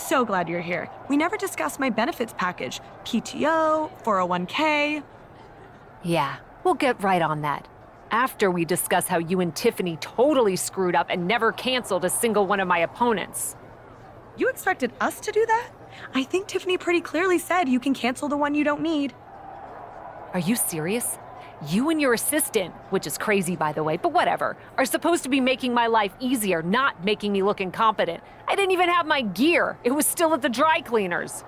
so glad you're here. We never discussed my benefits package. PTO, 401k. Yeah, we'll get right on that. After we discuss how you and Tiffany totally screwed up and never canceled a single one of my opponents. You expected us to do that? I think Tiffany pretty clearly said you can cancel the one you don't need. Are you serious? You and your assistant, which is crazy by the way, but whatever, are supposed to be making my life easier, not making me look incompetent. I didn't even have my gear. It was still at the dry cleaners.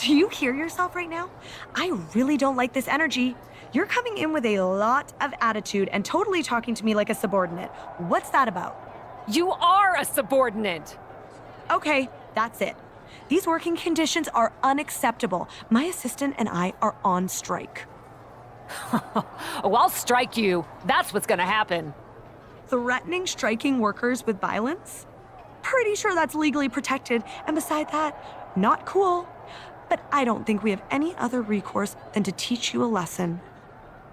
Do you hear yourself right now? I really don't like this energy. You're coming in with a lot of attitude and totally talking to me like a subordinate. What's that about? You are a subordinate. Okay, that's it. These working conditions are unacceptable. My assistant and I are on strike. Oh, I'll strike you. That's what's gonna happen. Threatening striking workers with violence? Pretty sure that's legally protected, and beside that, not cool. But I don't think we have any other recourse than to teach you a lesson.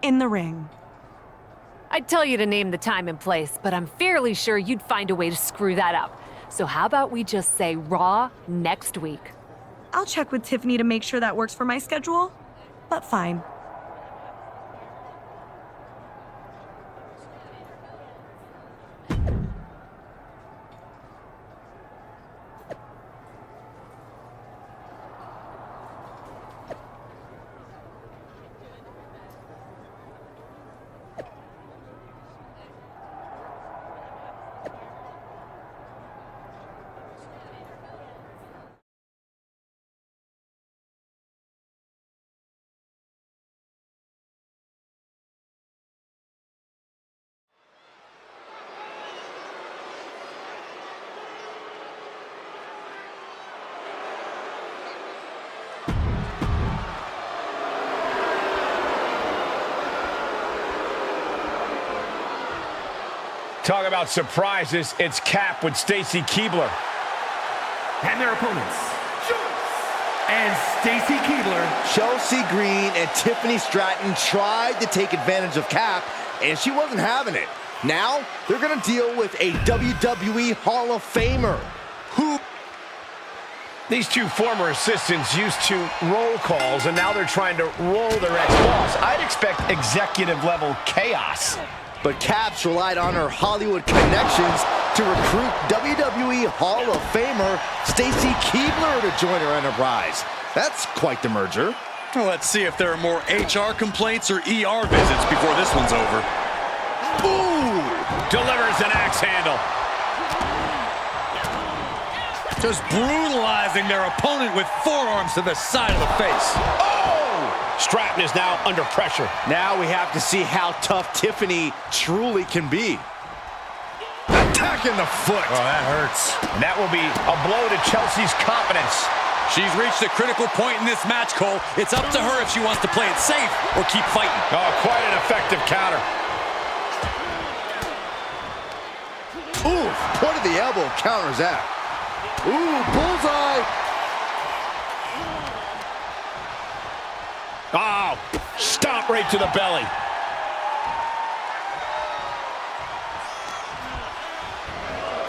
In the ring. I'd tell you to name the time and place, but I'm fairly sure you'd find a way to screw that up. So how about we just say Raw next week? I'll check with Tiffany to make sure that works for my schedule, but fine. Talk about surprises, it's Cap with Stacy Keibler. And their opponents, and Stacy Keibler. Chelsea Green and Tiffany Stratton tried to take advantage of Cap, and she wasn't having it. Now, they're going to deal with a WWE Hall of Famer who... These two former assistants used to roll calls, and now they're trying to roll their ex-boss. I'd expect executive-level chaos. But Caps relied on her Hollywood connections to recruit WWE Hall of Famer Stacy Keibler to join her enterprise. That's quite the merger. Well, let's see if there are more HR complaints or ER visits before this one's over. Ooh! Delivers an axe handle. Just brutalizing their opponent with forearms to the side of the face. Oh! Stratton is now under pressure. Now we have to see how tough Tiffany truly can be. Attacking the foot. Oh, that hurts. And that will be a blow to Chelsea's confidence. She's reached a critical point in this match, Cole. It's up to her if she wants to play it safe or keep fighting. Oh, quite an effective counter. Ooh, point of the elbow counters that. Ooh, bullseye. Oh, stomp right to the belly.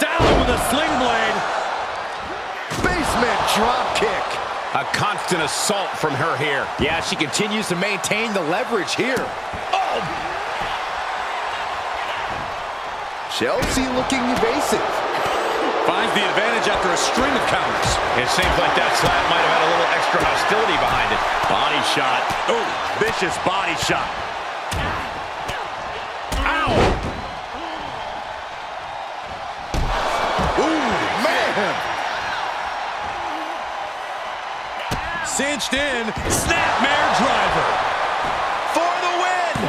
Down with a sling blade. Basement drop kick. A constant assault from her here. Yeah, she continues to maintain the leverage here. Oh! Chelsea looking evasive. Finds the advantage after a string of counters. It seems like that slap might have had a little extra hostility behind it. Body shot. Oh, vicious body shot. Ow! Ooh, man! Cinched in. Snapmare driver. For the win!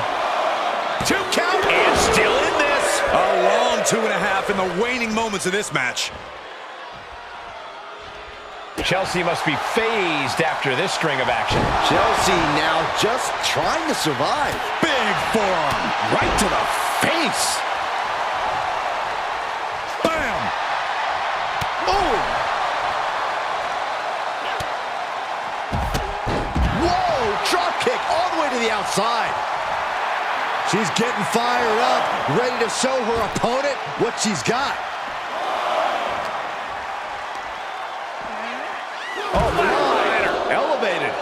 2 count and still in this. A long 2.5 in the waning moments of this match. Chelsea must be phased after this string of action. Chelsea now just trying to survive. Big forearm. Right to the face. Bam! Oh! Whoa! Drop kick all the way to the outside. She's getting fired up, ready to show her opponent what she's got. Oh, my. Elevated.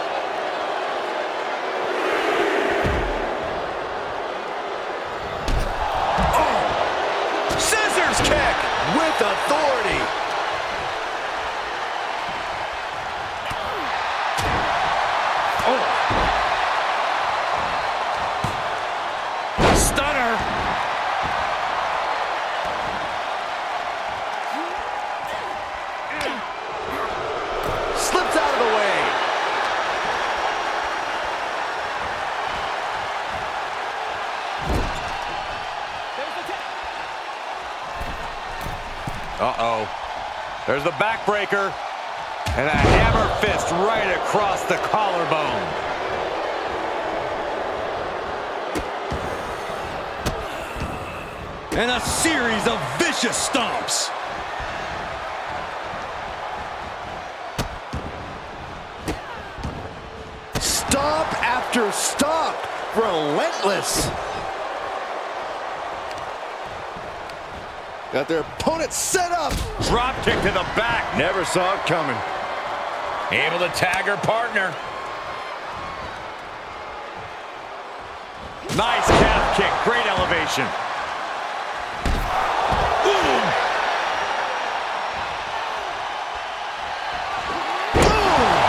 Oh. Scissors kick with authority. Oh. Stunner. Slips out of the way. Uh-oh. There's the backbreaker. And a hammer fist right across the collarbone. And a series of vicious stomps. Stomp after stomp. Relentless. Got their opponent set up. Drop kick to the back. Never saw it coming. Able to tag her partner. Nice calf kick. Great elevation. Boom!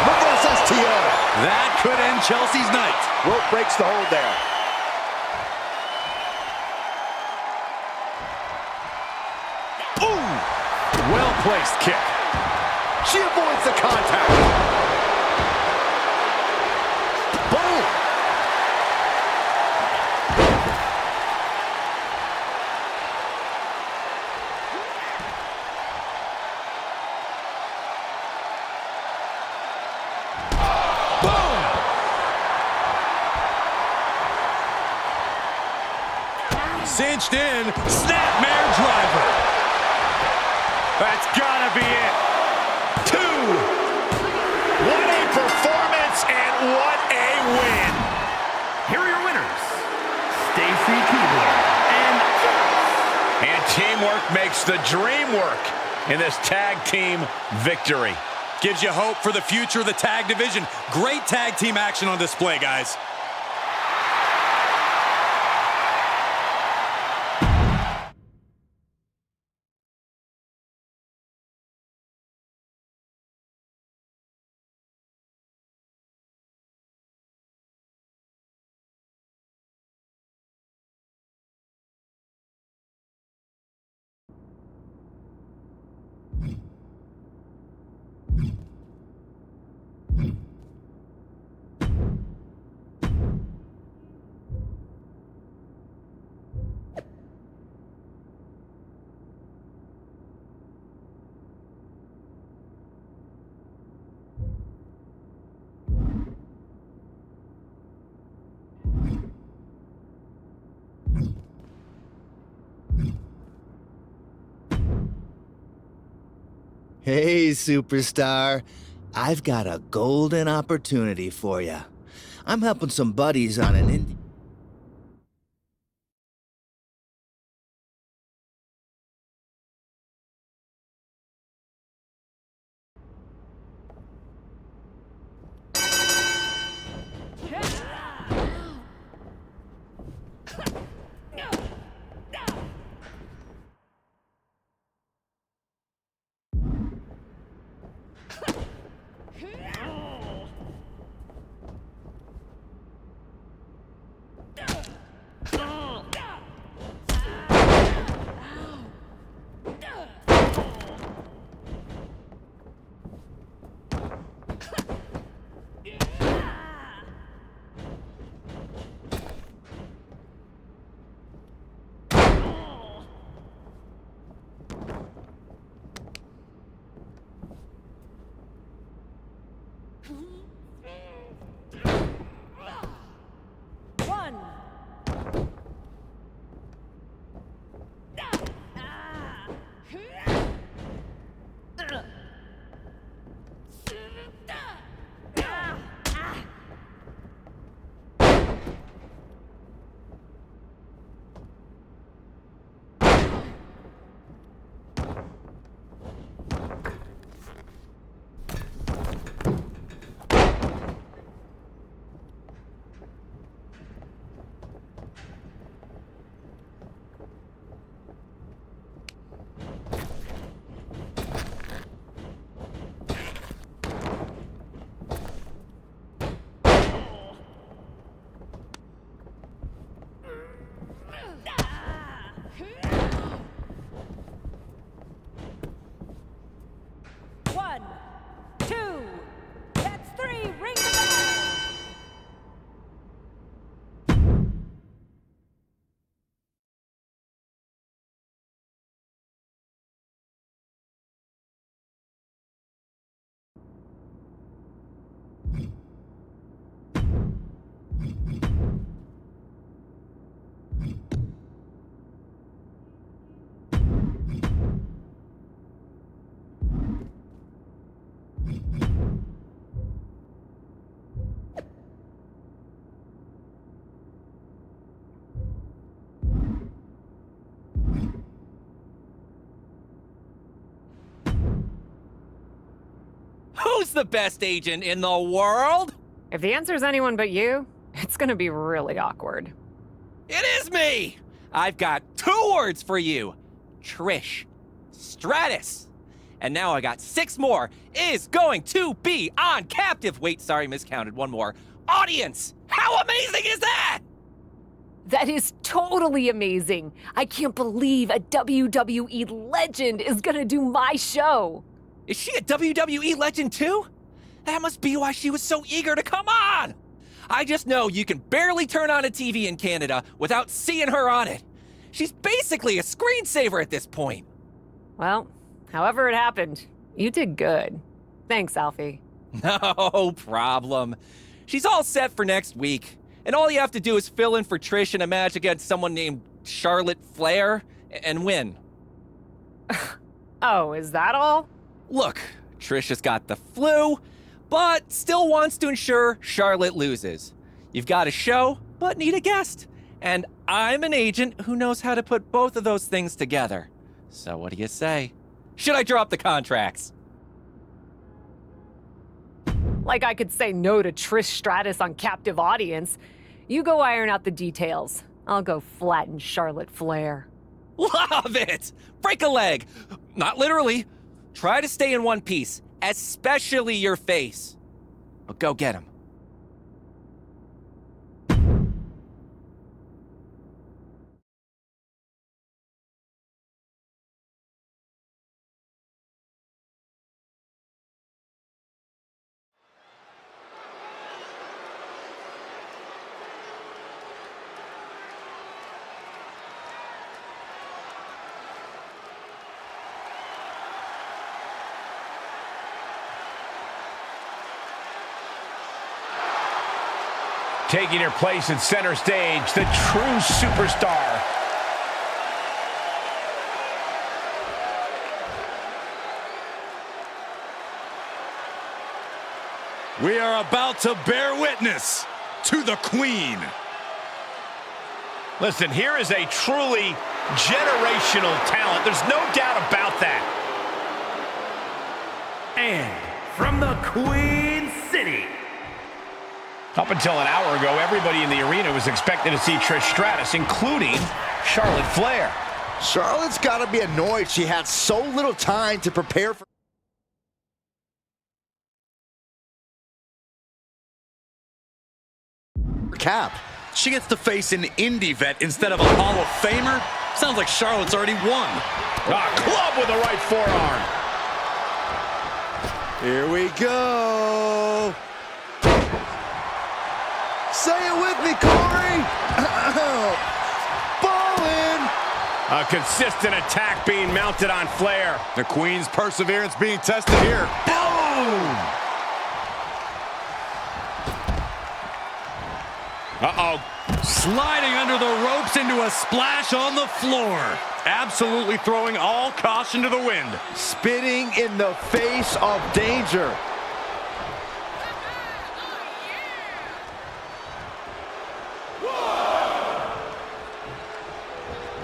Reverse STO. That could end Chelsea's night. Rope breaks the hold there. Well-placed kick. She avoids the contact. Boom! Cinched in. Snapmare driver. That's gotta be it. 2. What a performance and what a win. Here are your winners, Stacy Keibler And teamwork makes the dream work in this tag team victory. Gives you hope for the future of the tag division. Great tag team action on display, guys. Hey, superstar. I've got a golden opportunity for you. I'm helping some buddies on an indie... Who's the best agent in the world? If the answer's anyone but you, it's gonna be really awkward. It is me! I've got 2 words for you. Trish Stratus. And now I got 6 more. Is going to be on captive. Wait, sorry, miscounted. 1 more. Audience. How amazing is that? That is totally amazing. I can't believe a WWE legend is gonna do my show. Is she a WWE legend too? That must be why she was so eager to come on. I just know you can barely turn on a TV in Canada without seeing her on it. She's basically a screensaver at this point. Well, however it happened, you did good. Thanks, Alfie. No problem. She's all set for next week. And all you have to do is fill in for Trish in a match against someone named Charlotte Flair and win. Oh, is that all? Look, Trish has got the flu, but still wants to ensure Charlotte loses. You've got a show, but need a guest. And I'm an agent who knows how to put both of those things together. So what do you say? Should I drop the contracts? Like I could say no to Trish Stratus on captive audience. You go iron out the details. I'll go flatten Charlotte Flair. Love it! Break a leg. Not literally. Try to stay in one piece, especially your face. But go get him. Taking her place at center stage, the true superstar. We are about to bear witness to the Queen. Listen, here is a truly generational talent. There's no doubt about that. And from the Queen City. Up until an hour ago, everybody in the arena was expecting to see Trish Stratus, including Charlotte Flair. Charlotte's got to be annoyed she had so little time to prepare for Cap. She gets to face an indie vet instead of a Hall of Famer? Sounds like Charlotte's already won. Club with the right forearm. Here we go. Say it with me, Corey. Ballin'. A consistent attack being mounted on Flair. The Queen's perseverance being tested here. Boom! Uh-oh. Sliding under the ropes into a splash on the floor. Absolutely throwing all caution to the wind. Spitting in the face of danger.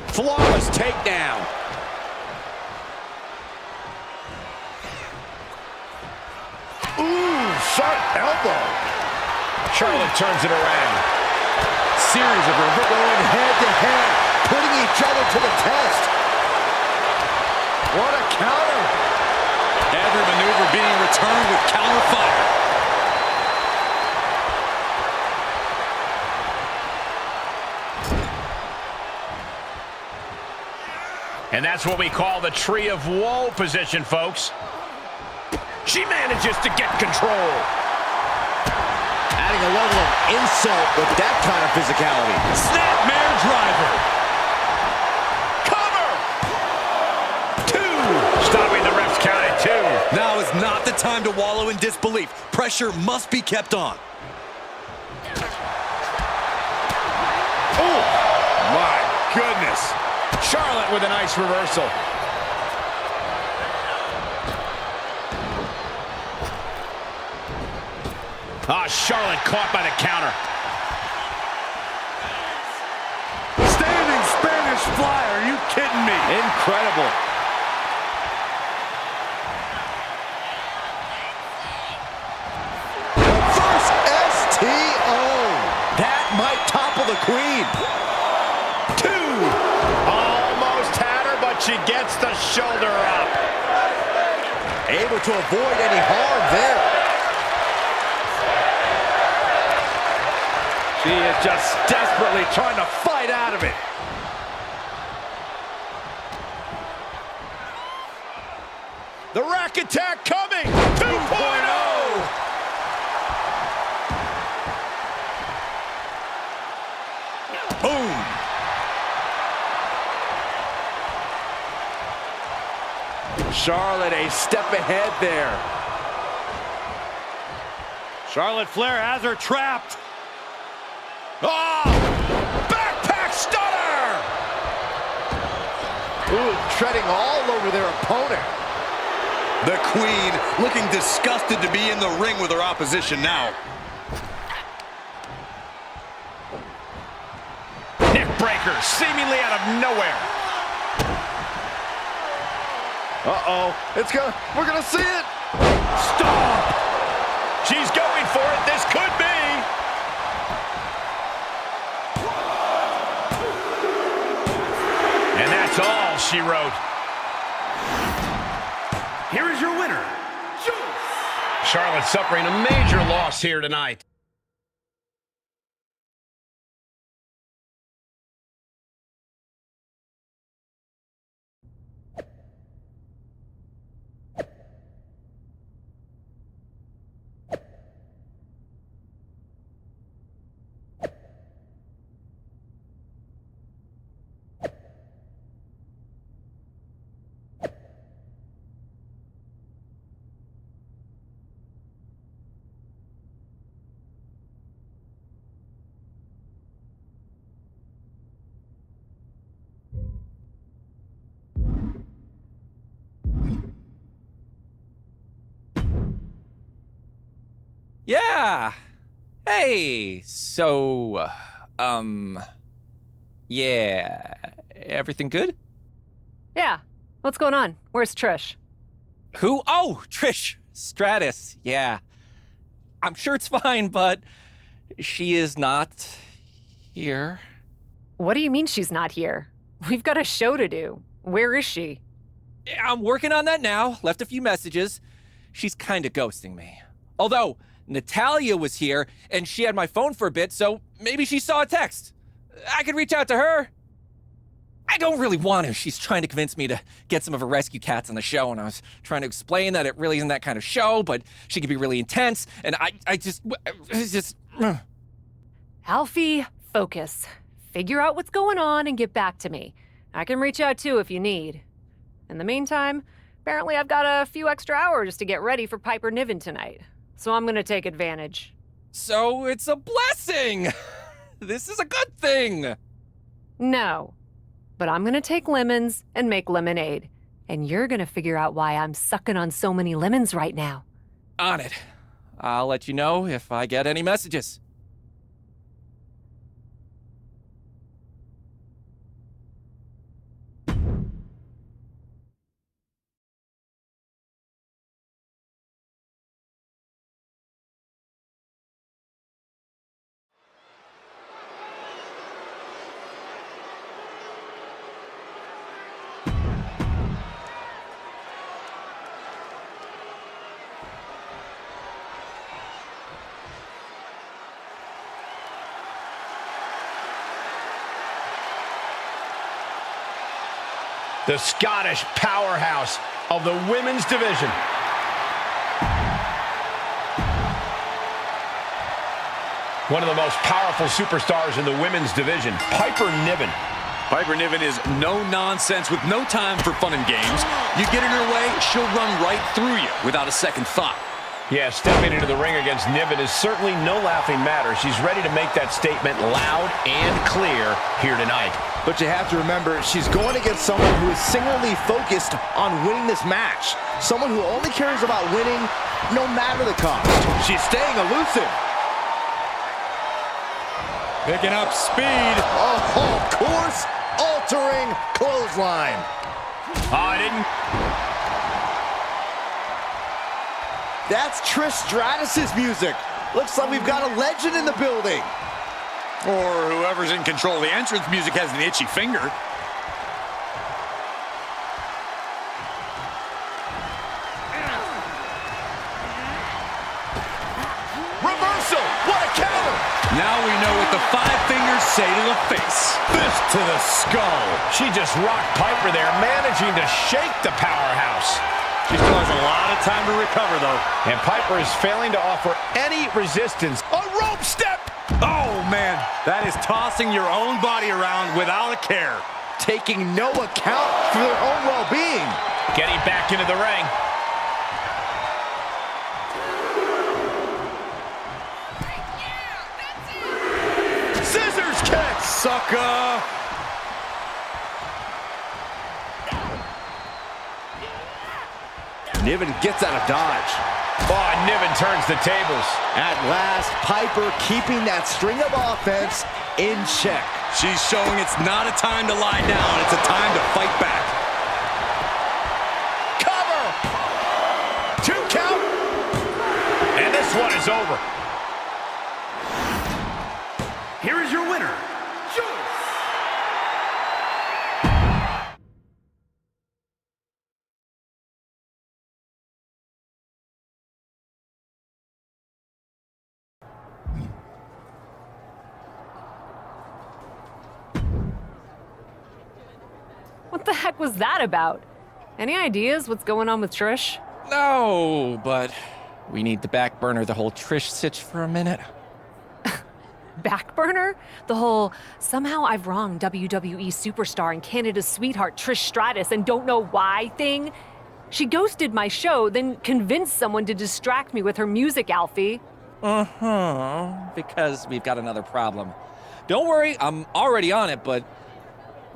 Flawless takedown. Ooh, sharp elbow. Charlotte turns it around. Series of reversals going head to head, putting each other to the test. What a counter. Every maneuver being returned with counter fire. And that's what we call the tree of woe position, folks. She manages to get control. Adding a level of insult with that kind of physicality. Snapmare driver. Cover! 2. Stopping the ref's count at 2. Now is not the time to wallow in disbelief. Pressure must be kept on. Oh, my goodness. Charlotte with a nice reversal. Charlotte caught by the counter. Standing Spanish fly, are you kidding me? Incredible. she gets the shoulder up. Able to avoid any harm there. She is just desperately trying to fight out of it. The rack attack coming. 2.0. Boom. Charlotte a step ahead there. Charlotte Flair has her trapped. Oh! Backpack stunner! Ooh, treading all over their opponent. The Queen looking disgusted to be in the ring with her opposition now. Neck breaker, seemingly out of nowhere. Uh-oh, we're gonna see it. Stop! She's going for it. This could be. And that's all she wrote. Here is your winner, Charlotte suffering a major loss here tonight. Yeah. Hey, so, yeah. Everything good? Yeah. What's going on? Where's Trish? Who? Oh, Trish Stratus. Yeah. I'm sure it's fine, but she is not here. What do you mean she's not here? We've got a show to do. Where is she? Yeah, I'm working on that now. Left a few messages. She's kind of ghosting me. Although, Natalia was here, and she had my phone for a bit, so maybe she saw a text. I could reach out to her. I don't really want to. She's trying to convince me to get some of her rescue cats on the show, and I was trying to explain that it really isn't that kind of show, but she can be really intense, and it's just... Alfie, focus. Figure out what's going on and get back to me. I can reach out too if you need. In the meantime, apparently I've got a few extra hours to get ready for Piper Niven tonight. So I'm gonna take advantage. So it's a blessing! This is a good thing! No. But I'm gonna take lemons and make lemonade. And you're gonna figure out why I'm sucking on so many lemons right now. On it. I'll let you know if I get any messages. The Scottish powerhouse of the women's division. One of the most powerful superstars in the women's division, Piper Niven. Piper Niven is no nonsense with no time for fun and games. You get in her way, she'll run right through you without a second thought. Yeah, stepping into the ring against Niven is certainly no laughing matter. She's ready to make that statement loud and clear here tonight. But you have to remember, she's going against someone who is singularly focused on winning this match. Someone who only cares about winning no matter the cost. She's staying elusive. Picking up speed. Oh, course-altering clothesline. I didn't... That's Trish Stratus's music. Looks like we've got a legend in the building. Or whoever's in control of the entrance music has an itchy finger. reversal. What a counter. Now we know what the 5 fingers say to the face. Fist to the skull. She just rocked Piper there, managing to shake the powerhouse. She still has a lot of time to recover, though. And Piper is failing to offer any resistance. A rope step. Oh, man. That is tossing your own body around without a care. Taking no account for their own well-being. Getting back into the ring. Scissors kick. Sucker. Niven gets out of dodge. Oh, Niven turns the tables. At last, Piper keeping that string of offense in check. She's showing it's not a time to lie down. It's a time to fight back. Cover. 2 count. And this one is over. Here is your winner, Joyce. What the heck was that about? Any ideas what's going on with Trish? No, but we need to back burner the whole Trish sitch for a minute. Backburner? The whole, somehow I've wronged WWE superstar and Canada's sweetheart Trish Stratus and don't know why thing? She ghosted my show, then convinced someone to distract me with her music, Alfie. Because we've got another problem. Don't worry, I'm already on it, but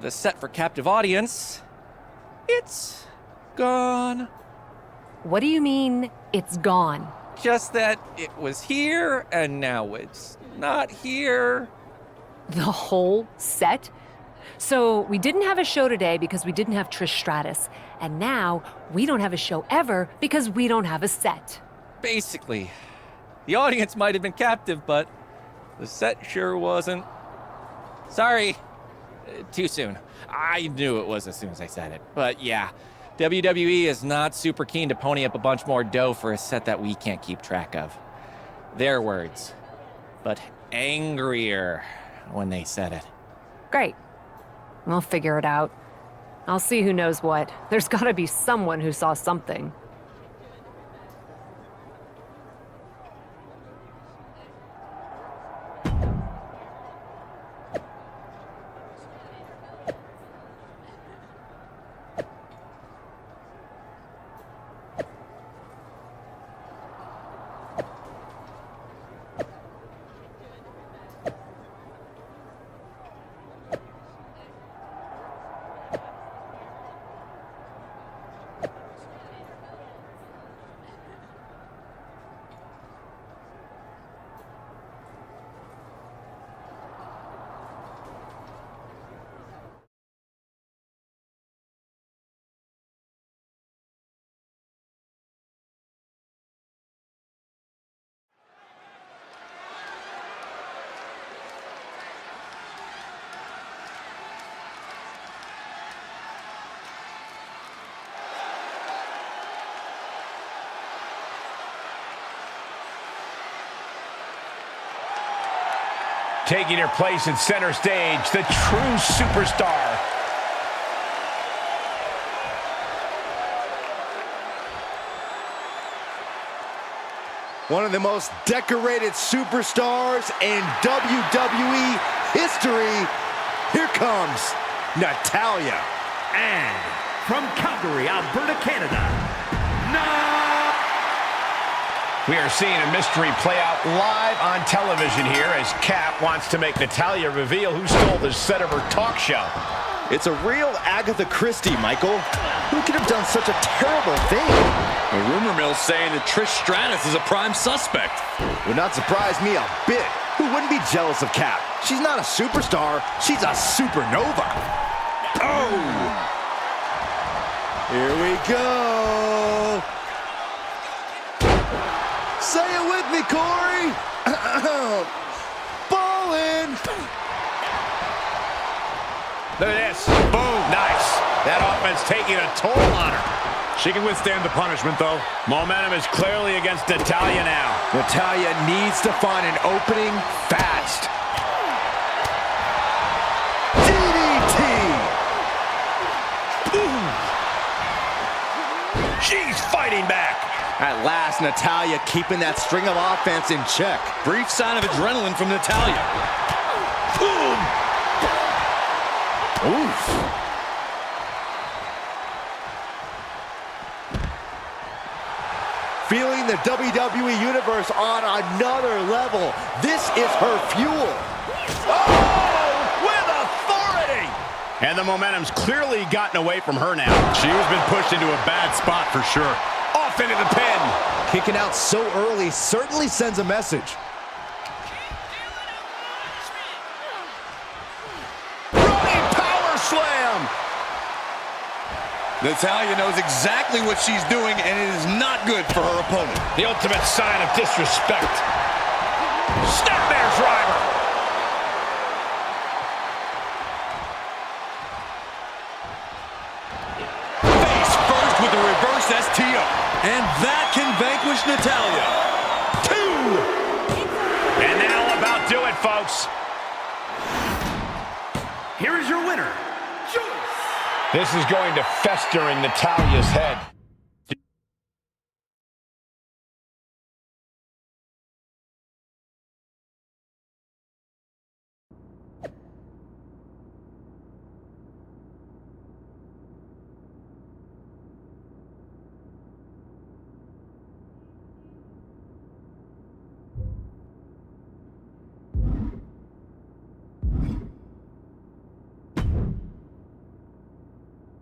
the set for captive audience, it's gone. What do you mean, it's gone? Just that it was here, and now it's not here. The whole set? So we didn't have a show today because we didn't have Trish Stratus, and now we don't have a show ever because we don't have a set. Basically, the audience might have been captive, but the set sure wasn't. Sorry, too soon. I knew it was as soon as I said it. But yeah, WWE is not super keen to pony up a bunch more dough for a set that we can't keep track of. Their words, but angrier when they said it. Great. We'll figure it out. I'll see who knows what. There's gotta be someone who saw something. Taking her place in center stage, the true superstar. One of the most decorated superstars in WWE history. Here comes Natalya. And from Calgary, Alberta, Canada, We are seeing a mystery play out live on television here as Cap wants to make Natalya reveal who stole the set of her talk show. It's a real Agatha Christie, Michael. Who could have done such a terrible thing? A rumor mill's saying that Trish Stratus is a prime suspect. Would not surprise me a bit. Who wouldn't be jealous of Cap? She's not a superstar. She's a supernova. Oh! Here we go. Say it with me, Corey. Ballin'. Look at this. Boom. Nice. That offense taking a toll on her. She can withstand the punishment, though. Momentum is clearly against Natalya now. Natalya needs to find an opening fast. DDT! Ooh. She's fighting back. At last, Natalya keeping that string of offense in check. Brief sign of adrenaline from Natalya. Boom. Oof. Feeling the WWE Universe on another level. This is her fuel. Oh, with authority. And the momentum's clearly gotten away from her now. She has been pushed into a bad spot for sure. Off into the pin. Kicking out so early certainly sends a message. Running power slam. Natalya knows exactly what she's doing, and it is not good for her opponent. The ultimate sign of disrespect. Snapmare driver. Face first with the reverse STO. And that can vanquish Natalya. 2. And that'll about do it, folks. Here is your winner, Joyce. This is going to fester in Natalya's head.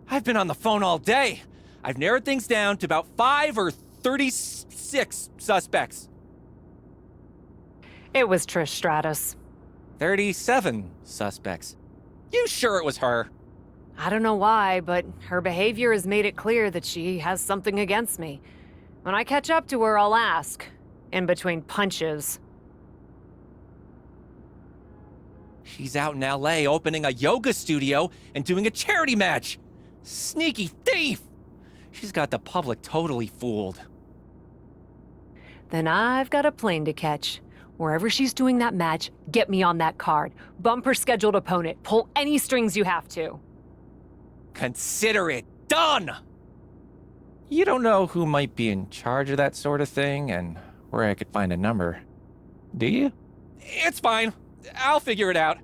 I've been on the phone all day. I've narrowed things down to about 5 or 36 suspects. It was Trish Stratus. 37 suspects. You sure it was her? I don't know why, but her behavior has made it clear that she has something against me. When I catch up to her, I'll ask. In between punches. She's out in LA opening a yoga studio and doing a charity match. Sneaky thief! She's got the public totally fooled. Then I've got a plane to catch. Wherever she's doing that match, get me on that card. Bump her scheduled opponent. Pull any strings you have to. Consider it done! You don't know who might be in charge of that sort of thing and where I could find a number, do you? It's fine. I'll figure it out.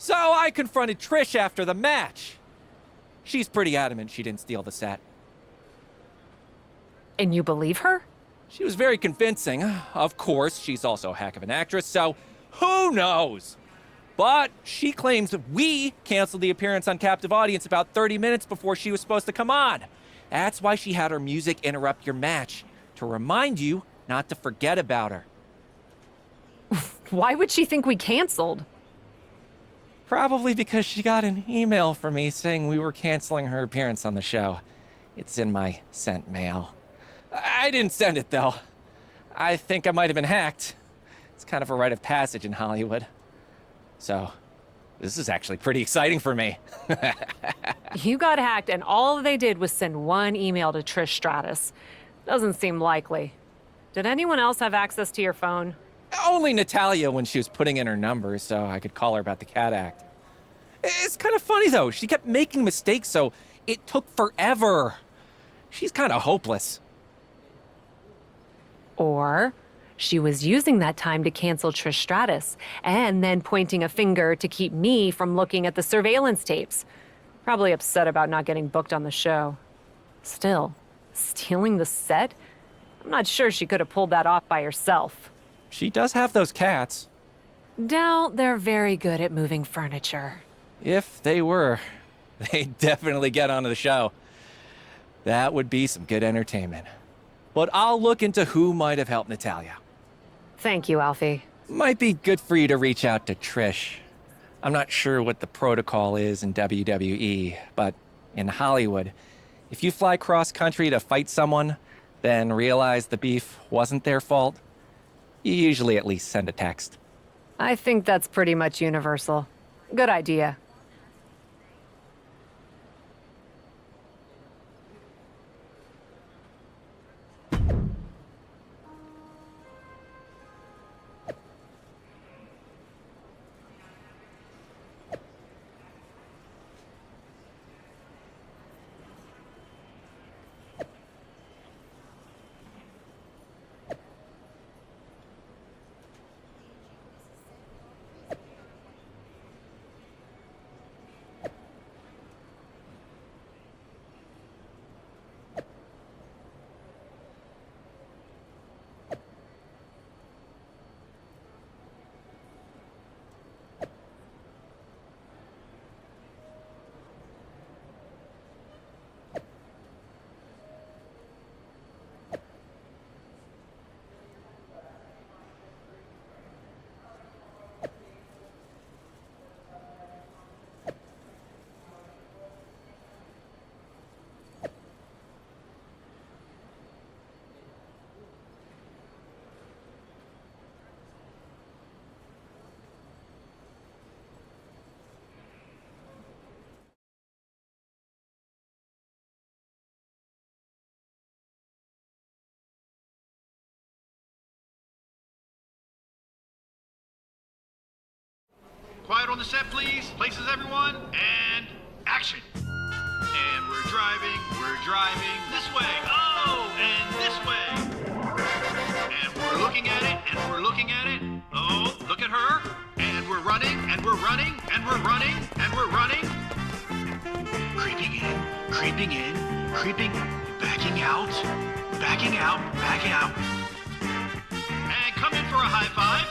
So I confronted Trish after the match. She's pretty adamant she didn't steal the set. And you believe her? She was very convincing. Of course, she's also a heck of an actress, so who knows? But she claims we canceled the appearance on Captive Audience about 30 minutes before she was supposed to come on. That's why she had her music interrupt your match, to remind you not to forget about her. Why would she think we canceled? Probably because she got an email from me saying we were canceling her appearance on the show. It's in my sent mail. I didn't send it, though. I think I might have been hacked. It's kind of a rite of passage in Hollywood. So, this is actually pretty exciting for me. You got hacked and all they did was send one email to Trish Stratus. Doesn't seem likely. Did anyone else have access to your phone? Only Natalia when she was putting in her number so I could call her about the Cat Act. It's kind of funny, though. She kept making mistakes, so it took forever. She's kind of hopeless. Or she was using that time to cancel Trish Stratus and then pointing a finger to keep me from looking at the surveillance tapes. Probably upset about not getting booked on the show. Still, stealing the set? I'm not sure she could have pulled that off by herself. She does have those cats. Doubt they're very good at moving furniture. If they were, they'd definitely get onto the show. That would be some good entertainment. But I'll look into who might have helped Natalia. Thank you, Alfie. Might be good for you to reach out to Trish. I'm not sure what the protocol is in WWE, but in Hollywood, if you fly cross-country to fight someone, then realize the beef wasn't their fault, you usually at least send a text. I think that's pretty much universal. Good idea. Quiet on the set, please. Places everyone, and action. And we're driving this way. Oh, and this way. And we're looking at it, and we're looking at it. Oh, look at her. And we're running, and we're running, and we're running, and we're running. Creeping in, backing out, backing out. And come in for a high five.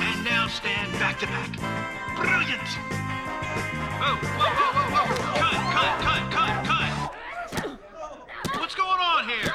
And now stand back to back. Brilliant! Oh, whoa. Cut. What's going on here?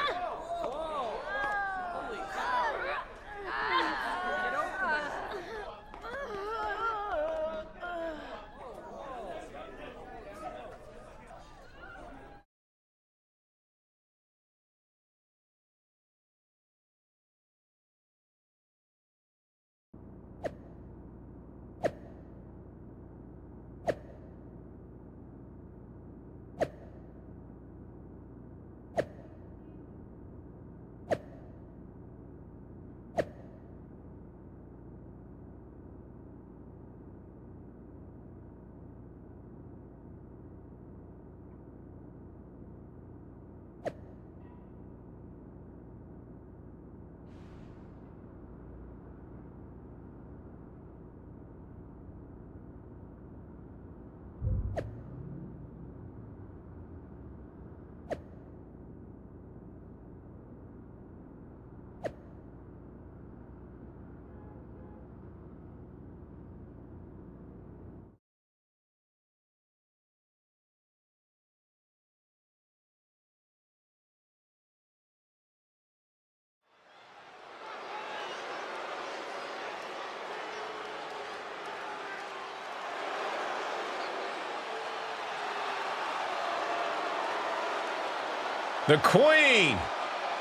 The Queen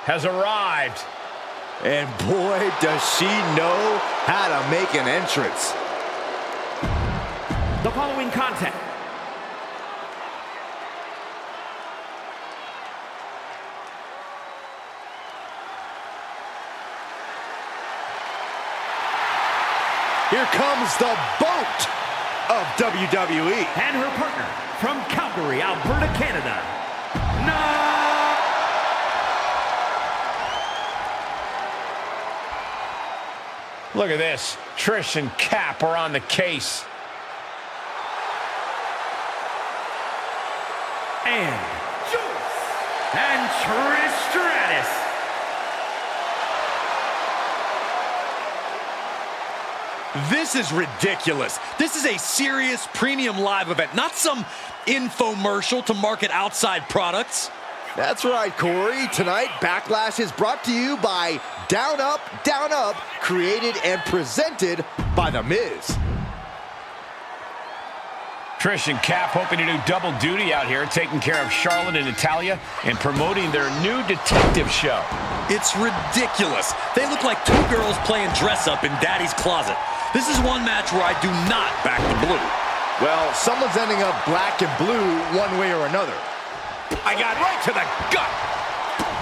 has arrived. And boy, does she know how to make an entrance. The following contest. Here comes the boat of WWE. And her partner from Calgary, Alberta, Canada. No! Look at this. Trish and Cap are on the case. And Jules and Trish Stratus. This is ridiculous. This is a serious premium live event, not some infomercial to market outside products. That's right, Corey. Tonight, Backlash is brought to you by Down Up, created and presented by The Miz. Trish and Cap hoping to do double duty out here, taking care of Charlotte and Natalya and promoting their new detective show. It's ridiculous. They look like two girls playing dress-up in Daddy's closet. This is one match where I do not back the blue. Well, someone's ending up black and blue one way or another. I got right to the gut.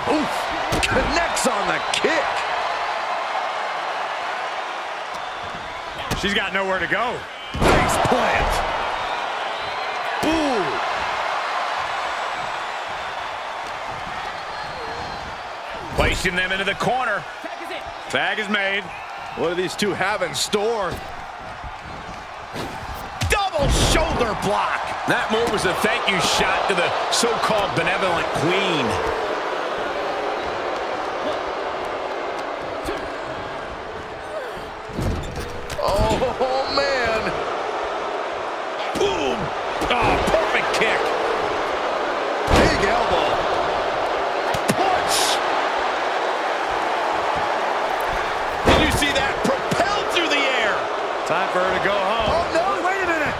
Oof, connects on the kick. She's got nowhere to go. Face plant. Ooh. Placing them into the corner. Tag is made. What do these two have in store? Double shoulder block. That move was a thank you shot to the so-called benevolent queen. Oh, man. Boom! Oh, perfect kick. Big elbow. Punch. Did you see that? Propelled through the air. Time for her to go home. Oh, no. Wait a minute.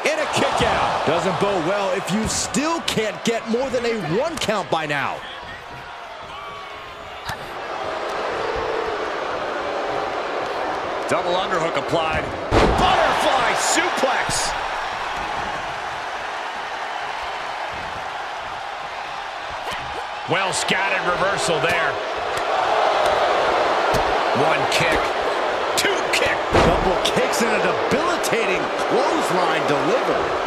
And a kick out. Doesn't bode well if you still can't get more than a 1 count by now. Double underhook applied. Butterfly suplex. Well scattered reversal there. 1 kick. 2 kick. Double kicks and a debilitating clothesline delivered.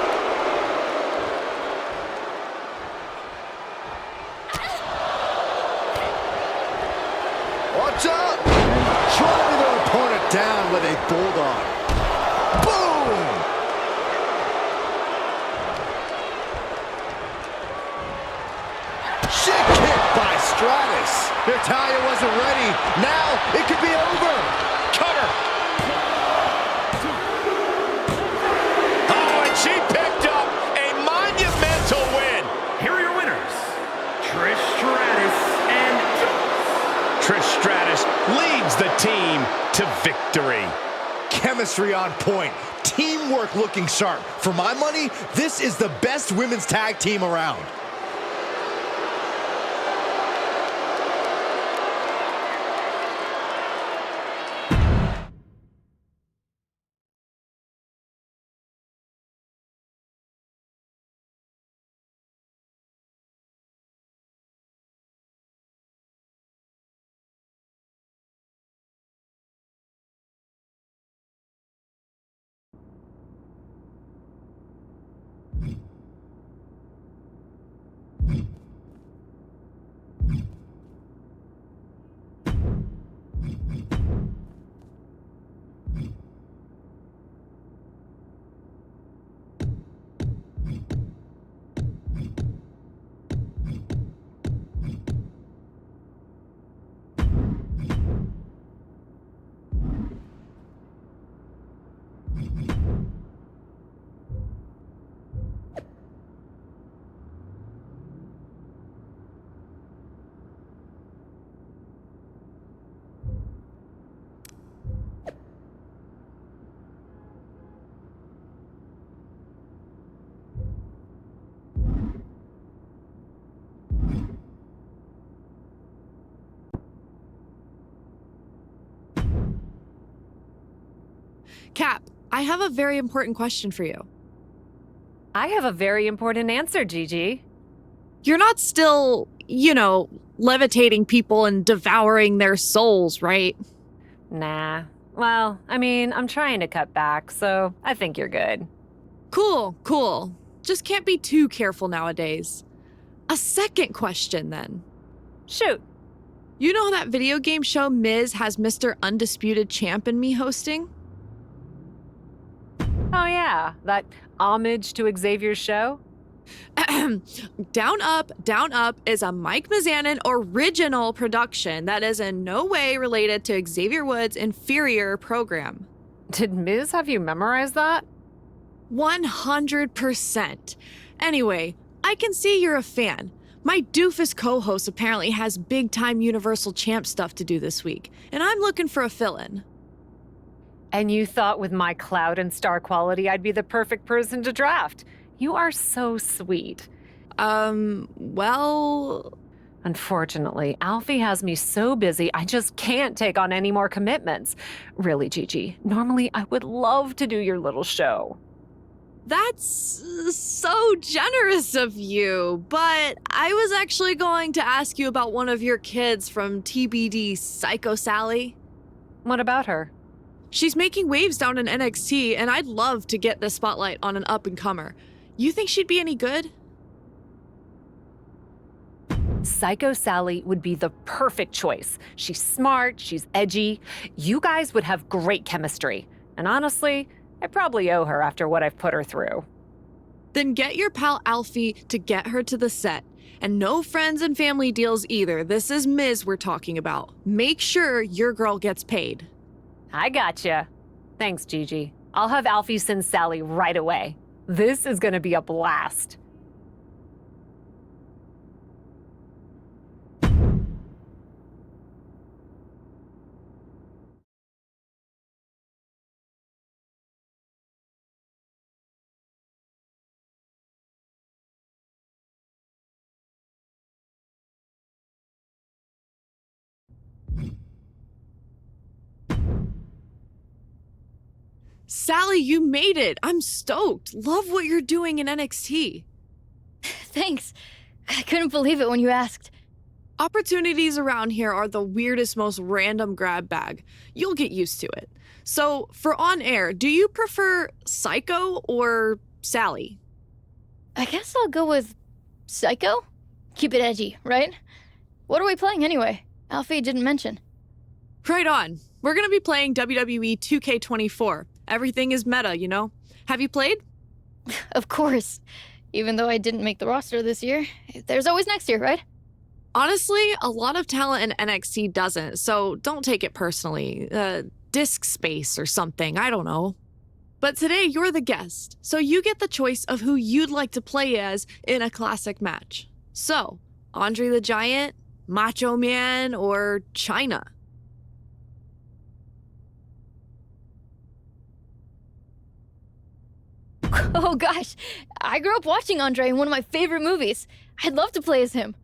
Watch out! And driving their opponent down with a bulldog. Boom! Shit kick by Stratus. Natalya wasn't ready. Now it could be over. Cover. Oh, and she picked up a monumental win. Here are your winners, Trish Stratus and Trish Stratus leads the team to victory. Chemistry on point. Teamwork looking sharp. For my money, this is the best women's tag team around. Cap, I have a very important question for you. I have a very important answer, Gigi. You're not still, levitating people and devouring their souls, right? Nah. Well, I mean, I'm trying to cut back, so I think you're good. Cool. Just can't be too careful nowadays. A second question, then. Shoot. You know that video game show Miz has Mr. Undisputed Champ and me hosting? Oh yeah, that homage to Xavier's show? Down Up is a Mike Mizanin original production that is in no way related to Xavier Woods' inferior program. Did Miz have you memorize that? 100%. Anyway, I can see you're a fan. My doofus co-host apparently has big-time Universal Champ stuff to do this week, and I'm looking for a fill-in. And you thought with my clout and star quality I'd be the perfect person to draft. You are so sweet. Well... Unfortunately, Alfie has me so busy I just can't take on any more commitments. Really, Gigi, normally I would love to do your little show. That's so generous of you, but I was actually going to ask you about one of your kids from TBD, Psycho Sally. What about her? She's making waves down in NXT, and I'd love to get the spotlight on an up-and-comer. You think she'd be any good? Psycho Sally would be the perfect choice. She's smart, she's edgy. You guys would have great chemistry. And honestly, I probably owe her after what I've put her through. Then get your pal Alfie to get her to the set. And no friends and family deals either. This is Miz we're talking about. Make sure your girl gets paid. I gotcha. Thanks, Gigi. I'll have Alfie send Sally right away. This is gonna be a blast. Sally, you made it. I'm stoked. Love what you're doing in NXT. Thanks. I couldn't believe it when you asked. Opportunities around here are the weirdest, most random grab bag. You'll get used to it. So, for on air, do you prefer Psycho or Sally? I guess I'll go with Psycho? Keep it edgy, right? What are we playing anyway? Alfie didn't mention. Right on. We're gonna be playing WWE 2K24. Everything is meta, you know? Have you played? Of course. Even though I didn't make the roster this year, there's always next year, right? Honestly, a lot of talent in NXT doesn't, so don't take it personally. Disk space or something, I don't know. But today, you're the guest, so you get the choice of who you'd like to play as in a classic match. So, Andre the Giant, Macho Man, or Chyna? Oh gosh, I grew up watching Andre in one of my favorite movies. I'd love to play as him.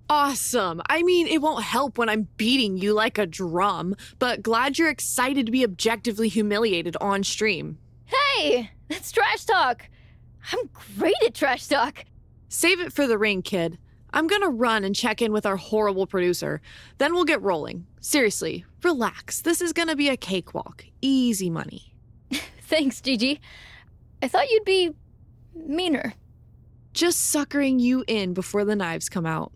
Awesome. I mean, it won't help when I'm beating you like a drum, but glad you're excited to be objectively humiliated on stream. Hey, that's trash talk. I'm great at trash talk. Save it for the ring, kid. I'm gonna run and check in with our horrible producer. Then we'll get rolling. Seriously, relax. This is gonna be a cakewalk. Easy money. Thanks, Gigi. I thought you'd be meaner. Just suckering you in before the knives come out.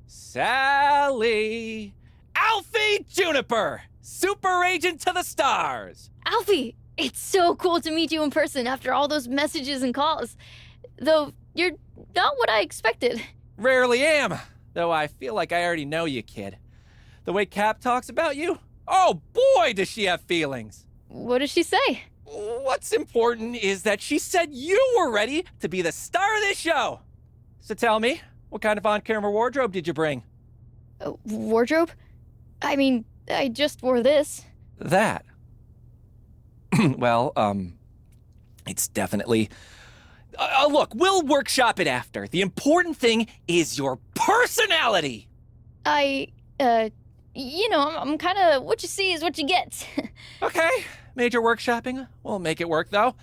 Sally! Alfie Juniper! Super Agent to the stars! Alfie, it's so cool to meet you in person after all those messages and calls. Though, you're not what I expected. Rarely am, though I feel like I already know you, kid. The way Cap talks about you, oh boy, does she have feelings. What does she say? What's important is that she said you were ready to be the star of this show. So tell me, what kind of on-camera wardrobe did you bring? Wardrobe? I mean, I just wore this. That? Well, it's definitely Look, we'll workshop it after. The important thing is your personality. I'm kind of what you see is what you get. Okay, major workshopping. We'll make it work, though.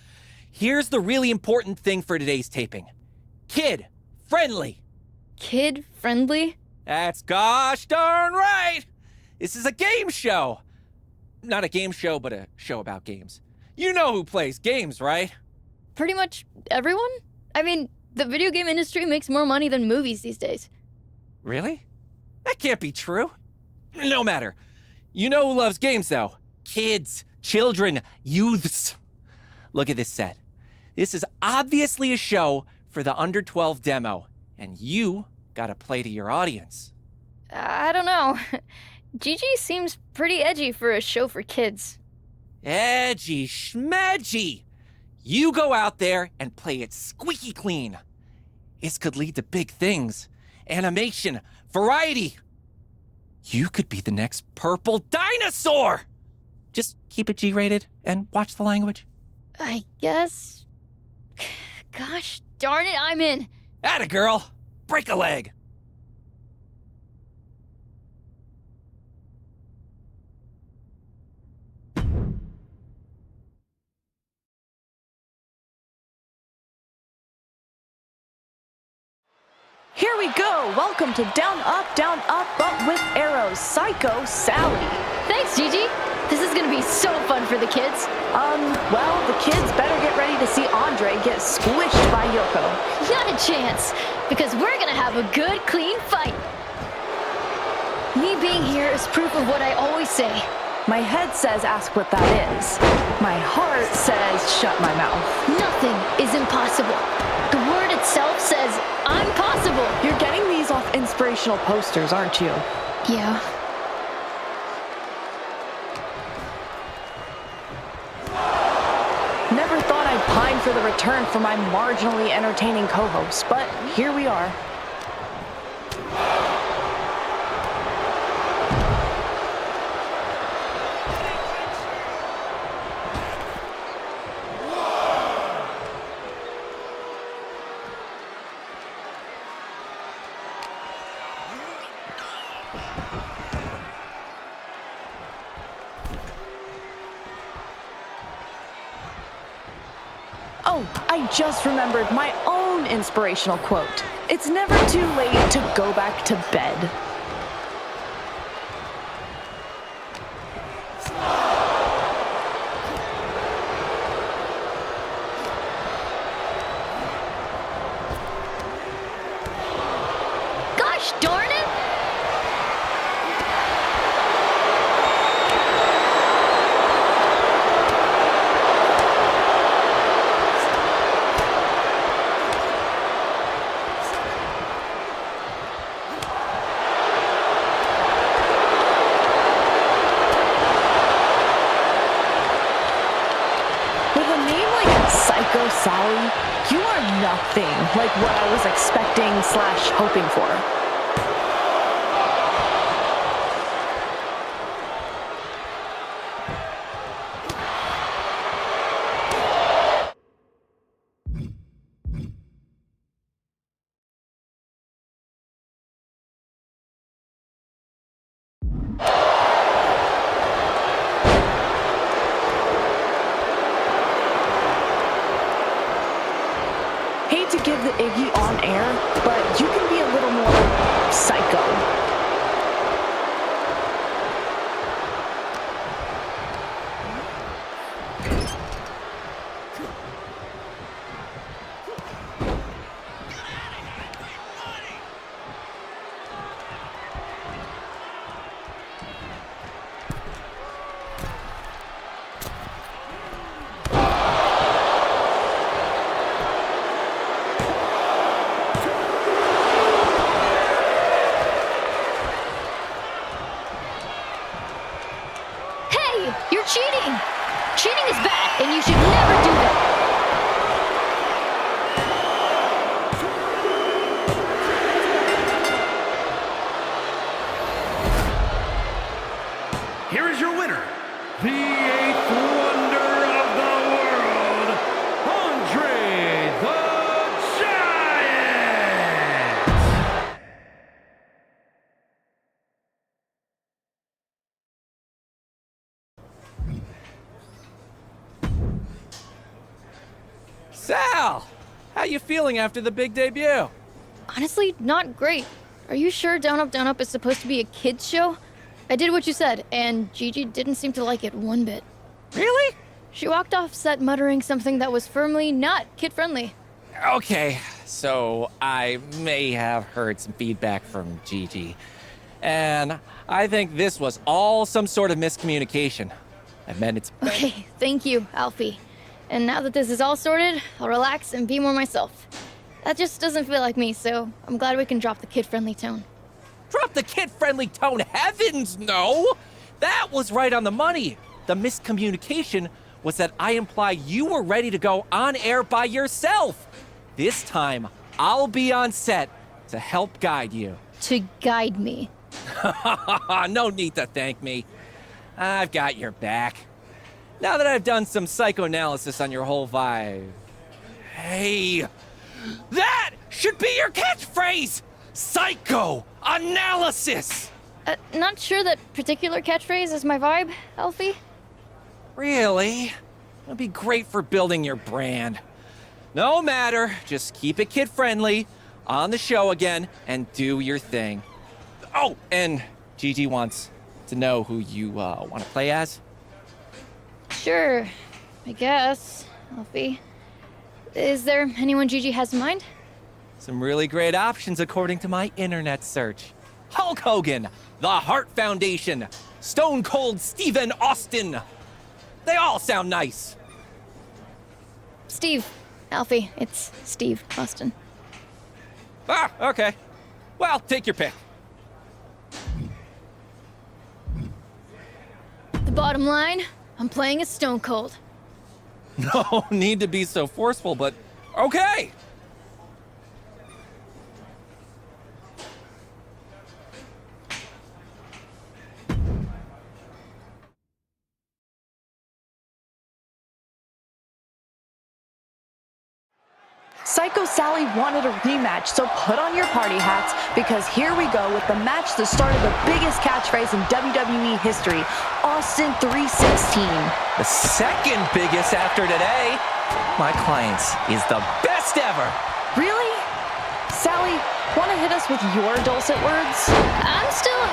Here's the really important thing for today's taping. Kid-friendly. Kid-friendly? That's gosh darn right. This is a game show. Not a game show, but a show about games. You know who plays games, right? Pretty much everyone? I mean, the video game industry makes more money than movies these days. Really? That can't be true. No matter. You know who loves games, though? Kids, children, youths. Look at this set. This is obviously a show for the under 12 demo, and you gotta play to your audience. I don't know. Gigi seems pretty edgy for a show for kids. Edgy schmedgy. You go out there and play it squeaky clean. This could lead to big things. Animation, variety. You could be the next purple dinosaur. Just keep it G-rated and watch the language. I guess. Gosh darn it, I'm in. Atta girl. Break a leg. Here we go. Welcome to Down, Up, but with arrows. Psycho Sally. Thanks, Gigi. This is gonna be so fun for the kids. Well, the kids better get ready to see Andre get squished by Yoko. Not a chance, because we're gonna have a good, clean fight. Me being here is proof of what I always say. My head says ask what that is. My heart says shut my mouth. Nothing is impossible. The word itself says I'm possible. You're getting these off inspirational posters, aren't you? Yeah. Never thought I'd pine for the return from my marginally entertaining co-host, but here we are. Oh, I just remembered my own inspirational quote. It's never too late to go back to bed. Gosh darn it! Psycho Sally, you are nothing like what I was expecting / hoping for. Hate to give the Iggy on air, but you can be a little more psycho. You're cheating! Cheating is bad, and you should never do that! Here is your winner, the 8th wonder of the world, Andre the Sal, how you feeling after the big debut? Honestly, not great. Are you sure Down Up is supposed to be a kids show? I did what you said, and Gigi didn't seem to like it one bit. Really? She walked off set muttering something that was firmly not kid-friendly. Okay, so I may have heard some feedback from Gigi. And I think this was all some sort of miscommunication. I meant it's... Okay, thank you, Alfie. And now that this is all sorted, I'll relax and be more myself. That just doesn't feel like me, so I'm glad we can drop the kid-friendly tone. Drop the kid-friendly tone, heavens no! That was right on the money. The miscommunication was that I implied you were ready to go on air by yourself. This time, I'll be on set to help guide you. To guide me. No need to thank me. I've got your back. Now that I've done some psychoanalysis on your whole vibe. Hey, that should be your catchphrase! Psychoanalysis! Not sure that particular catchphrase is my vibe, Alfie. Really? That'd be great for building your brand. No matter, just keep it kid-friendly, on the show again, and do your thing. Oh, and Gigi wants to know who you want to play as? Sure, I guess, Alfie. Is there anyone Gigi has in mind? Some really great options according to my internet search. Hulk Hogan, The Hart Foundation, Stone Cold Steven Austin. They all sound nice. Steve, Alfie, it's Steve Austin. Ah, okay. Well, take your pick. The bottom line, I'm playing as Stone Cold. No need to be so forceful, but okay. Psycho Sally wanted a rematch, so put on your party hats, because here we go with the match that started the biggest catchphrase in WWE history, Austin 316. The second biggest after today. My client's is the best ever. Really? Sally, want to hit us with your dulcet words? I'm still,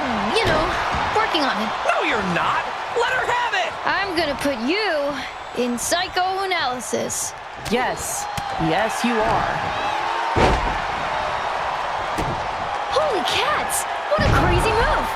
working on it. No, you're not. Let her have it. I'm gonna put you in psychoanalysis. Yes. Yes, you are. Holy cats! What a crazy move!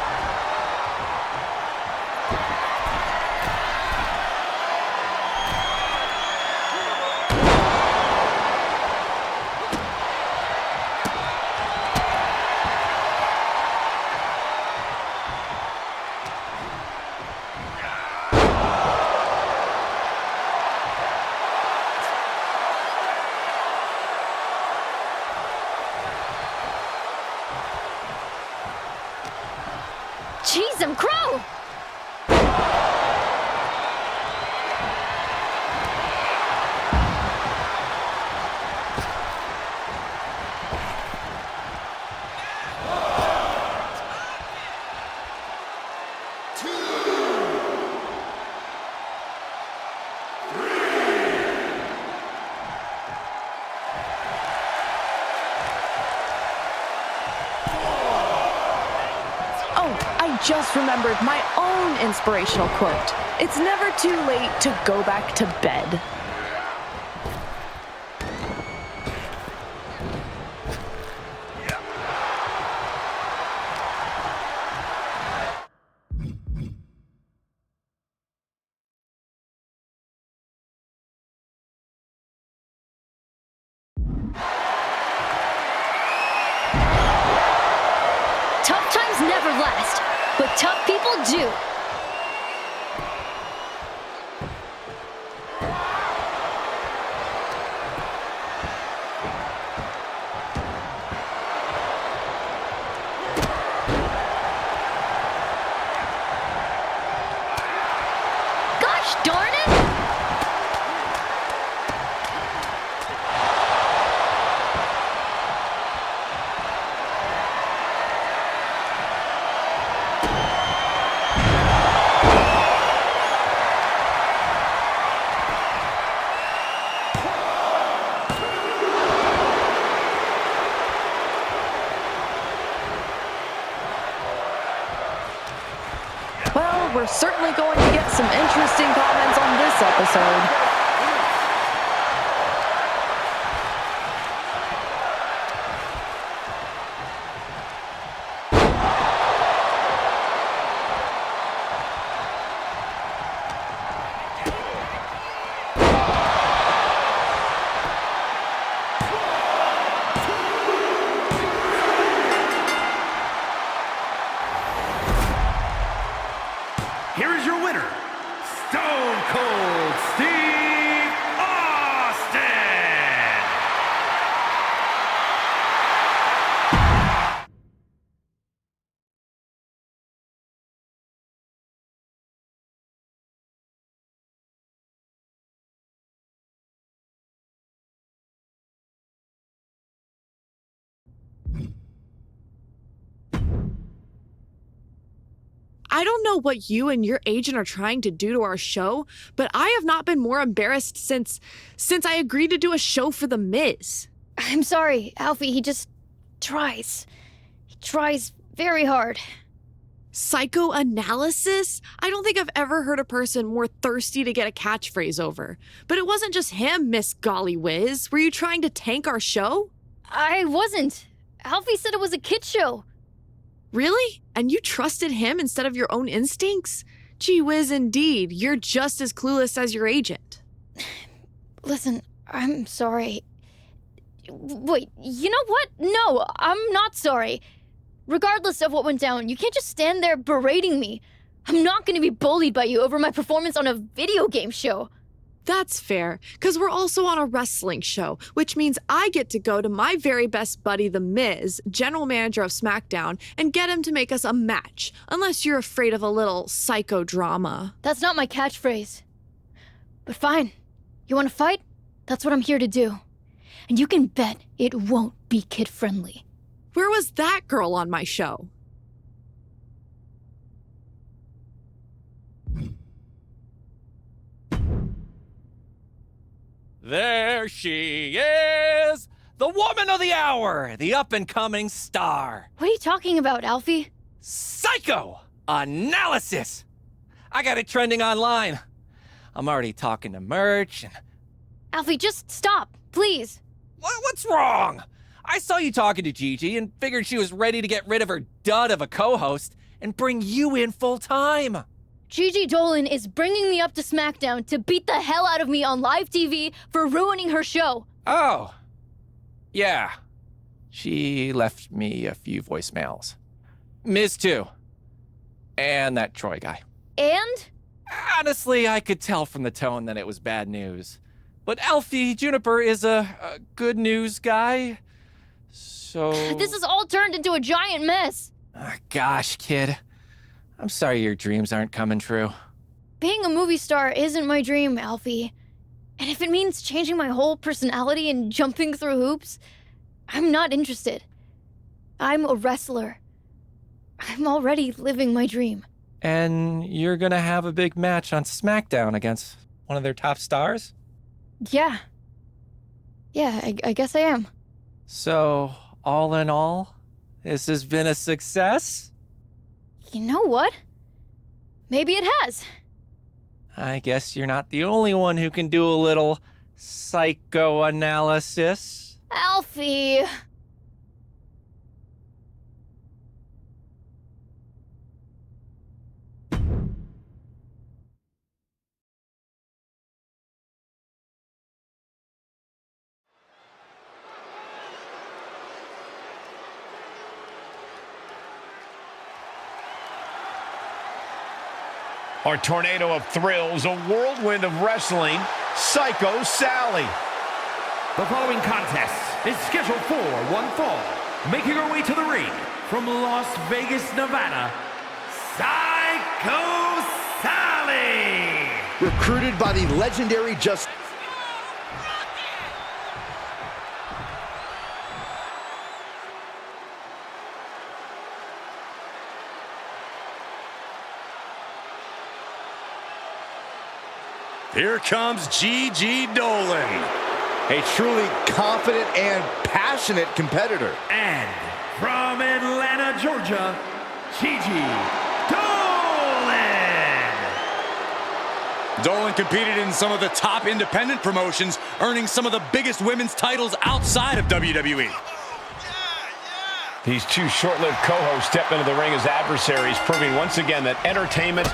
Jeez, I'm crow! Just remembered my own inspirational quote. It's never too late to go back to bed. Tough times never last, but tough people do. Gosh darn it! we're certainly going to get some interesting comments on this episode. Here is your winner, Stone Cold Steve Austin! I don't know what you and your agent are trying to do to our show, but I have not been more embarrassed since I agreed to do a show for The Miz. I'm sorry, Alfie. He just tries. He tries very hard. Psychoanalysis? I don't think I've ever heard a person more thirsty to get a catchphrase over. But it wasn't just him, Miss Golly Whiz. Were you trying to tank our show? I wasn't. Alfie said it was a kid show. Really? And you trusted him instead of your own instincts? Gee whiz, indeed. You're just as clueless as your agent. Listen, I'm sorry. Wait, you know what? No, I'm not sorry. Regardless of what went down, you can't just stand there berating me. I'm not going to be bullied by you over my performance on a video game show. That's fair, because we're also on a wrestling show, which means I get to go to my very best buddy, The Miz, general manager of SmackDown, and get him to make us a match, unless you're afraid of a little psychodrama. That's not my catchphrase. But fine. You want to fight? That's what I'm here to do. And you can bet it won't be kid-friendly. Where was that girl on my show? There she is! The woman of the hour! The up-and-coming star! What are you talking about, Alfie? Psychoanalysis! I got it trending online. I'm already talking to merch and... Alfie, just stop, please. What's wrong? I saw you talking to Gigi and figured she was ready to get rid of her dud of a co-host and bring you in full-time. Gigi Dolan is bringing me up to SmackDown to beat the hell out of me on live TV for ruining her show. Oh. Yeah. She left me a few voicemails. Miz too. And that Troy guy. And? Honestly, I could tell from the tone that it was bad news. But Alfie Juniper is a good news guy. So... This has all turned into a giant mess. Gosh, kid. I'm sorry your dreams aren't coming true. Being a movie star isn't my dream, Alfie. And if it means changing my whole personality and jumping through hoops, I'm not interested. I'm a wrestler. I'm already living my dream. And you're gonna have a big match on SmackDown against one of their top stars? Yeah. Yeah, I guess I am. So, all in all, this has been a success? You know what? Maybe it has. I guess you're not the only one who can do a little psychoanalysis. Alfie. Our tornado of thrills, a whirlwind of wrestling, Psycho Sally. The following contest is scheduled for one fall. Making her way to the ring from Las Vegas, Nevada, Psycho Sally! Recruited by the legendary Here comes Gigi Dolan. A truly confident and passionate competitor. And from Atlanta, Georgia, Gigi Dolan! Dolan competed in some of the top independent promotions, earning some of the biggest women's titles outside of WWE. These two short-lived co-hosts step into the ring as adversaries, proving once again that entertainment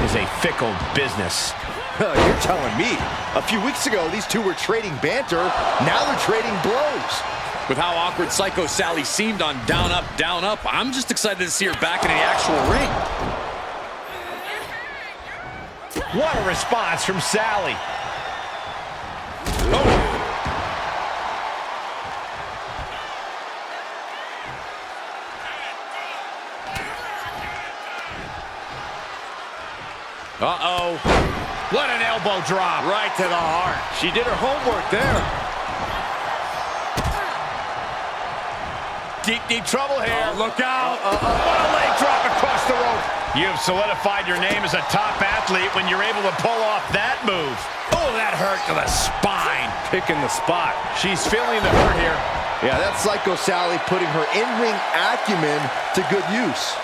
is a fickle business. You're telling me. A few weeks ago, these two were trading banter. Now they're trading blows. With how awkward Psycho Sally seemed on Down Up, I'm just excited to see her back in the actual ring. What a response from Sally. Uh-oh. What an elbow drop. Right to the heart. She did her homework there. Deep trouble here. Look out. What a leg drop across the rope. You've solidified your name as a top athlete when you're able to pull off that move. Oh, that hurt to the spine. Picking the spot. She's feeling the hurt here. Yeah, that's Psycho Sally putting her in-ring acumen to good use.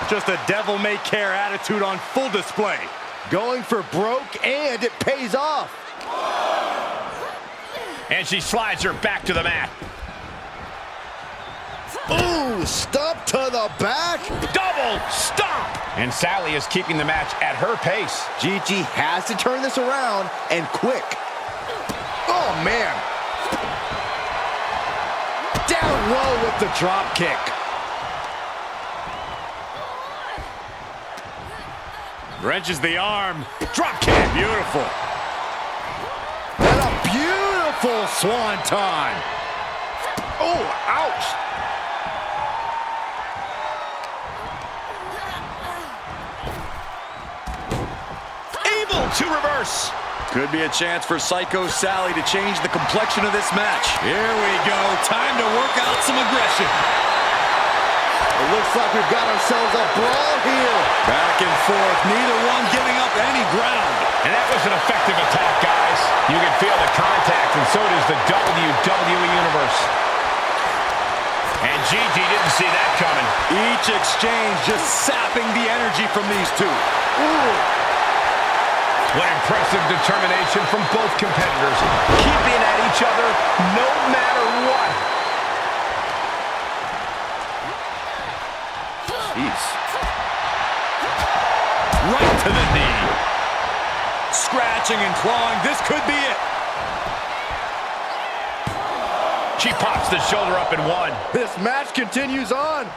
Just a devil-may-care attitude on full display. Going for broke, and it pays off. And she slides her back to the mat. Ooh, stomp to the back. Double stomp. And Sally is keeping the match at her pace. Gigi has to turn this around, and quick. Oh, man. Down low with the drop kick. Wrenches the arm. Drop kick. Beautiful. And a beautiful swanton. Oh, ouch. Able to reverse. Could be a chance for Psycho Sally to change the complexion of this match. Here we go. Time to work out some aggression. It looks like we've got ourselves a brawl here. Back and forth, neither one giving up any ground. And that was an effective attack, guys. You can feel the contact, and so does the WWE Universe. And Gigi didn't see that coming. Each exchange just sapping the energy from these two. Ooh. What impressive determination from both competitors, keeping at each other no matter what. Jeez. Right to the knee. Scratching and clawing. This could be it. She pops the shoulder up and one. This match continues on.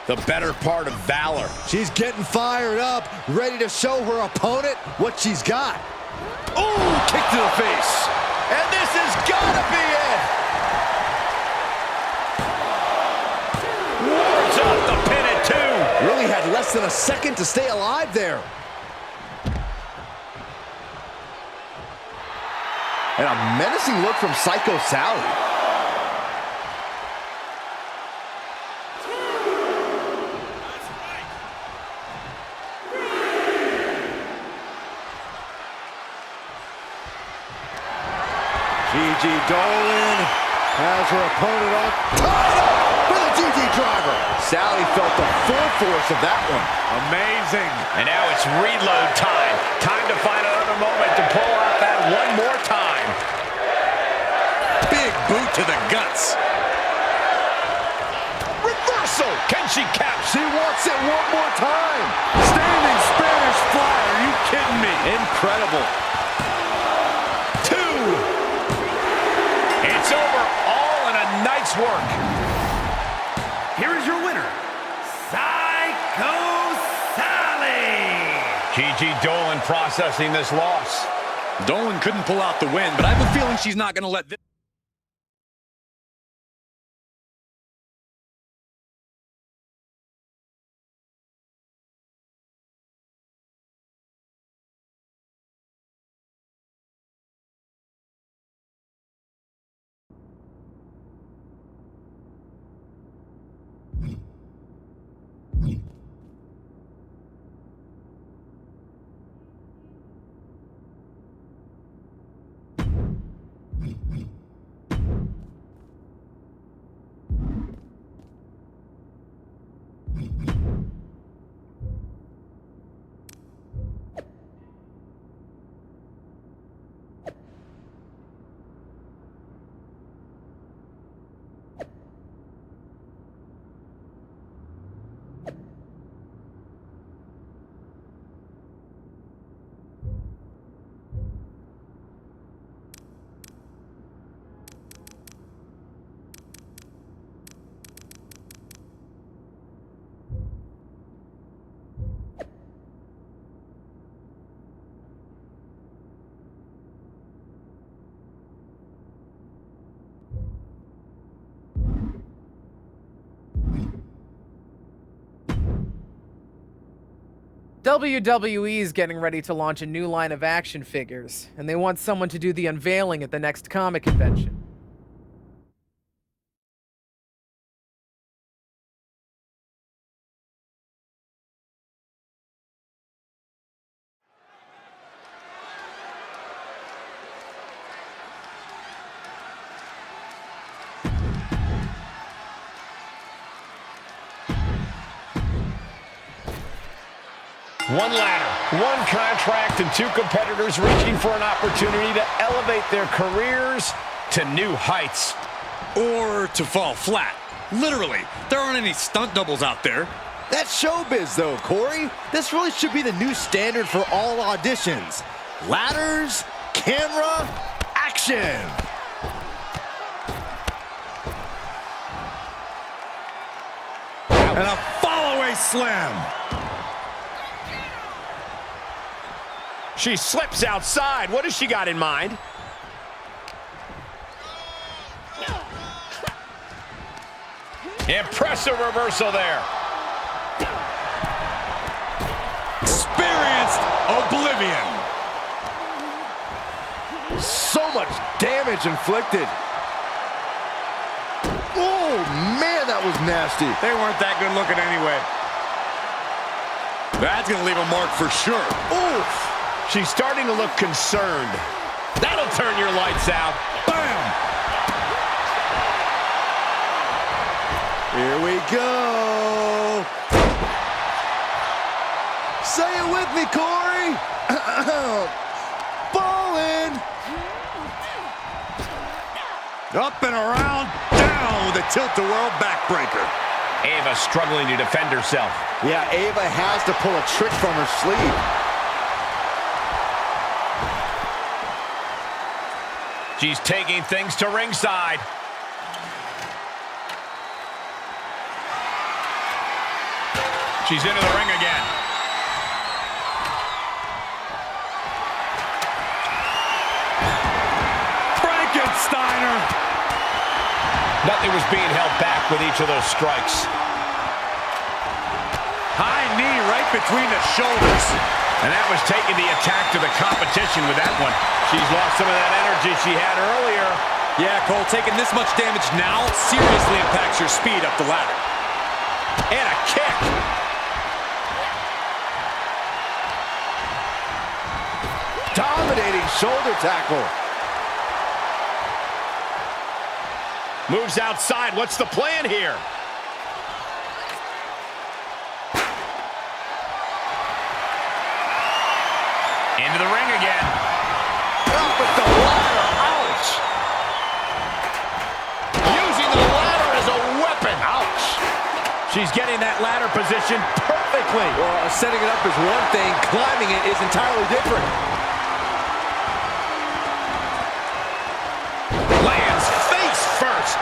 The better part of valor. She's getting fired up, ready to show her opponent what she's got. Ooh, kick to the face. And this has gotta be it. Wards off the pin at two. Really had less than a second to stay alive there. And a menacing look from Psycho Sally. Gigi Dolan has her opponent on top for the GG driver. Sally felt the full force of that one. Amazing. And now it's reload time. Time to find another moment to pull out that one more time. Big boot to the guts. Reversal. Can she catch? She wants it one more time. Standing Spanish fly. Are you kidding me? Incredible. It's over, all in a night's work. Here is your winner, Psycho Sally. Gigi Dolan processing this loss. Dolan couldn't pull out the win, but I have a feeling she's not going to let this... WWE is getting ready to launch a new line of action figures, and they want someone to do the unveiling at the next comic convention. One ladder, one contract, and two competitors reaching for an opportunity to elevate their careers to new heights. Or to fall flat. Literally, there aren't any stunt doubles out there. That's showbiz, though, Corey. This really should be the new standard for all auditions. Ladders, camera, action! And a follow-away slam. She slips outside. What has she got in mind? Impressive reversal there. Experienced oblivion. So much damage inflicted. Oh, man, that was nasty. They weren't that good looking anyway. That's going to leave a mark for sure. Oof. She's starting to look concerned. That'll turn your lights out. Bam! Here we go. Say it with me, Corey. Ballin'. Up and around, down with a tilt-a-whirl backbreaker. Ava struggling to defend herself. Yeah, Ava has to pull a trick from her sleeve. She's taking things to ringside. She's into the ring again. Frankensteiner. Nothing was being held back with each of those strikes. High knee right between the shoulders. And that was taking the attack to the competition with that one. She's lost some of that energy she had earlier. Yeah, Cole, taking this much damage now seriously impacts your speed up the ladder. And a kick. Dominating shoulder tackle. Moves outside. What's the plan here? Into the ring again. Up with the ladder. Ouch. Using the ladder as a weapon. Ouch. She's getting that ladder position perfectly. Well, setting it up is one thing. Climbing it is entirely different. Lands face first.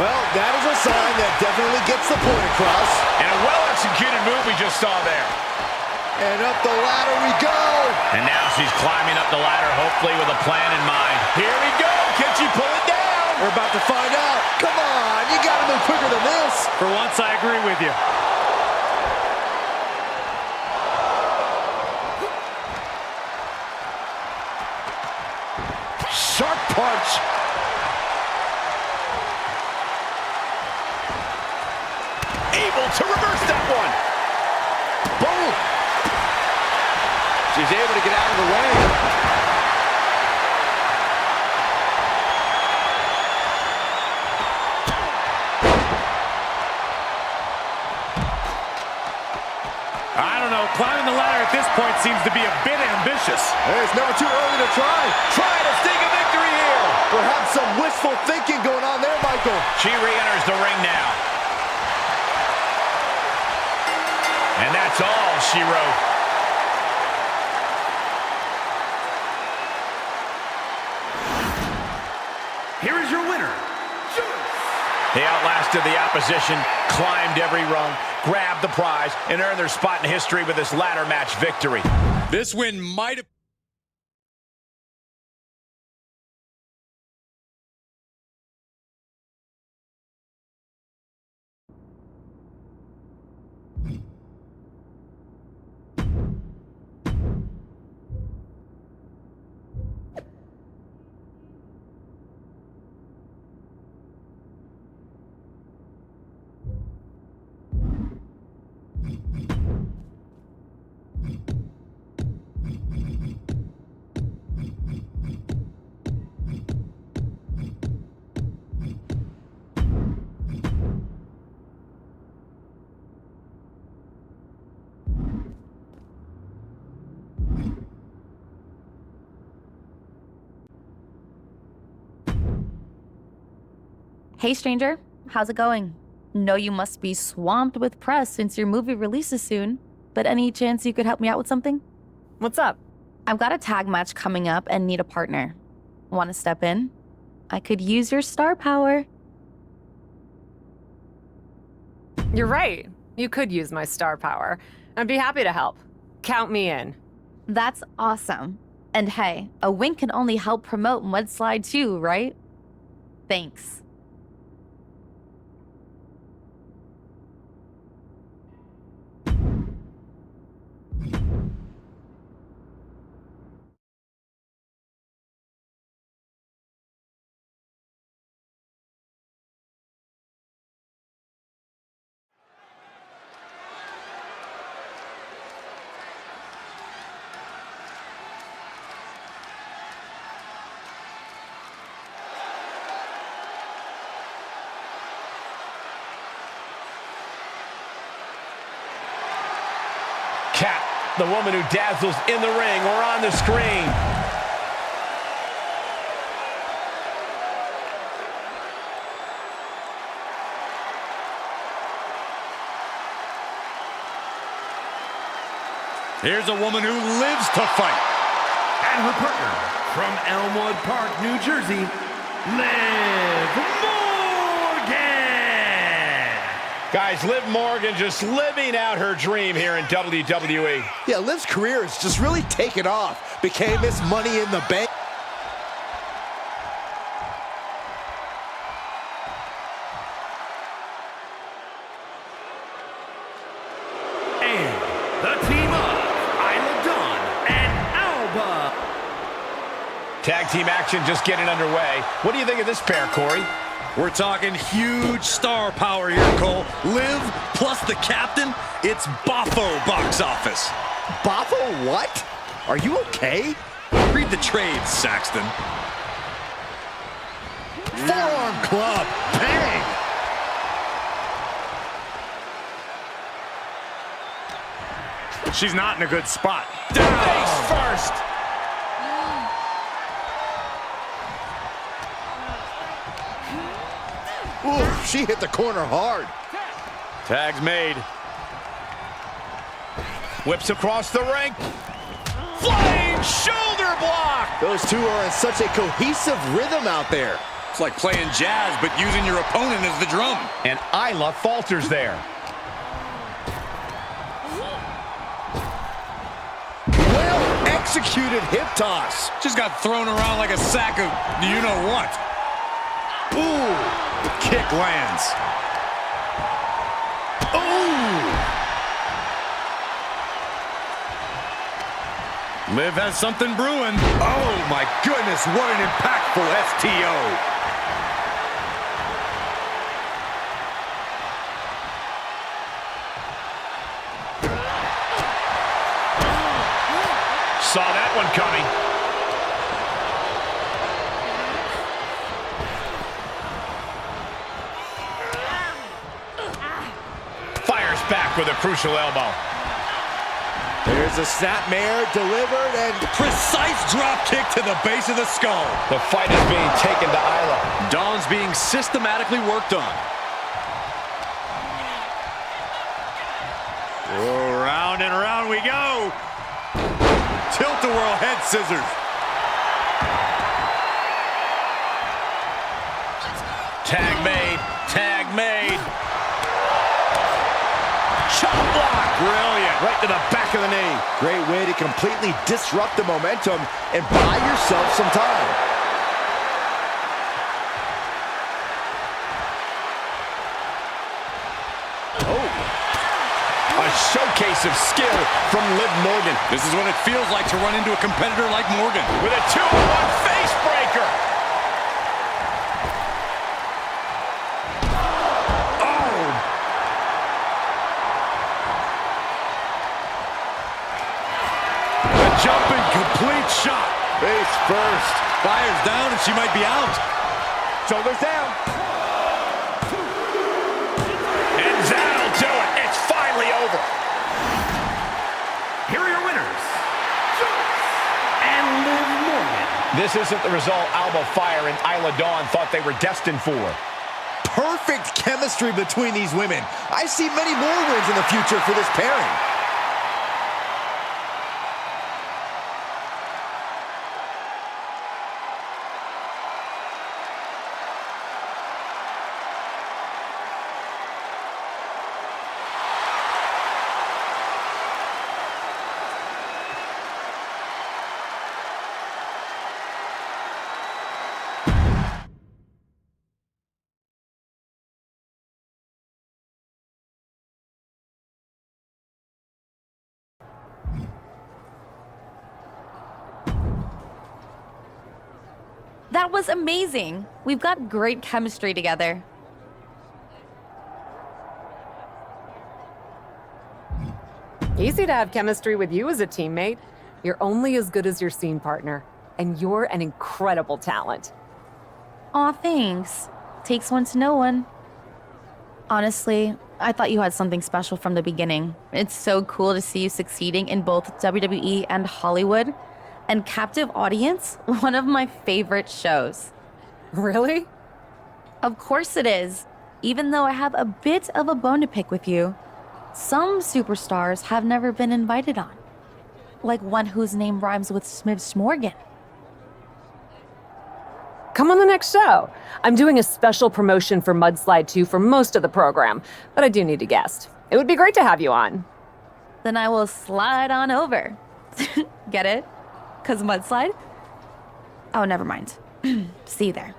Well, that is a sign that definitely gets the point across. And a well-executed move we just saw there. And up the ladder we go. And now she's climbing up the ladder, hopefully with a plan in mind. Here we go. Can she pull it down? We're about to find out. Come on, you gotta move quicker than this. For once, I agree with you. Sharp punch. Able to reverse that one. Boom. She's able to get out of the way. I don't know. Climbing the ladder at this point seems to be a bit ambitious. Hey, it's never too early to try. Try to sting a victory here. Perhaps some wishful thinking going on there, Michael. She re-enters the ring now. And that's all she wrote. Here is your winner. They outlasted the opposition, climbed every rung, grabbed the prize, and earned their spot in history with this ladder match victory. This win might have... Hey, stranger. How's it going? Know you must be swamped with press since your movie releases soon, but any chance you could help me out with something? What's up? I've got a tag match coming up and need a partner. Want to step in? I could use your star power. You're right. You could use my star power. I'd be happy to help. Count me in. That's awesome. And hey, a wink can only help promote Mudslide too, right? Thanks. Kat, the woman who dazzles in the ring or on the screen. Here's a woman who lives to fight. And her partner from Elmwood Park, New Jersey, Liv Morgan. Guys, Liv Morgan just living out her dream here in WWE. Yeah, Liv's career has just really taken off. Became Miss Money in the Bank. And the team of Isla Dawn and Alba. Tag team action just getting underway. What do you think of this pair, Corey? We're talking huge star power here, Cole. Liv plus the captain, it's Boffo box office. Boffo what? Are you okay? Read the trades, Saxton. Forearm club. Bang! She's not in a good spot. Face first. Ooh, she hit the corner hard. Tag's made. Whips across the ring. Flying shoulder block. Those two are in such a cohesive rhythm out there. It's like playing jazz, but using your opponent as the drum. And Isla falters there. Well executed hip toss. Just got thrown around like a sack of you-know-what. Ooh. Kick lands. Ooh! Liv has something brewing. Oh my goodness, what an impactful STO. Saw that one coming. Back with a crucial elbow. There's a snapmare delivered and precise drop kick to the base of the skull. The fight is being taken to Isla. Dawn's being systematically worked on. Oh, round and round we go. Tilt-a-whirl head scissors. Tag made. Tag made. Chop block. Brilliant. Right to the back of the knee. Great way to completely disrupt the momentum and buy yourself some time. Oh. A showcase of skill from Liv Morgan. This is what it feels like to run into a competitor like Morgan. With a 2-on-1 face breaker. Jumping complete shot. Face first. Fires down and she might be out. Shoulders down. And that'll do it. It's finally over. Here are your winners. And Liv Morgan. This isn't the result Alba Fire and Isla Dawn thought they were destined for. perfect chemistry between these women. I see many more wins in the future for this pairing. That was amazing. We've got great chemistry together. Easy to have chemistry with you as a teammate. You're only as good as your scene partner, and you're an incredible talent. Aw, thanks. Takes one to know one. Honestly, I thought you had something special from the beginning. It's so cool to see you succeeding in both WWE and Hollywood. And Captive Audience, one of my favorite shows. Really? Of course it is. Even though I have a bit of a bone to pick with you, some superstars have never been invited on. Like one whose name rhymes with Smith's Morgan. Come on the next show. I'm doing a special promotion for Mudslide 2 for most of the program, but I do need a guest. It would be great to have you on. Then I will slide on over. Get it? 'Cause mudslide? Oh, never mind. See you there.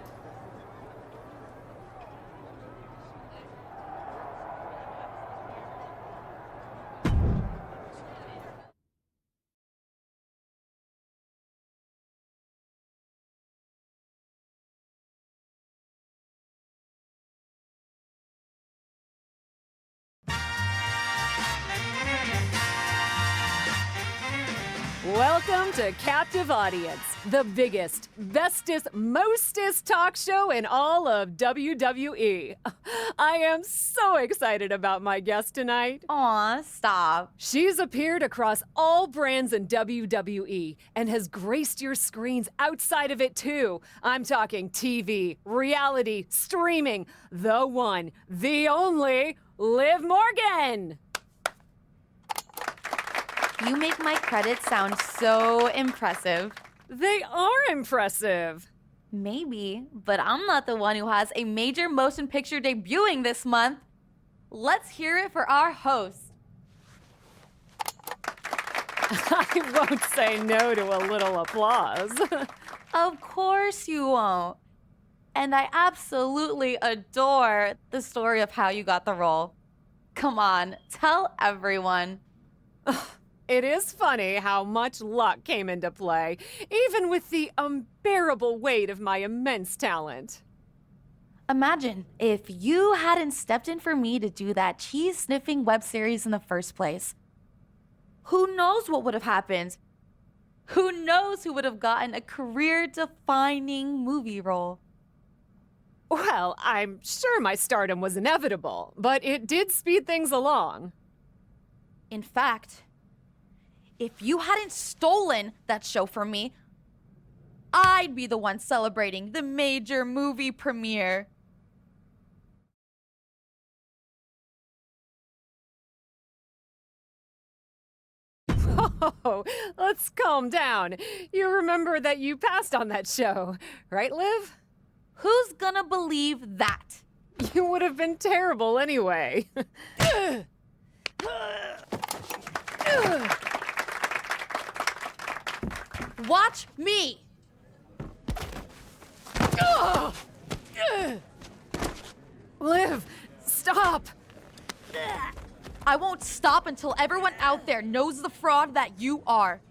Welcome to Captive Audience, the biggest, bestest, mostest talk show in all of WWE. I am so excited about my guest tonight. Aw, stop. She's appeared across all brands in WWE and has graced your screens outside of it too. I'm talking TV, reality, streaming, the one, the only, Liv Morgan. You make my credits sound so impressive. They are impressive. Maybe, but I'm not the one who has a major motion picture debuting this month. Let's hear it for our host. I won't say no to a little applause. Of course you won't. And I absolutely adore the story of how you got the role. Come on, tell everyone. It is funny how much luck came into play, even with the unbearable weight of my immense talent. Imagine if you hadn't stepped in for me to do that cheese-sniffing web series in the first place. Who knows what would have happened? Who knows who would have gotten a career-defining movie role? Well, I'm sure my stardom was inevitable, but it did speed things along. In fact, if you hadn't stolen that show from me, I'd be the one celebrating the major movie premiere. Oh, let's calm down. You remember that you passed on that show, right, Liv? Who's gonna believe that? You would have been terrible anyway. Watch me! Liv, stop! I won't stop until everyone out there knows the fraud that you are.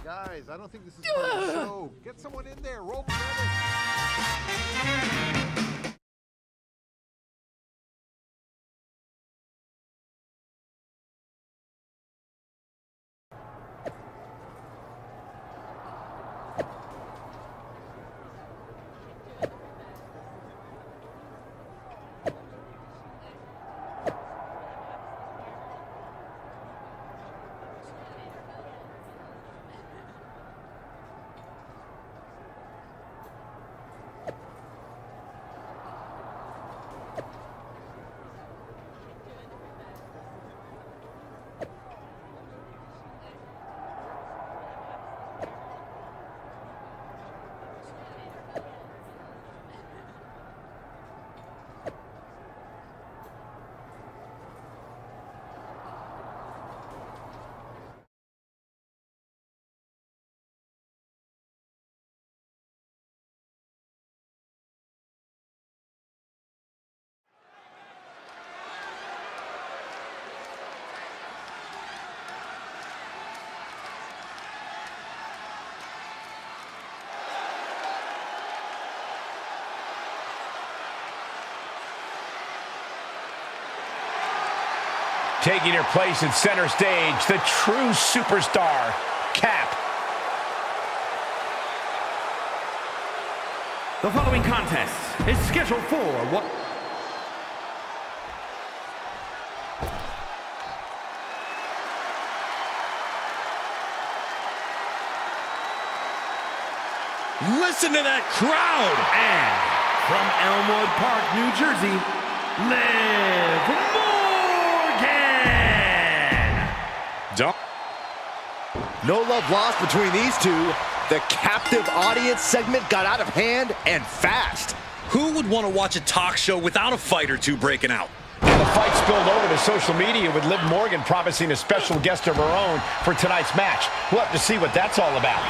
Guys, I don't think this is part of the show. Get someone in there. Roll the credits. Taking her place at center stage, the true superstar, Cap. The following contest is scheduled for one. Listen to that crowd! And from Elmwood Park, New Jersey, Liv Morgan! No love lost between these two. The captive audience segment got out of hand and fast. Who would want to watch a talk show without a fight or two breaking out? The fight spilled over to social media with Liv Morgan promising a special guest of her own for tonight's match. We'll have to see what that's all about.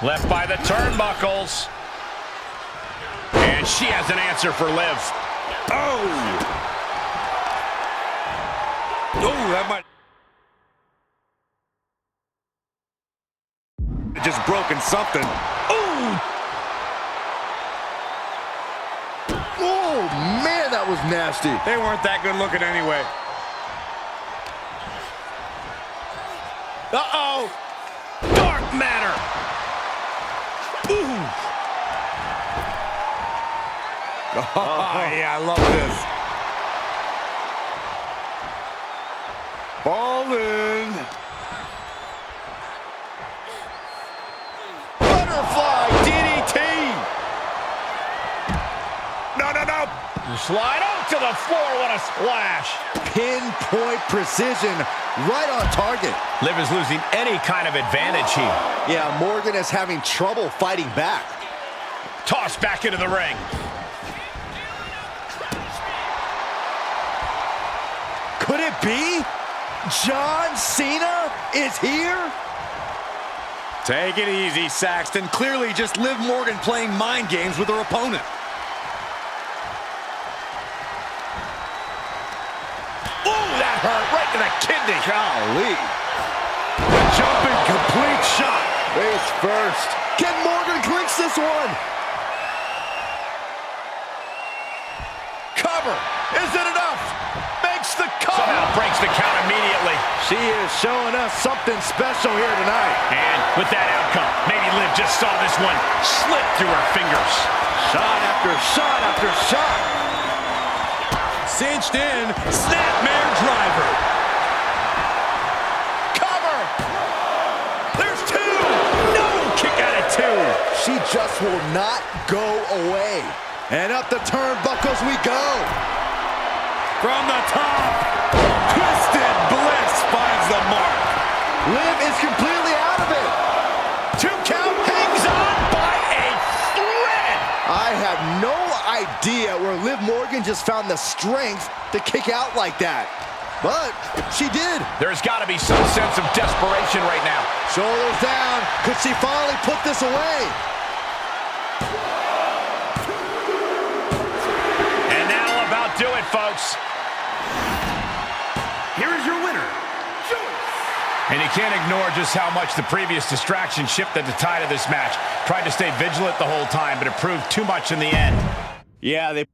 Left by the turnbuckles. And she has an answer for Liv. Oh, that might... Just broken something. Oh, man, that was nasty. They weren't that good looking anyway. Uh-oh. Dark matter. Ooh. Oh, yeah, I love this. Ballin'. Butterfly DDT. No. Slide out to the floor. What a splash. Pinpoint precision, right on target. Liv is losing any kind of advantage here. Yeah, Morgan is having trouble fighting back. Tossed back into the ring. Could it be? John Cena is here? Take it easy, Saxton. Clearly just Liv Morgan playing mind games with her opponent. Ooh, that hurt right to the kidney. Golly. The jumping complete shot. Face first. Can Morgan clinch this one? Cover. Is it enough? Makes the cover. Somehow breaks the count immediately. She is showing us something special here tonight. And with that outcome, maybe Liv just saw this one slip through her fingers. Shot after shot after shot. Cinched in. Snapmare driver. Cover. There's two. No. Kick out of two. She just will not go away. And up the turnbuckles we go. From the top. Twisted Bliss finds the mark. Liv is completely out of it. 2 count, hangs on by a thread. I have no idea where Liv Morgan just found the strength to kick out like that. But she did. There's got to be some sense of desperation right now. Shoulders down. Could she finally put this away? And that'll about do it, folks. Here is your winner, And you can't ignore just how much the previous distraction shifted the tide of this match. Tried to stay vigilant the whole time, but it proved too much in the end. Yeah, they...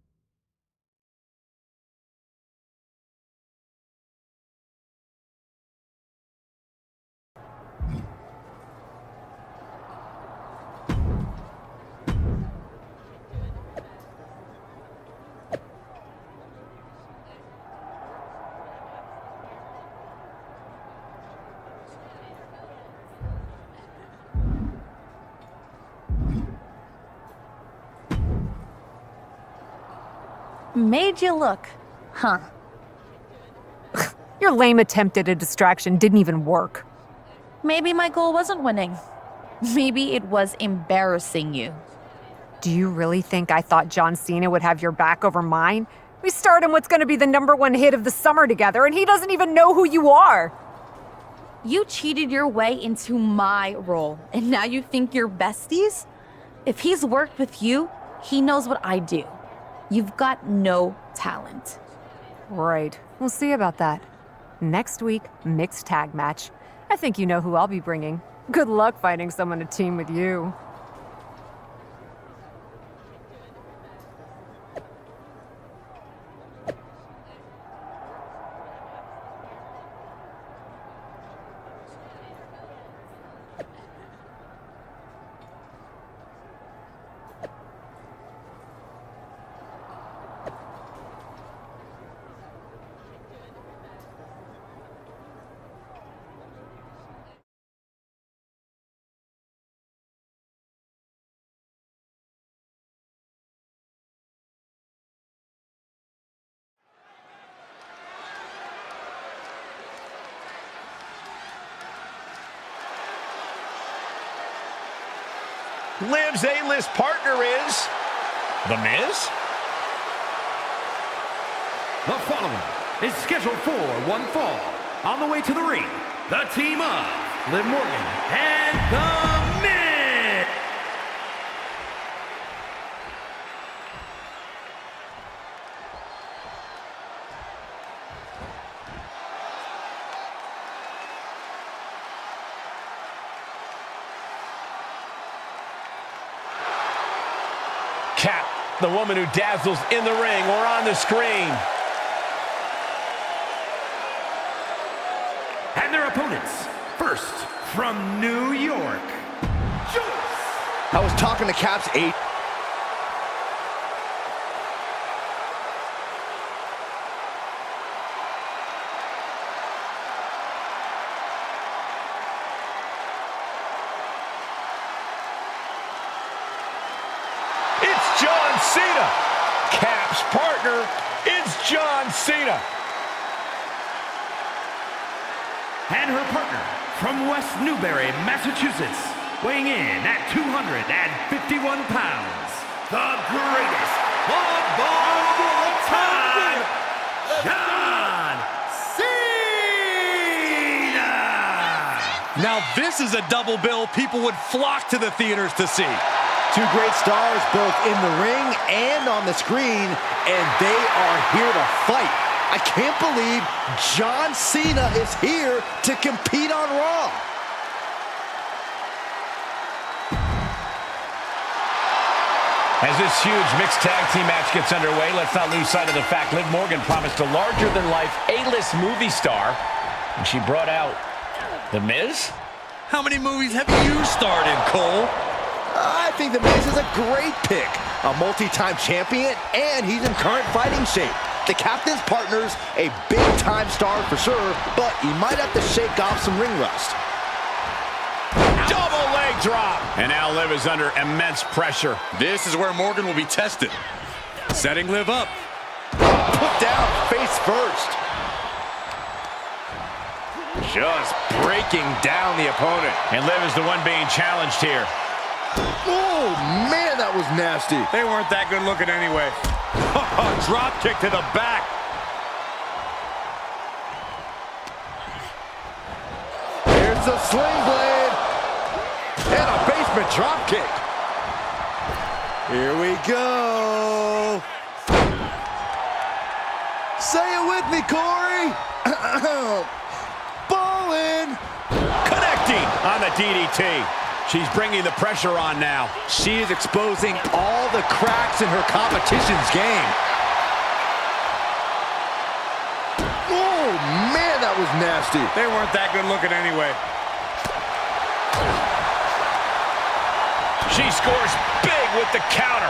Made you look, huh? Your lame attempt at a distraction didn't even work. Maybe my goal wasn't winning. Maybe it was embarrassing you. Do you really think I thought John Cena would have your back over mine? We starred in what's going to be the #1 hit of the summer together, and he doesn't even know who you are. You cheated your way into my role, and now you think you're besties? If he's worked with you, he knows what I do. You've got no talent. Right. We'll see about that. Next week, mixed tag match. I think you know who I'll be bringing. Good luck finding someone to team with you. Liv's A-list partner is The Miz. The following is scheduled for one fall. On the way to the ring, the team of Liv Morgan and The Miz. Kat, the woman who dazzles in the ring or on the screen. And their opponents, first from New York, Joyce. I was talking to Cap's 8. It's John Cena. Cap's partner is John Cena. And her partner from West Newbury, Massachusetts, weighing in at 251 pounds, the greatest of all time, John Cena! Now this is a double bill people would flock to the theaters to see. Two great stars both in the ring and on the screen, and they are here to fight. I can't believe John Cena is here to compete on Raw. As this huge mixed tag team match gets underway, let's not lose sight of the fact Liv Morgan promised a larger-than-life A-list movie star, and she brought out The Miz. How many movies have you starred in, Cole? I think The Miz is a great pick. A multi-time champion, and he's in current fighting shape. The captain's partner's a big-time star for sure, but he might have to shake off some ring rust. Double leg drop. And now Liv is under immense pressure. This is where Morgan will be tested. Setting Liv up. Put down face first. Just breaking down the opponent. And Liv is the one being challenged here. Oh, man, that was nasty. They weren't that good looking anyway. Drop kick to the back. Here's the sling blade. And a basement drop kick. Here we go. Say it with me, Corey. Ballin'. Connecting on the DDT. She's bringing the pressure on now. She is exposing all the cracks in her competition's game. Oh, man, that was nasty. They weren't that good looking anyway. She scores big with the counter.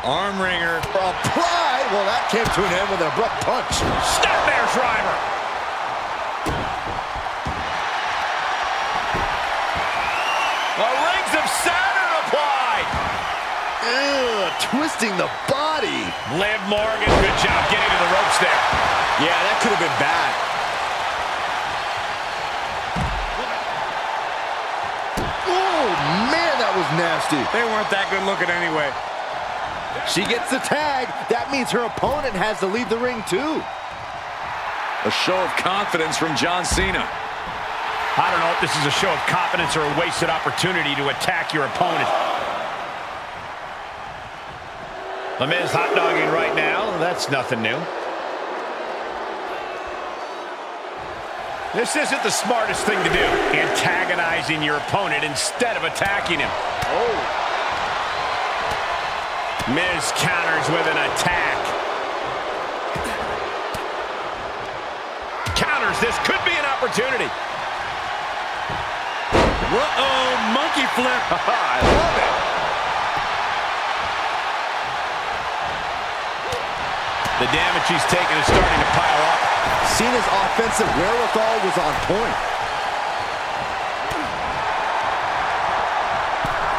Arm wringer. Applied. Well, that came to an end with an abrupt punch. Snapmare driver. The rings of Saturn applied. Ew, twisting the body. Liv Morgan, good job getting to the ropes there. Yeah, that could have been bad. Oh, man, that was nasty. They weren't that good looking anyway. She gets the tag. That means her opponent has to leave the ring, too. A show of confidence from John Cena. I don't know if this is a show of confidence or a wasted opportunity to attack your opponent. The Miz hot dogging right now. That's nothing new. This isn't the smartest thing to do, antagonizing your opponent instead of attacking him. Oh. Miz counters with an attack. Counters. This could be an opportunity. Uh-oh, monkey flip. I love it. The damage he's taken is starting to pile up. Cena's offensive wherewithal was on point.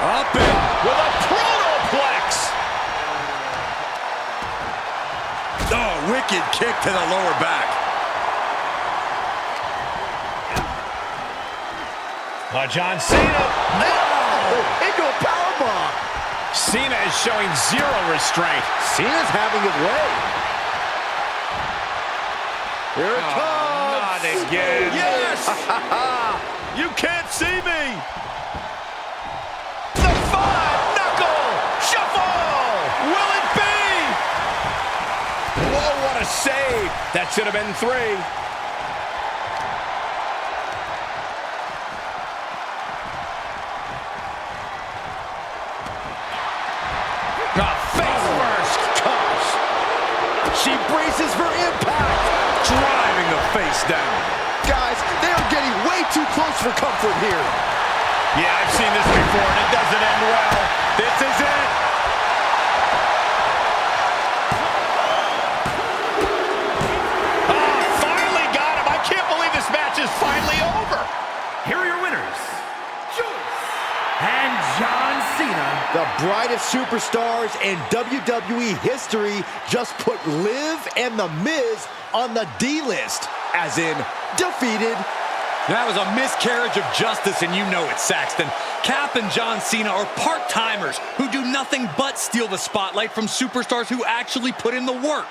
Up and with a protoplex. Oh, wicked kick to the lower back. John Cena. Oh, into a powerbomb. Cena is showing zero restraint. Cena's having his way. Here it comes. Not again. Yes! You can't see me. The 5-knuckle shuffle. Will it be? Whoa, what a save. That should have been 3. She braces for impact. Driving the face down. Guys, they are getting way too close for comfort here. Yeah, I've seen this before, and it doesn't end well. This is it. Oh, finally got him. I can't believe this match is finally over. Here are your winners, Jules and John Cena. The brightest superstars in WWE history just put Liv and The Miz on the D-list, as in defeated. That was a miscarriage of justice, and you know it, Saxton. Cap and John Cena are part-timers who do nothing but steal the spotlight from superstars who actually put in the work.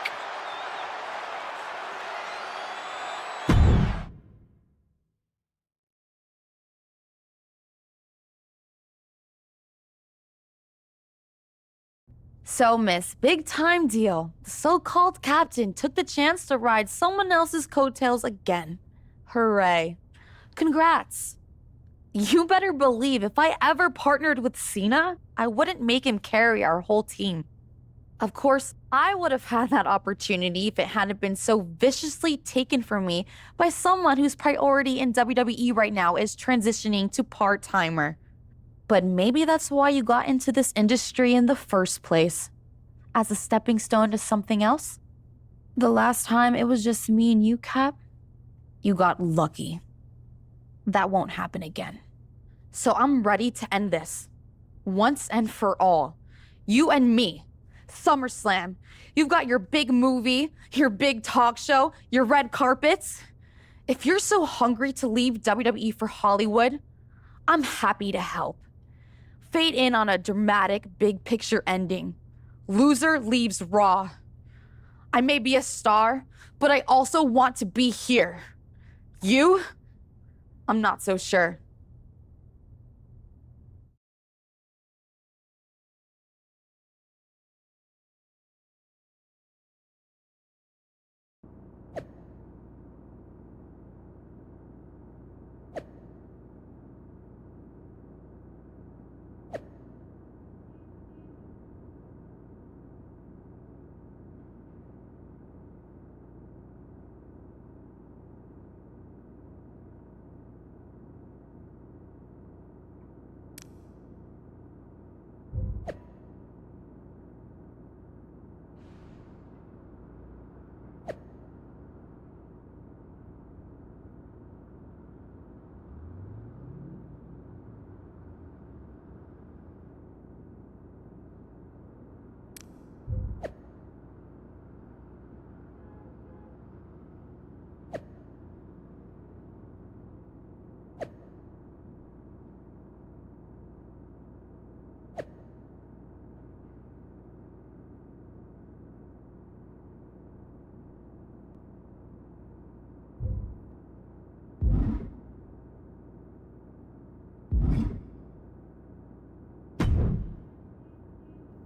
So, Miss, big time deal. The so-called captain took the chance to ride someone else's coattails again. Hooray. Congrats. You better believe if I ever partnered with Cena, I wouldn't make him carry our whole team. Of course, I would have had that opportunity if it hadn't been so viciously taken from me by someone whose priority in WWE right now is transitioning to part-timer. But maybe that's why you got into this industry in the first place. As a stepping stone to something else? The last time it was just me and you, Cap, you got lucky. That won't happen again. So I'm ready to end this. Once and for all. You and me. SummerSlam. You've got your big movie, your big talk show, your red carpets. If you're so hungry to leave WWE for Hollywood, I'm happy to help. Fade in on a dramatic big picture ending. Loser leaves Raw. I may be a star, but I also want to be here. You? I'm not so sure.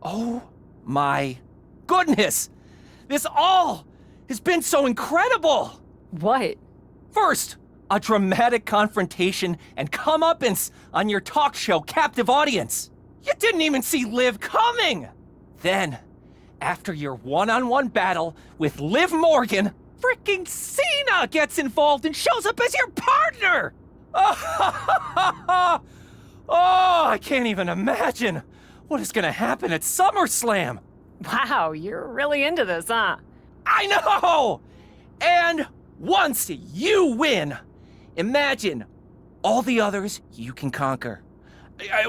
Oh my goodness! This all has been so incredible! What? First, a dramatic confrontation and comeuppance on your talk show captive audience. You didn't even see Liv coming! Then, after your one-on-one battle with Liv Morgan, freaking Cena gets involved and shows up as your partner! Oh, I can't even imagine what is gonna happen at SummerSlam. Wow, you're really into this, huh? I know! And once you win, imagine all the others you can conquer.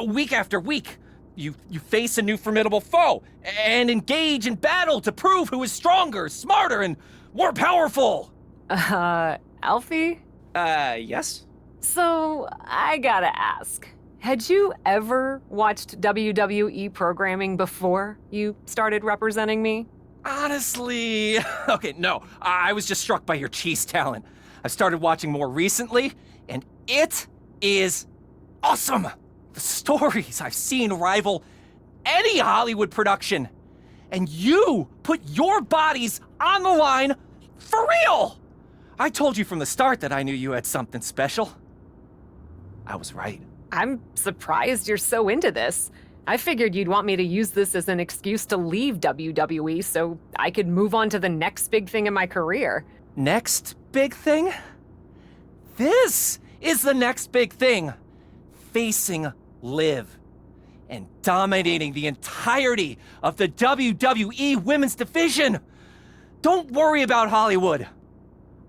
Week after week, you face a new formidable foe and engage in battle to prove who is stronger, smarter, and more powerful. Alfie? Yes? So, I gotta ask, had you ever watched WWE programming before you started representing me? Honestly, okay, no. I was just struck by your cheese talent. I've started watching more recently, and it is awesome. The stories I've seen rival any Hollywood production. And you put your bodies on the line for real! I told you from the start that I knew you had something special. I was right. I'm surprised you're so into this. I figured you'd want me to use this as an excuse to leave WWE so I could move on to the next big thing in my career. Next big thing? This is the next big thing. Facing Liv and dominating the entirety of the WWE Women's Division. Don't worry about Hollywood.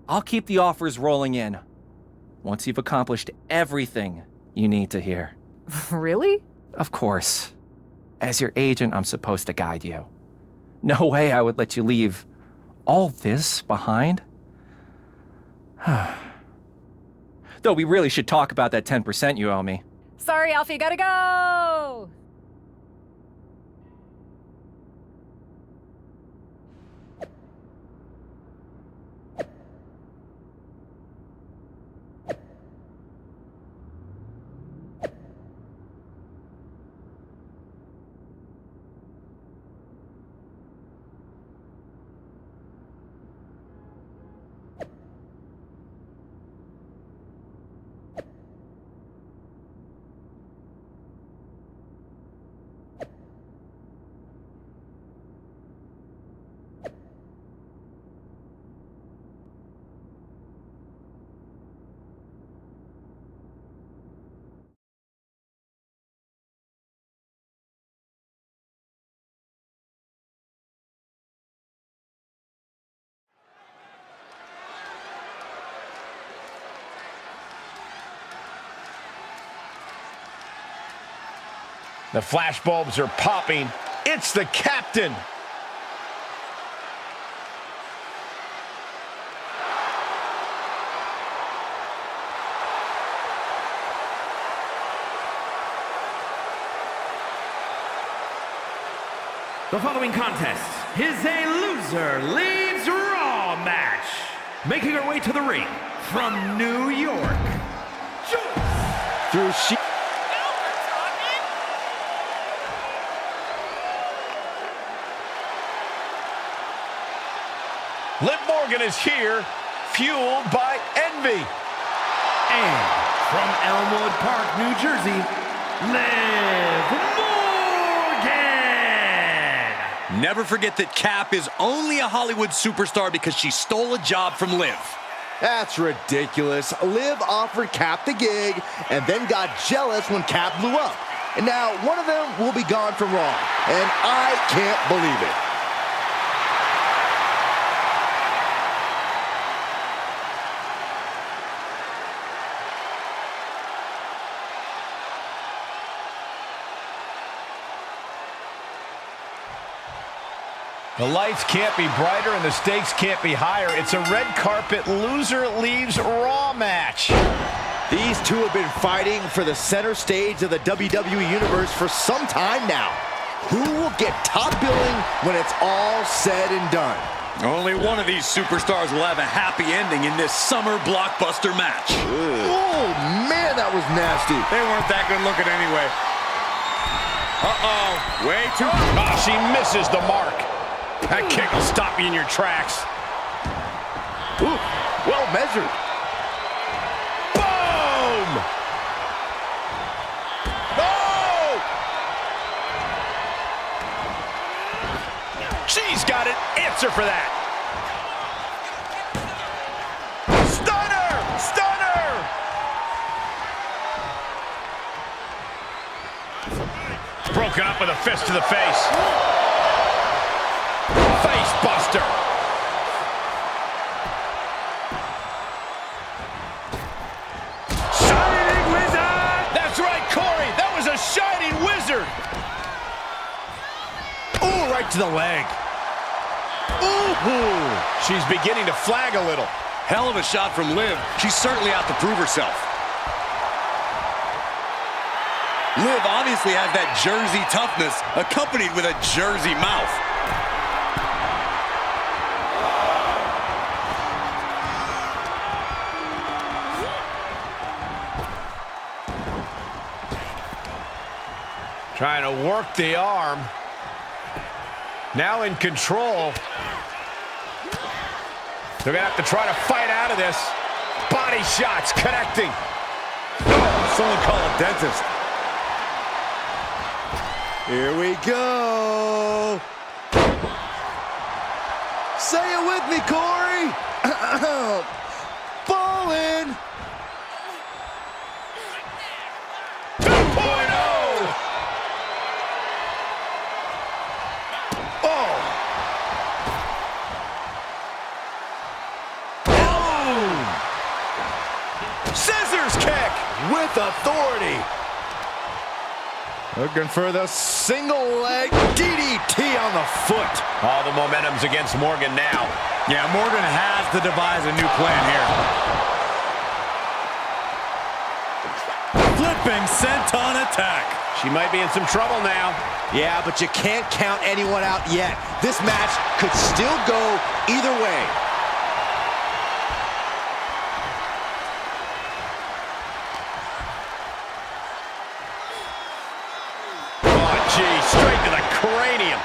I'll keep the offers rolling in once you've accomplished everything you need to hear. Really? Of course. As your agent, I'm supposed to guide you. No way I would let you leave all this behind. Though we really should talk about that 10% you owe me. Sorry, Alfie, gotta go! The flashbulbs are popping. It's the captain. The following contest is a loser leaves Raw match. Making her way to the ring from New York, Through she. Liv Morgan is here, fueled by envy. And from Elmwood Park, New Jersey, Liv Morgan! Never forget that Cap is only a Hollywood superstar because she stole a job from Liv. That's ridiculous. Liv offered Cap the gig and then got jealous when Cap blew up. And now one of them will be gone from Raw. And I can't believe it. The lights can't be brighter and the stakes can't be higher. It's a red carpet loser leaves Raw match. These two have been fighting for the center stage of the WWE Universe for some time now. Who will get top billing when it's all said and done? Only one of these superstars will have a happy ending in this summer blockbuster match. Oh, man, that was nasty. They weren't that good looking anyway. Uh-oh, way too... Oh, she misses the mark. That kick will stop you in your tracks. Ooh, well measured. Boom! No! She's got an answer for that. Stunner! Stunner! Broken up with a fist to the face. Face buster. Shining Wizard! That's right, Corey. That was a Shining Wizard. Ooh, right to the leg. Ooh. She's beginning to flag a little. Hell of a shot from Liv. She's certainly out to prove herself. Liv obviously has that Jersey toughness, accompanied with a Jersey mouth. Trying to work the arm. Now in control. They're going to have to try to fight out of this. Body shots connecting. Someone call a dentist. Here we go. Say it with me, Corey. Ballin'. 2.0. Oh. Scissors kick With authority. Looking for the single leg DDT on the foot. All the momentum's against Morgan now. Yeah, Morgan has to devise a new plan here. Flipping senton attack. She might be in some trouble now. Yeah, but you can't count anyone out yet. This match could still go either way. Straight to the cranium.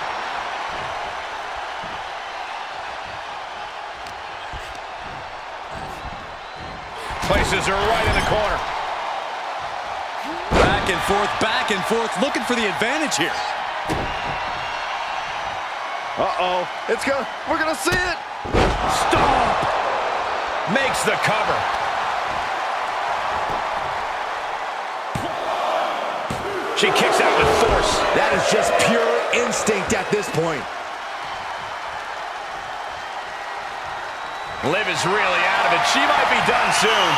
Places her right in the corner. Back and forth, looking for the advantage here. Uh-oh. We're gonna see it. Stomp. Makes the cover. She kicks out with force. That is just pure instinct at this point. Liv is really out of it. She might be done soon.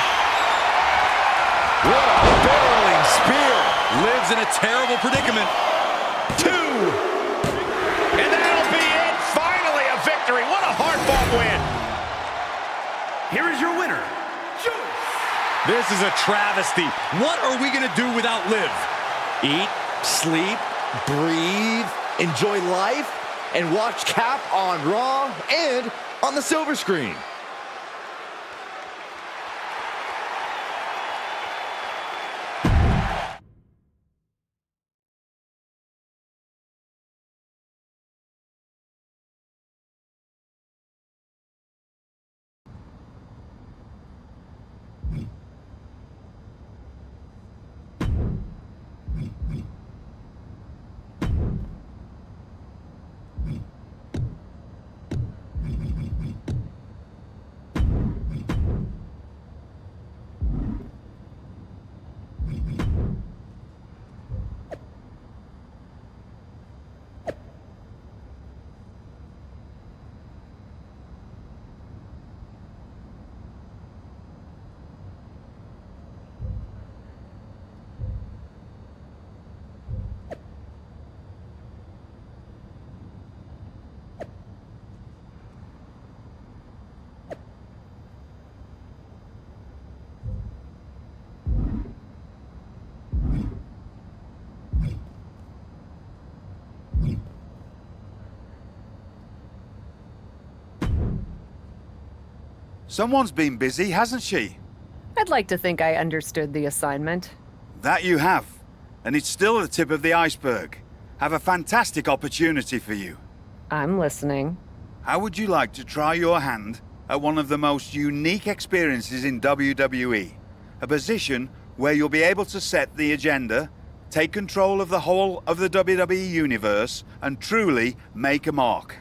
What a barreling spear. Liv's in a terrible predicament. 2. And that'll be it. Finally a victory. What a hard-fought win. Here is your winner, Joyce. This is a travesty. What are we going to do without Liv? Eat, sleep, breathe, enjoy life, and watch Cap on Raw and on the silver screen. Someone's been busy, hasn't she? I'd like to think I understood the assignment. That you have. And it's still the tip of the iceberg. Have a fantastic opportunity for you. I'm listening. How would you like to try your hand at one of the most unique experiences in WWE? A position where you'll be able to set the agenda, take control of the whole of the WWE universe, and truly make a mark.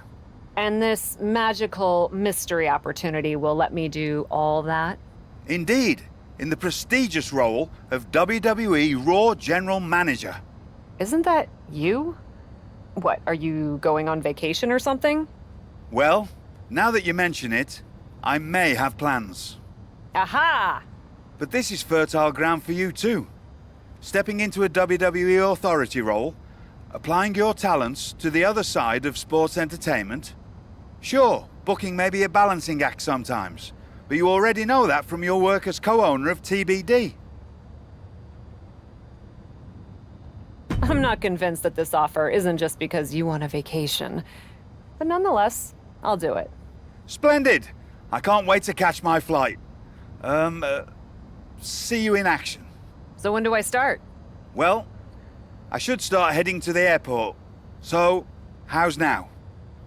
And this magical mystery opportunity will let me do all that? Indeed, in the prestigious role of WWE Raw General Manager. Isn't that you? What, are you going on vacation or something? Well, now that you mention it, I may have plans. Aha! But this is fertile ground for you too. Stepping into a WWE authority role, applying your talents to the other side of sports entertainment. Sure, booking may be a balancing act sometimes, but you already know that from your work as co-owner of TBD. I'm not convinced that this offer isn't just because you want a vacation. But nonetheless, I'll do it. Splendid. I can't wait to catch my flight. See you in action. So when do I start? Well, I should start heading to the airport. So, how's now?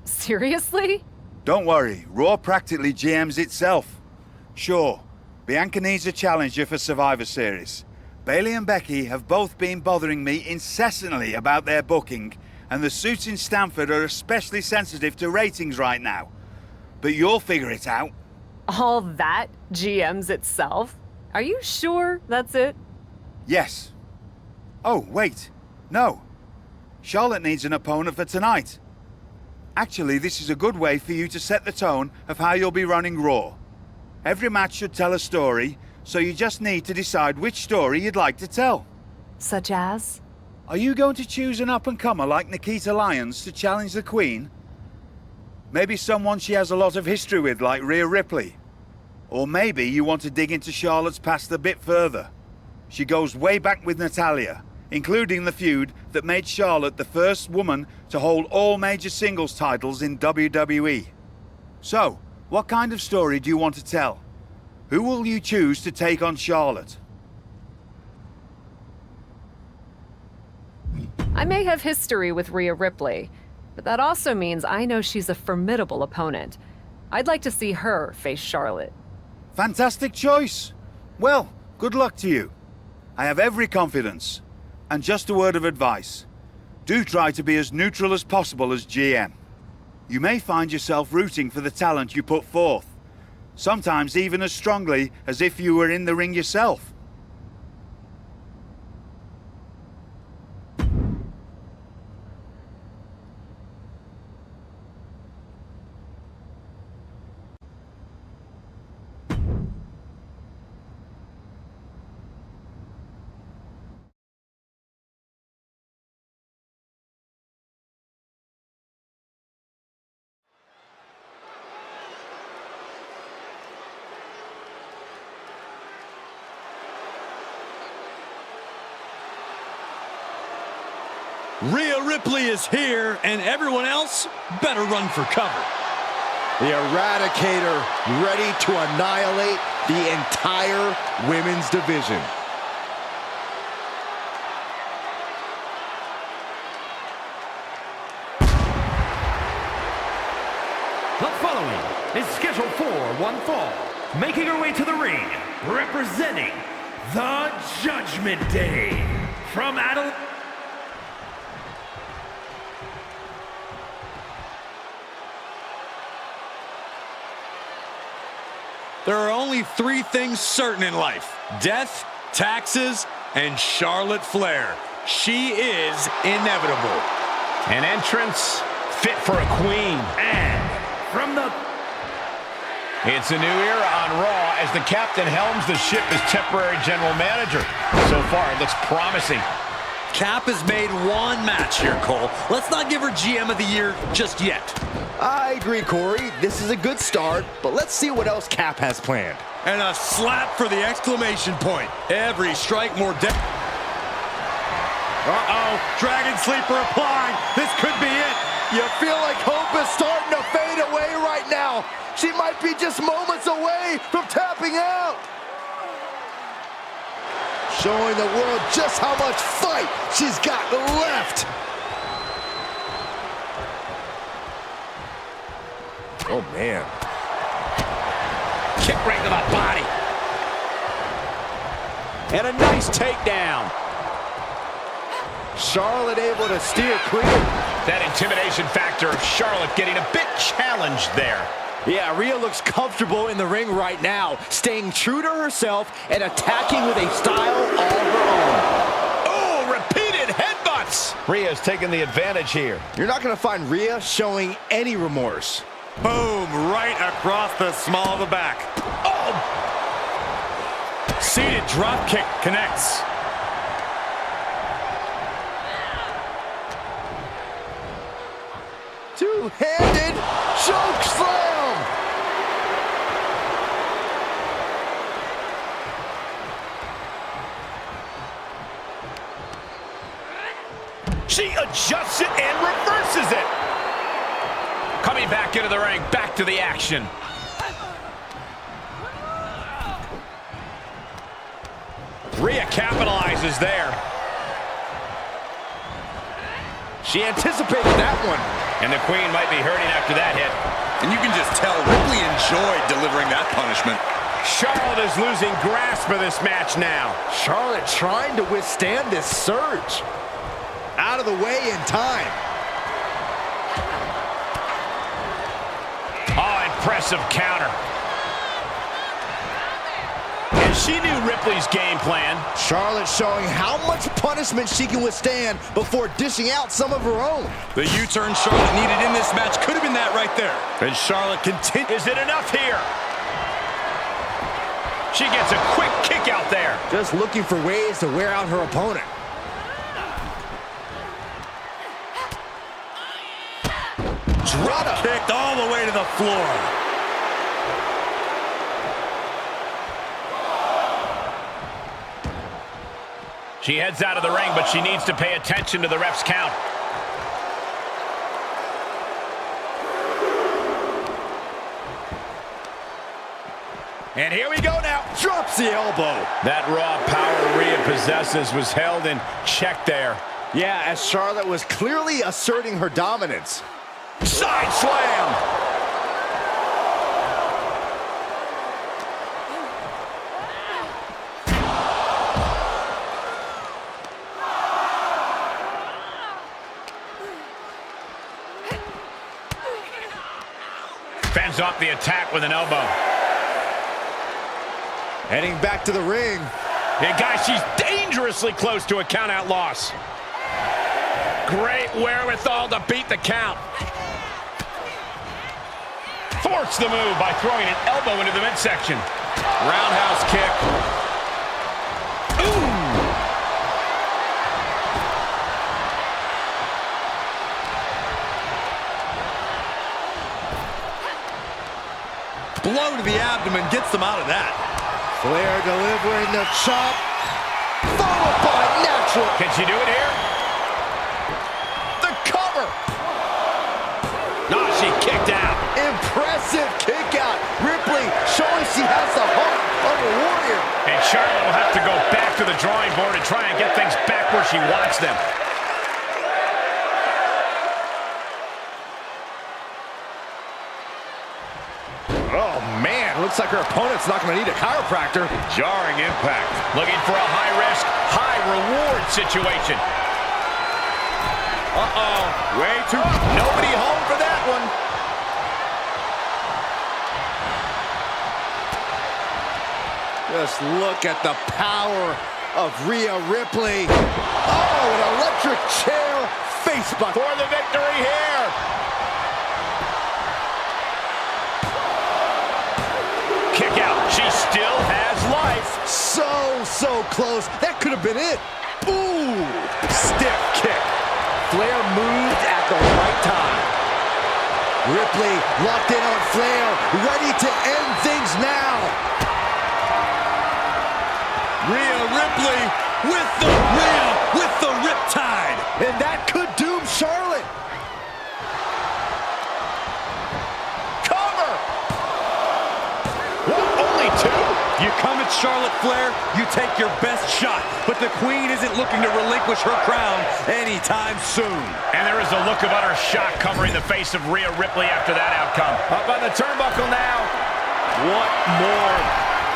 Seriously? Don't worry, Raw practically GMs itself. Sure, Bianca needs a challenger for Survivor Series. Bailey and Becky have both been bothering me incessantly about their booking, and the suits in Stamford are especially sensitive to ratings right now. But you'll figure it out. All that GMs itself? Are you sure that's it? Yes. Oh, wait. No. Charlotte needs an opponent for tonight. Actually, this is a good way for you to set the tone of how you'll be running Raw. Every match should tell a story, so you just need to decide which story you'd like to tell. Such as? Are you going to choose an up-and-comer like Nikita Lyons to challenge the Queen? Maybe someone she has a lot of history with, like Rhea Ripley. Or maybe you want to dig into Charlotte's past a bit further. She goes way back with Natalya, including the feud that made Charlotte the first woman to hold all major singles titles in WWE. So, what kind of story do you want to tell? Who will you choose to take on Charlotte? I may have history with Rhea Ripley, but that also means I know she's a formidable opponent. I'd like to see her face Charlotte. Fantastic choice. Well, good luck to you. I have every confidence. And just a word of advice. Do try to be as neutral as possible as GM. You may find yourself rooting for the talent you put forth. Sometimes even as strongly as if you were in the ring yourself. Rhea Ripley is here, and everyone else better run for cover. The Eradicator ready to annihilate the entire women's division. The following is scheduled for one fall, making her way to the ring, representing the Judgment Day from Adelaide. There are only three things certain in life: death, taxes, and Charlotte Flair. She is inevitable. An entrance fit for a queen. And from the... It's a new era on Raw as the captain helms the ship as temporary general manager. So far, it looks promising. Cap has made one match here, Cole. Let's not give her GM of the Year just yet. I agree, Corey. This is a good start, but let's see what else Cap has planned. And a slap for the exclamation point. Every strike more depth. Uh-oh, Dragon Sleeper applying. This could be it. You feel like hope is starting to fade away right now. She might be just moments away from tapping out. Showing the world just how much fight she's got left. Oh, man. Kick right to the body. And a nice takedown. Charlotte able to steer clear. That intimidation factor of Charlotte getting a bit challenged there. Yeah, Rhea looks comfortable in the ring right now, staying true to herself and attacking with a style all her own. Oh, repeated headbutts. Rhea's taking the advantage here. You're not going to find Rhea showing any remorse. Boom, right across the small of the back. Oh! Seated drop kick connects. Two-handed choke slam. She adjusts it and reverses it. Coming back into the ring, back to the action. Rhea capitalizes there. She anticipated that one. And the Queen might be hurting after that hit. And you can just tell Ripley enjoyed delivering that punishment. Charlotte is losing grasp of this match now. Charlotte trying to withstand this surge. Out of the way in time. Oh, impressive counter. And she knew Ripley's game plan. Charlotte showing how much punishment she can withstand before dishing out some of her own. The U-turn Charlotte needed in this match could have been that right there. And Charlotte continues. Is it enough here? She gets a quick kick out there. Just looking for ways to wear out her opponent. Drop kicked all the way to the floor. She heads out of the ring, but she needs to pay attention to the ref's count. And here we go now. Drops the elbow. That raw power Rhea possesses was held in check there. Yeah, as Charlotte was clearly asserting her dominance. Side slam. Fends off the attack with an elbow. Heading back to the ring. And guys, she's dangerously close to a count-out loss. Great wherewithal to beat the count. Thwarts the move by throwing an elbow into the midsection. Roundhouse kick. Ooh! Blow to the abdomen gets them out of that. Flair delivering the chop. Followed by natural. Can she do it here? The cover. No, she kicked out. Impressive kick out. Ripley showing she has the heart of a warrior. And Charlotte will have to go back to the drawing board and try and get things back where she wants them. Oh, man. Looks like her opponent's not going to need a chiropractor. Jarring impact. Looking for a high-risk, high-reward situation. Uh-oh. Way too... Nobody home for that one. Just look at the power of Rhea Ripley. Oh, an electric chair facebuster. For the victory here. Kick out. She still has life. So close. That could have been it. Ooh, stiff kick. Flair moved at the right time. Ripley locked in on Flair, ready to end things now. Rhea Ripley with the riptide. And that could doom Charlotte. Cover. What, only two? You come at Charlotte Flair, you take your best shot. But the Queen isn't looking to relinquish her crown anytime soon. And there is a look of utter shock covering the face of Rhea Ripley after that outcome. Up on the turnbuckle now. What more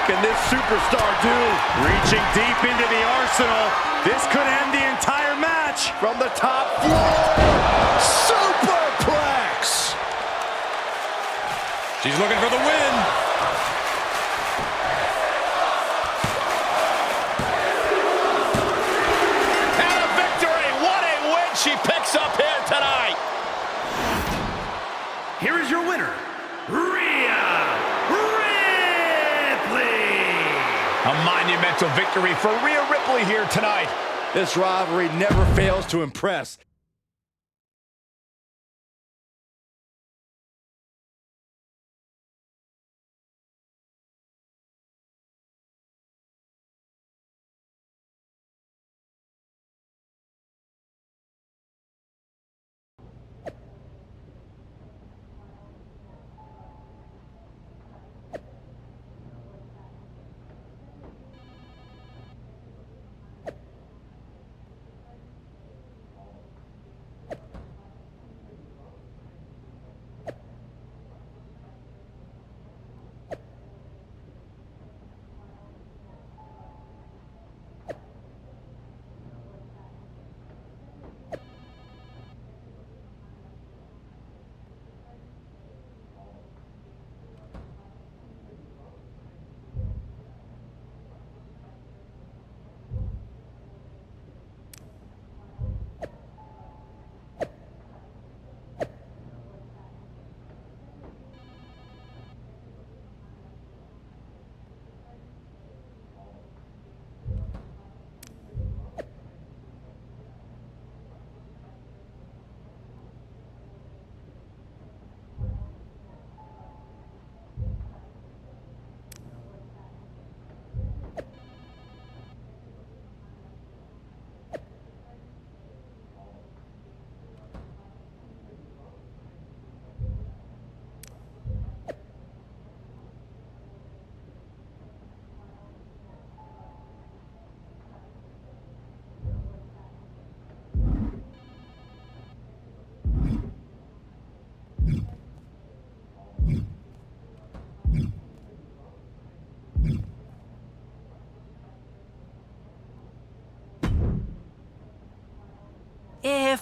can this superstar do? Reaching deep into the arsenal. This could end the entire match. From the top floor. Superplex. She's looking for the win. And a victory. What a win she picks up here tonight. Here is your winner, Rhea Ripley. A monumental victory for Rhea Ripley here tonight. This rivalry never fails to impress.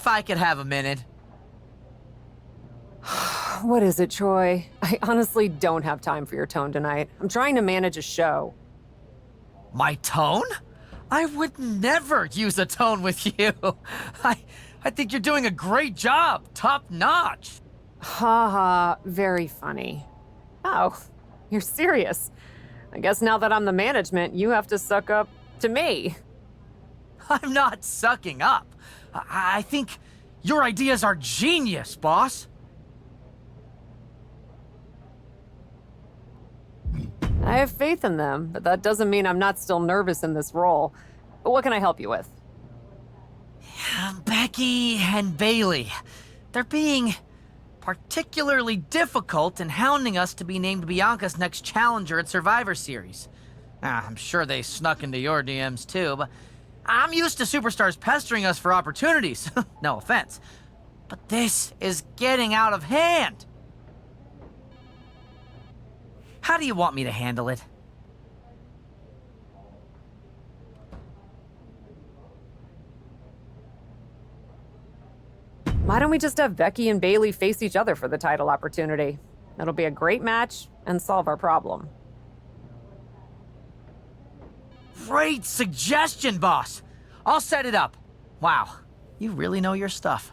if I could have a minute. What is it, Troy? I honestly don't have time for your tone tonight. I'm trying to manage a show. My tone? I would never use a tone with you. I think you're doing a great job. Top notch. Ha ha, very funny. Oh, you're serious. I guess now that I'm the management, you have to suck up to me. I'm not sucking up. I think your ideas are genius, boss. I have faith in them, but that doesn't mean I'm not still nervous in this role. But what can I help you with? Becky and Bailey. They're being particularly difficult in hounding us to be named Bianca's next challenger at Survivor Series. I'm sure they snuck into your DMs too, but I'm used to superstars pestering us for opportunities. No offense. But this is getting out of hand. How do you want me to handle it? Why don't we just have Becky and Bailey face each other for the title opportunity? It'll be a great match and solve our problem. Great suggestion, boss. I'll set it up. Wow, you really know your stuff.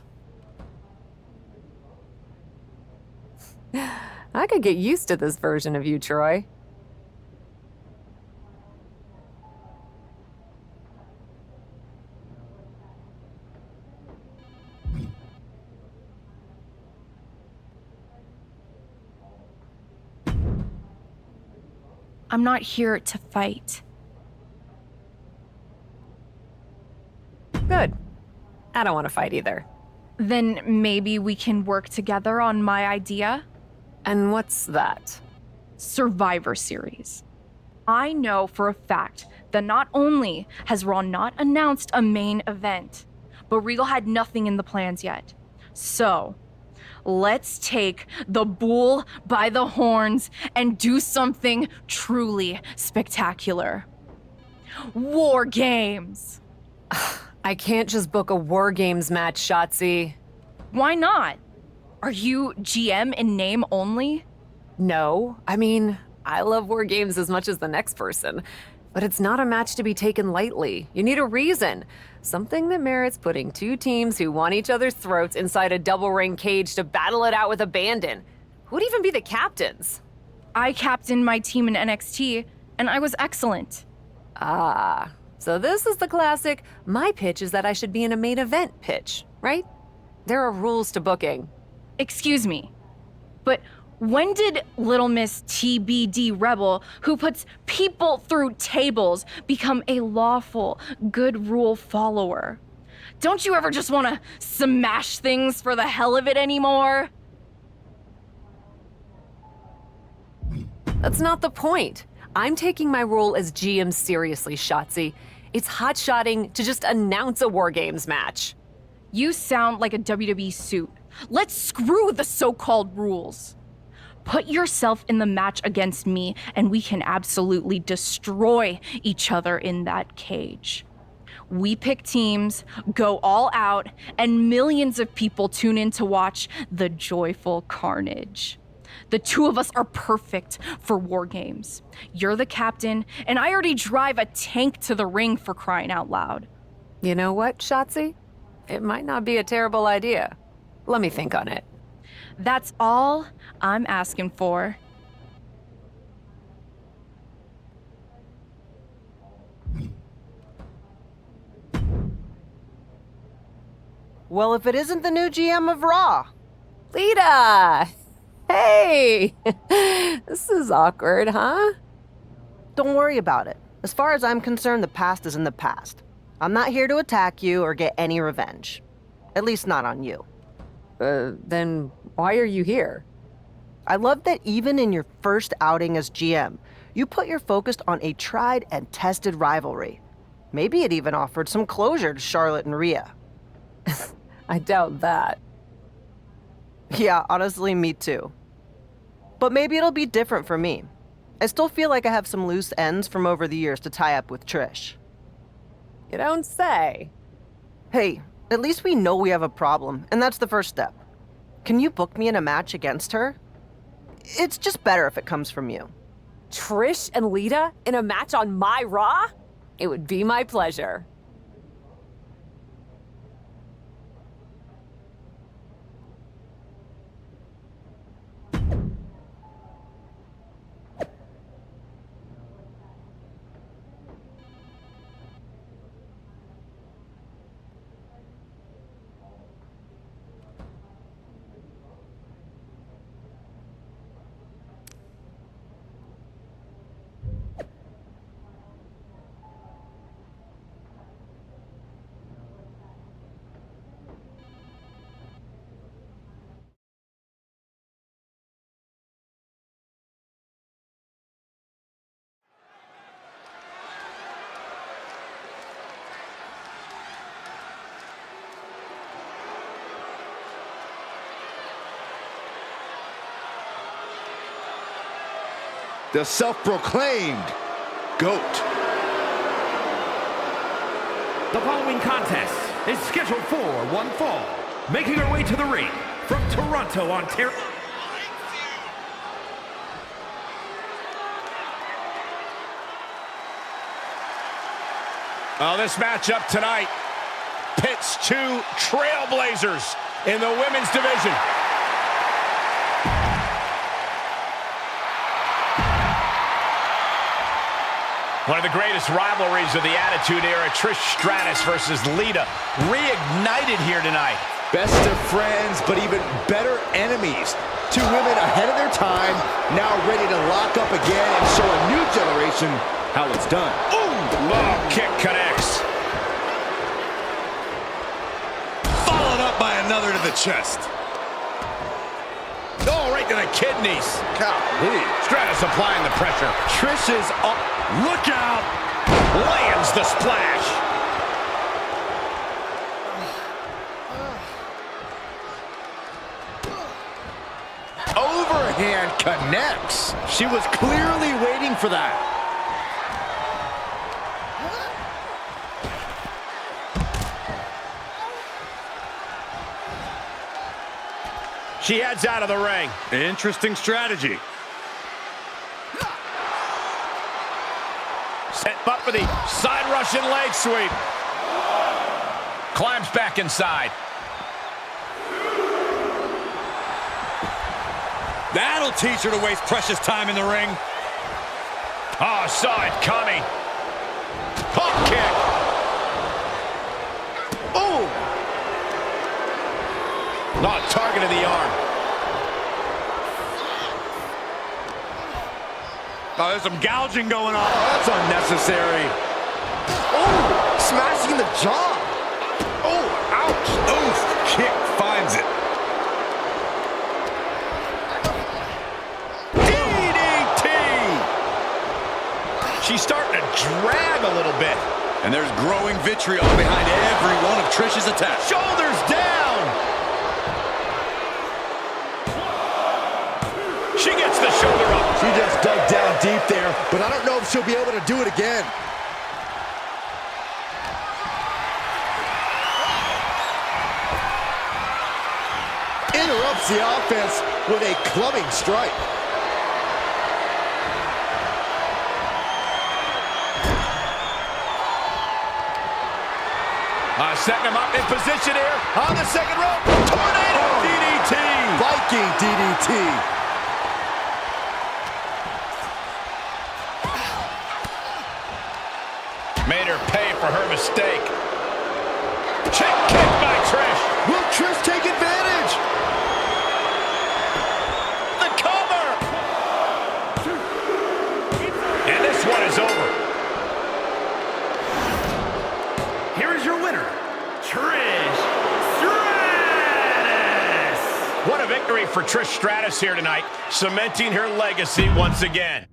I could get used to this version of you, Troy. I'm not here to fight. Good. I don't want to fight either. Then maybe we can work together on my idea? And what's that? Survivor Series. I know for a fact that not only has Raw not announced a main event, but Regal had nothing in the plans yet. So, let's take the bull by the horns and do something truly spectacular. War Games! I can't just book a War Games match, Shotzi. Why not? Are you GM in name only? No. I mean, I love War Games as much as the next person. But it's not a match to be taken lightly. You need a reason. Something that merits putting two teams who want each other's throats inside a double ring cage to battle it out with abandon. Who'd even be the captains? I captained my team in NXT, and I was excellent. Ah, so this is the classic, my pitch is that I should be in a main event pitch, right? There are rules to booking. Excuse me, but when did Little Miss TBD Rebel, who puts people through tables, become a lawful, good rule follower? Don't you ever just want to smash things for the hell of it anymore? That's not the point. I'm taking my role as GM seriously, Shotzi. It's hot-shotting to just announce a War Games match. You sound like a WWE suit. Let's screw the so-called rules. Put yourself in the match against me, and we can absolutely destroy each other in that cage. We pick teams, go all out, and millions of people tune in to watch the joyful carnage. The two of us are perfect for War Games. You're the captain, and I already drive a tank to the ring, for crying out loud. You know what, Shotzi? It might not be a terrible idea. Let me think on it. That's all I'm asking for. Well, if it isn't the new GM of Raw. Lita! Hey! This is awkward, huh? Don't worry about it. As far as I'm concerned, the past is in the past. I'm not here to attack you or get any revenge. At least not on you. Then why are you here? I love that even in your first outing as GM, you put your focus on a tried and tested rivalry. Maybe it even offered some closure to Charlotte and Rhea. I doubt that. Yeah, honestly, me too. But maybe it'll be different for me. I still feel like I have some loose ends from over the years to tie up with Trish. You don't say. Hey, At least we know we have a problem, and that's the first step. Can you book me in a match against her? It's just better if it comes from you. Trish and Lita in a match on my Raw? It would be my pleasure. The self-proclaimed GOAT. The following contest is scheduled for one fall. Making her way to the ring from Toronto, Ontario. Well, this matchup tonight pits two trailblazers in the women's division. One of the greatest rivalries of the Attitude Era, Trish Stratus versus Lita, reignited here tonight. Best of friends, but even better enemies. Two women ahead of their time, now ready to lock up again and show a new generation how it's done. Ooh! Low kick connects. Followed up by another to the chest. Oh, right to the kidneys. Golly. Stratus applying the pressure. Trish is up. Look out! Lands the splash. Overhand connects. She was clearly waiting for that. She heads out of the ring. Interesting strategy. Set up for the side Russian leg sweep. Climbs back inside. That'll teach her to waste precious time in the ring. Oh, saw it coming. Pump kick. Oh! Oh, target of the arm. Oh, there's some gouging going on. Oh, that's unnecessary. Oh, smashing the jaw. Oh, ouch. Oof, kick finds it. DDT! She's starting to drag a little bit. And there's growing vitriol behind every one of Trish's attacks. Shoulders down! She gets the shoulder up. She just dug down deep there, but I don't know if she'll be able to do it again. Interrupts the offense with a clubbing strike. Setting him up in position here on the second rope. Tornado DDT. Viking DDT. Made her pay for her mistake. Check kick by Trish. Will Trish take advantage? The cover. And this one is over. Here is your winner, Trish Stratus. What a victory for Trish Stratus here tonight, cementing her legacy once again.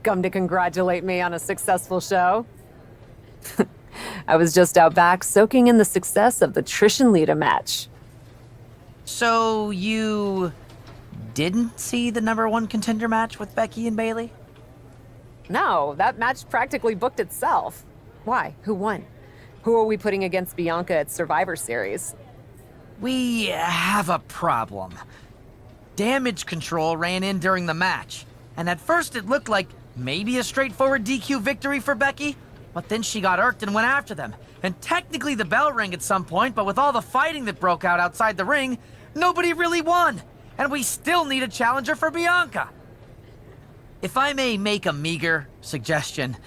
Come to congratulate me on a successful show? I was just out back soaking in the success of the Trish and Lita match. So you didn't see the #1 contender match with Becky and Bayley? No, that match practically booked itself. Why? Who won? Who are we putting against Bianca at Survivor Series? We have a problem. Damage Control ran in during the match, and at first it looked like maybe a straightforward DQ victory for Becky, but then she got irked and went after them. And technically the bell rang at some point, but with all the fighting that broke out outside the ring, nobody really won. And we still need a challenger for Bianca. If I may make a meager suggestion,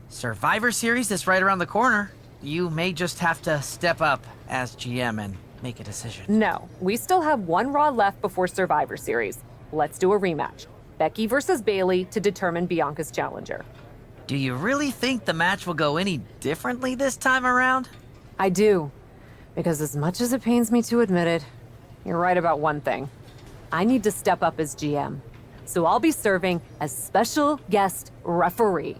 Survivor Series is right around the corner. You may just have to step up as GM and make a decision. No, we still have one Raw left before Survivor Series. Let's do a rematch. Becky versus Bayley to determine Bianca's challenger. Do you really think the match will go any differently this time around? I do. Because as much as it pains me to admit it, you're right about one thing. I need to step up as GM. So I'll be serving as special guest referee.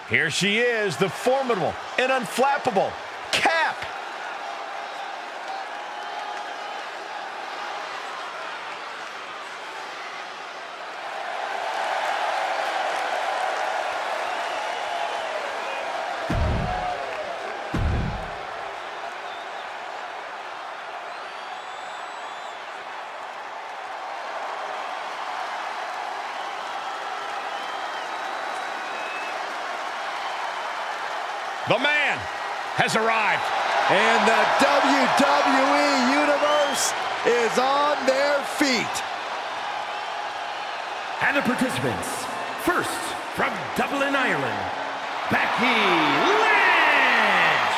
Here she is, the formidable and unflappable Cap. The man has arrived. And the WWE Universe is on their feet. And the participants, first from Dublin, Ireland, Becky Lynch.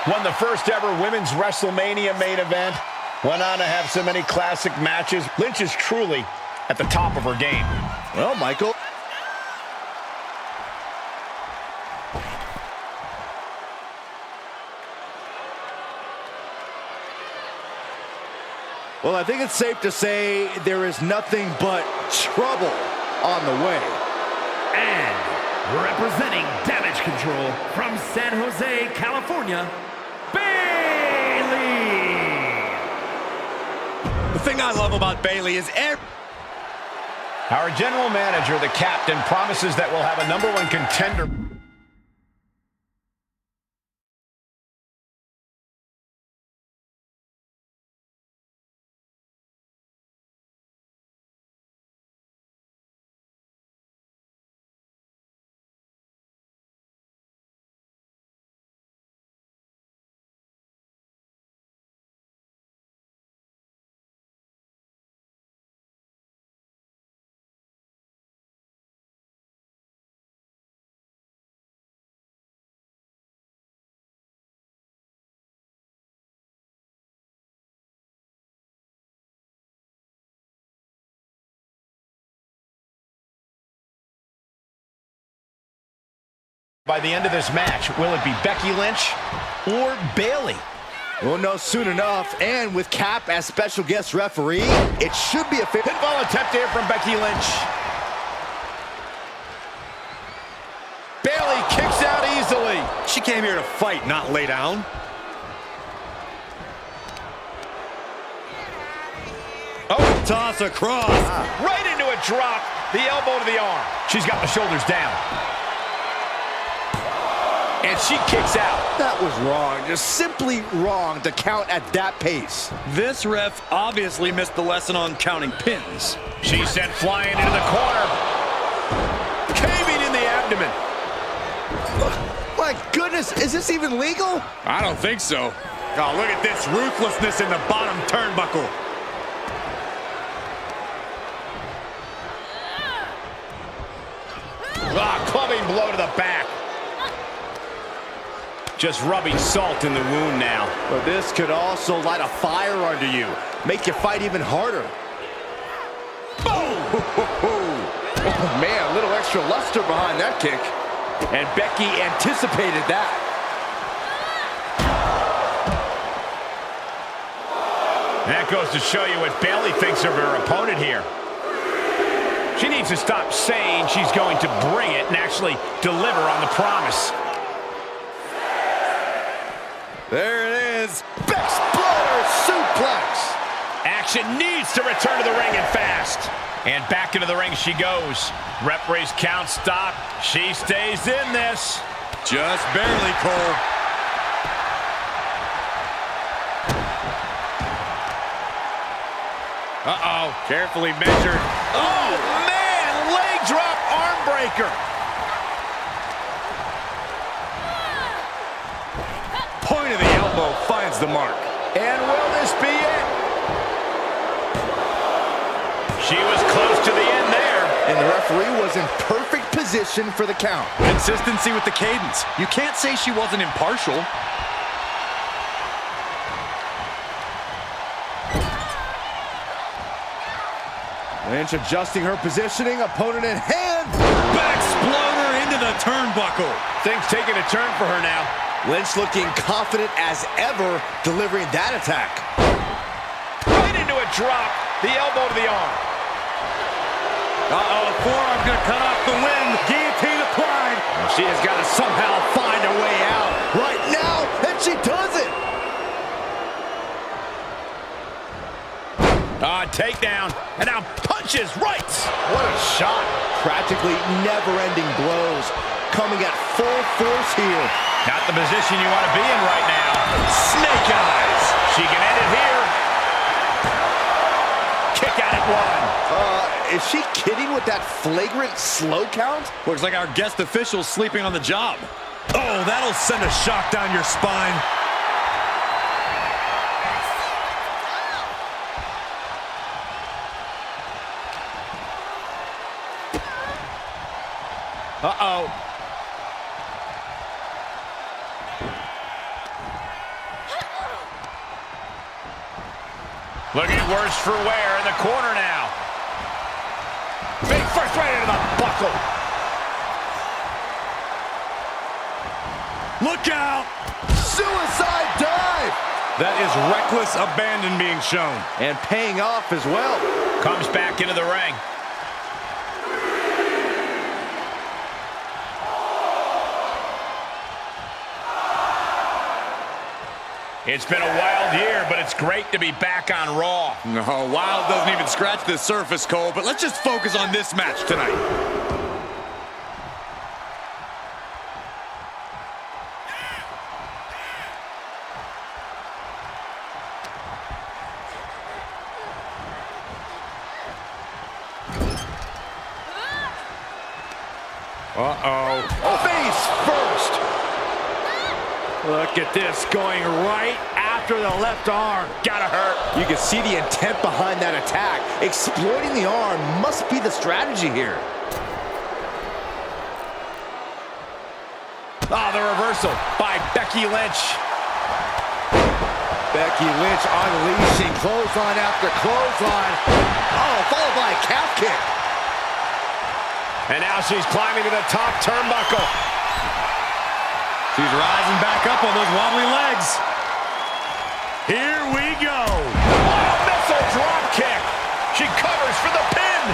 Won the first ever women's WrestleMania main event. Went on to have so many classic matches. Lynch is truly at the top of her game. Well, Michael. Well, I think it's safe to say there is nothing but trouble on the way. And representing Damage Control from San Jose, California, Bayley. The thing I love about Bayley is our general manager, the captain, promises that we'll have a #1 contender. By the end of this match, will it be Becky Lynch or Bayley? We'll know soon enough, and with Cap as special guest referee, it should be a pinfall attempt here from Becky Lynch. came here to fight, not lay down. Oh, toss across. Right into a drop. The elbow to the arm. She's got the shoulders down. And she kicks out. That was wrong. Just simply wrong to count at that pace. This ref obviously missed the lesson on counting pins. She's sent flying into the corner. Caving in the abdomen. My goodness, is this even legal? I don't think so. Oh, look at this ruthlessness in the bottom turnbuckle. Clubbing blow to the back. Just rubbing salt in the wound now. But this could also light a fire under you. Make you fight even harder. Boom! Oh, man, a little extra luster behind that kick. And Becky anticipated that. That goes to show you what Bayley thinks of her opponent here. She needs to stop saying she's going to bring it and actually deliver on the promise. There it is. Exploder suplex. Action needs to return to the ring and fast. And back into the ring she goes. Referee's count stop. She stays in this. Just barely, Cole. Uh-oh. Carefully measured. Oh, man! Leg drop arm breaker. Point of the elbow finds the mark. And will this be it? She was close to the end there. And the referee was in perfect position for the count. Consistency with the cadence. You can't say she wasn't impartial. Lynch adjusting her positioning, opponent in hand. Exploder into the turnbuckle. Things taking a turn for her now. Lynch looking confident as ever, delivering that attack. Right into a drop. The elbow to the arm. Uh-oh, forearm's gonna cut off the wind. Guillotine applied. Well, she has got to somehow find a way out. Right now, and she does it. Takedown. And now punches right. What a shot. Practically never-ending blows. Coming at full force here. Not the position you want to be in right now. Snake eyes. She can end it here. Kick out at one. Is she kidding with that flagrant slow count? Looks like our guest official's sleeping on the job. Oh, that'll send a shock down your spine. Uh-oh. Looking worse for wear in the corner now. Big first right into the buckle. Look out! Suicide dive! That is reckless abandon being shown. And paying off as well. Comes back into the ring. It's been a wild year, but it's great to be back on Raw. No, wild doesn't even scratch the surface, Cole, but let's just focus on this match tonight. Uh-oh. Face first. Look at this, going right after the left arm. Gotta hurt. You can see the intent behind that attack. Exploiting the arm must be the strategy here. Oh, the reversal by Becky Lynch. Becky Lynch unleashing clothesline after clothesline. Oh, followed by a calf kick. And now she's climbing to the top turnbuckle. She's rising back up on those wobbly legs. Here we go. Oh, missile drop kick. She covers for the pin.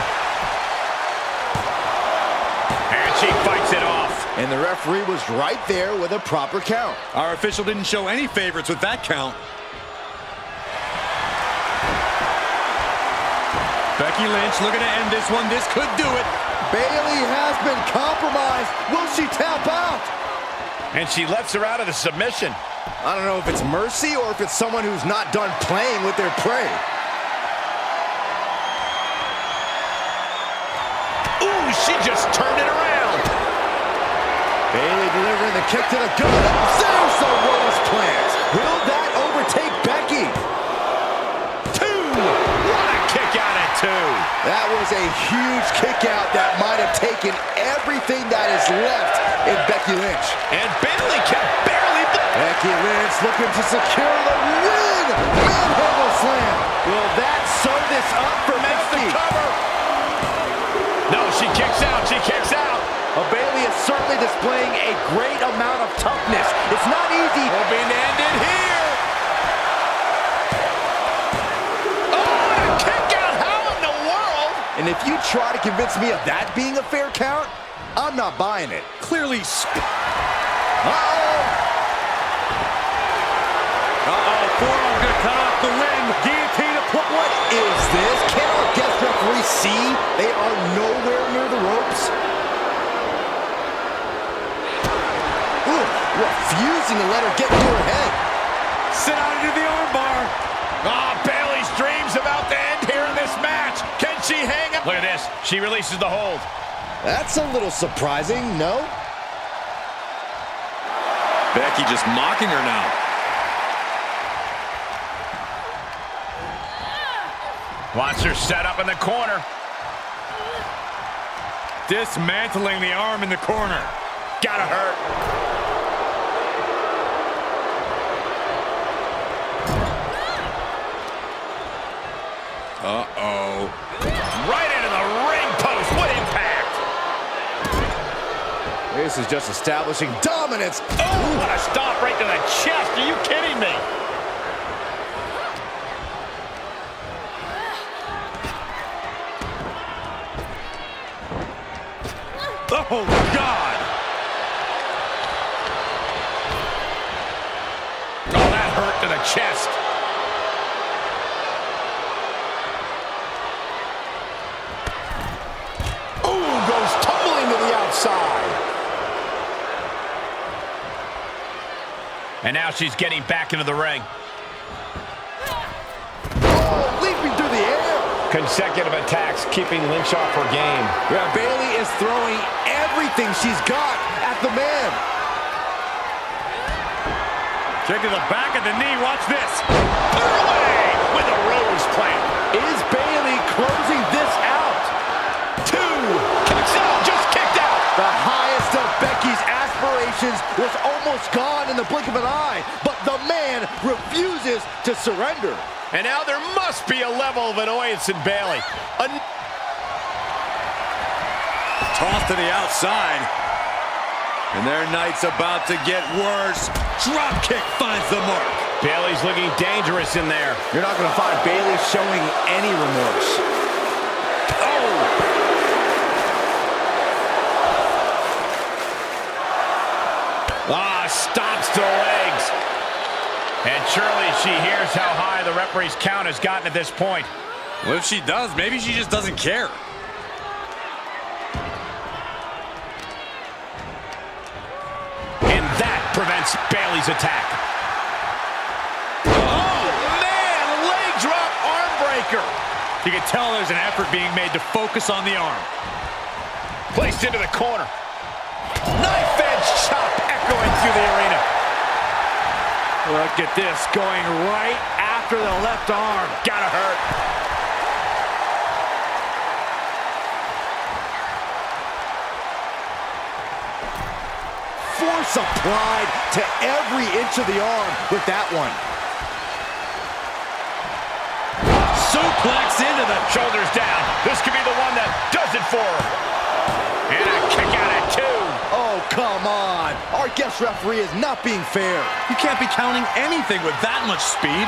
And she fights it off. And And the referee was right there with a proper count. Our official didn't show any favorites with that count. Becky Lynch looking to end this one. This could do it. Bayley has been compromised. Will she tap out? And she lets her out of the submission. I don't know if it's mercy or if it's someone who's not done playing with their prey. Ooh, she just turned it around. Bayley delivering the kick to the gut. There's the Rose plant. Will that overtake Becky? What a kick out at 2. That was a huge kick out that might have taken everything that is left in Becky Lynch. And Bayley can barely... Becky Lynch looking to secure the win. Manhandle slam. Will that sew this up for Becky? No, she kicks out. She kicks out. Bayley is certainly displaying a great amount of toughness. It's not easy. Hoping to end it here. Oh, and a kick out. How in the world? And if you try to convince me of that being a fair count, I'm not buying it. Clearly. Forearm gonna cut off the ring. Guillotine applied. What is this? Can our guest referee see they are nowhere near the ropes? Ooh, refusing to let her get into her head. Sit out into the armbar. Bayley's dreams about to end here in this match. Can she hang up? Look at this. She releases the hold. That's a little surprising, no? Becky just mocking her now. Wants her set up in the corner. Dismantling the arm in the corner. Gotta hurt. Uh-oh. Right into the ring post. What impact. This is just establishing dominance. Oh, what a stomp right to the chest. Are you kidding me? Oh, God! Oh, that hurt to the chest. Ooh, goes tumbling to the outside. And now she's getting back into the ring. Oh, leaping through the air. Consecutive attacks keeping Lynch off her game. Yeah, Bayley is throwing everything she's got at the man. Kick to the back of the knee. Watch this. Put her away with a rose plant. Is Bayley closing this out? 2. Kicks out. Just kicked out. The highest of Becky's aspirations was almost gone in the blink of an eye, but the man refuses to surrender. And now there must be a level of annoyance in Bayley. Tossed to the outside. And their night's about to get worse. Drop kick finds the mark. Bayley's looking dangerous in there. You're not going to find Bayley showing any remorse. Oh! Stops to the legs. And surely she hears how high the referee's count has gotten at this point. Well, if she does, maybe she just doesn't care. And that prevents Bayley's attack. Oh, man! Leg drop arm breaker. You can tell there's an effort being made to focus on the arm. Placed into the corner. Knife edge chop echoing through the arena. Look at this, going right after the left arm. Gotta hurt. Force applied to every inch of the arm with that one. Suplex into the shoulders down. This could be the one that does it for her. And a kick out at 2. Oh, come on. Our guest referee is not being fair. You can't be counting anything with that much speed.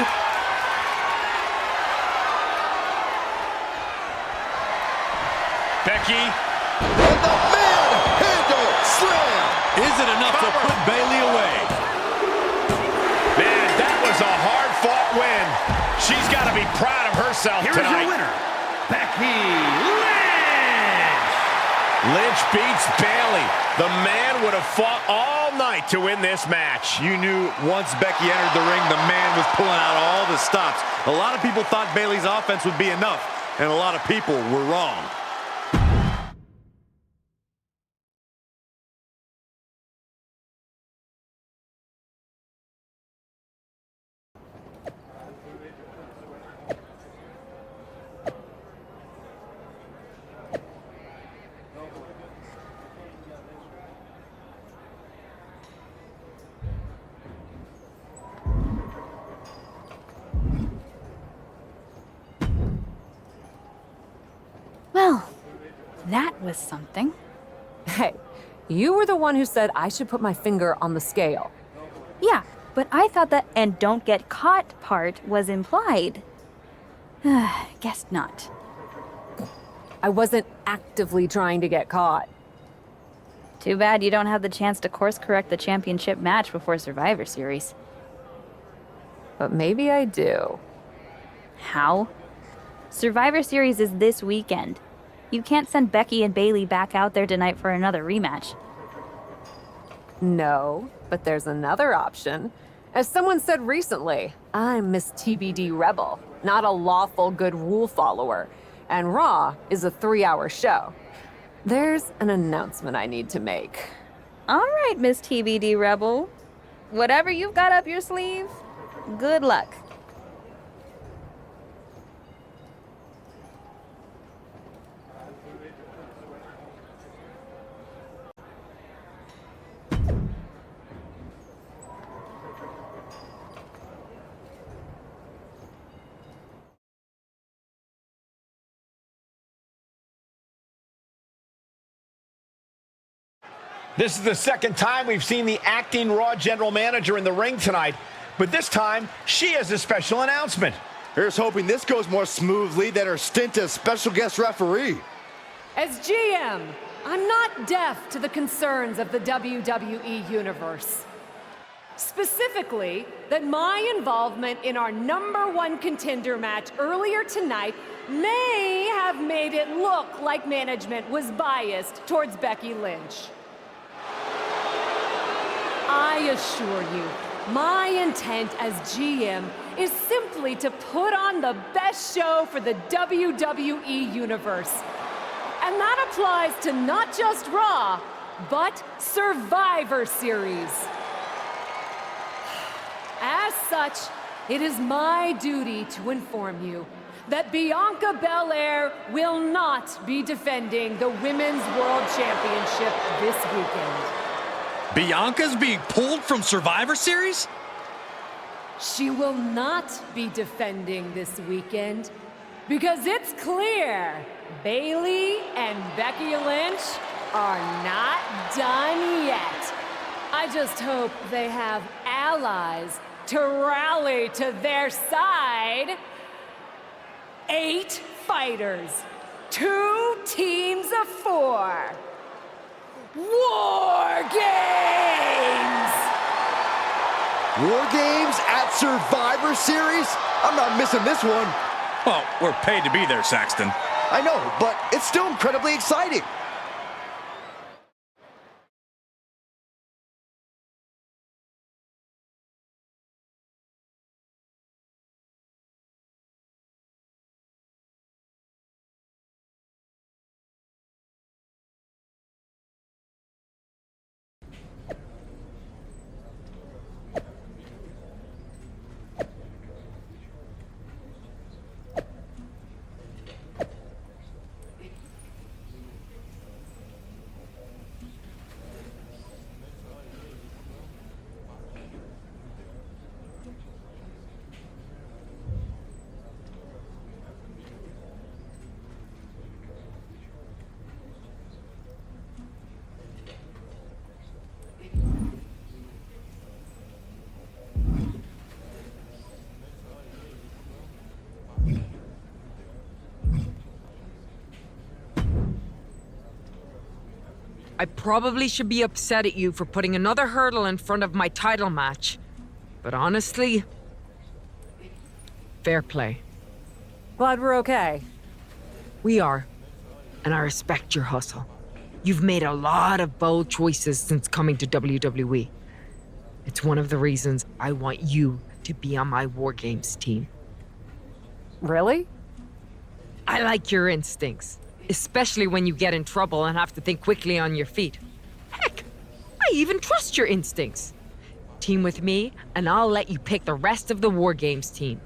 Becky. And the manhandle slam. isn't enough to put Bayley away. Man, that was a hard-fought win. She's got to be proud of herself Here tonight. is your winner, Becky Lynch. Lynch beats Bayley. The man would have fought all night to win this match. You knew once Becky entered the ring, the man was pulling out all the stops. A lot of people thought Bayley's offense would be enough, and a lot of people were wrong. Well, that was something. Hey, you were the one who said I should put my finger on the scale. Yeah, but I thought that "and don't get caught" part was implied. Guess not. I wasn't actively trying to get caught. Too bad you don't have the chance to course correct the championship match before Survivor Series. But maybe I do. How? Survivor Series is this weekend. You can't send Becky and Bayley back out there tonight for another rematch. No, but there's another option. As someone said recently, I'm Miss TBD Rebel, not a lawful good rule follower. And Raw is a 3-hour show. There's an announcement I need to make. All right, Miss TBD Rebel. Whatever you've got up your sleeve, good luck. This is the second time we've seen the acting Raw general manager in the ring tonight, but this time she has a special announcement. Here's hoping this goes more smoothly than her stint as special guest referee. As GM, I'm not deaf to the concerns of the WWE Universe. Specifically, that my involvement in our #1 contender match earlier tonight may have made it look like management was biased towards Becky Lynch. I assure you, my intent as GM is simply to put on the best show for the WWE Universe. And that applies to not just Raw, but Survivor Series. As such, it is my duty to inform you that Bianca Belair will not be defending the Women's World Championship this weekend. Bianca's being pulled from Survivor Series? She will not be defending this weekend because it's clear Bayley and Becky Lynch are not done yet. I just hope they have allies to rally to their side. 8 fighters, 2 teams of 4. War Games! War Games at Survivor Series? I'm not missing this one. Well, we're paid to be there, Saxton. I know, but it's still incredibly exciting. I probably should be upset at you for putting another hurdle in front of my title match. But honestly, fair play. Glad we're okay. We are, and I respect your hustle. You've made a lot of bold choices since coming to WWE. It's one of the reasons I want you to be on my War Games team. Really? I like your instincts, especially when you get in trouble and have to think quickly on your feet. Heck, I even trust your instincts. Team with me, and I'll let you pick the rest of the War Games team.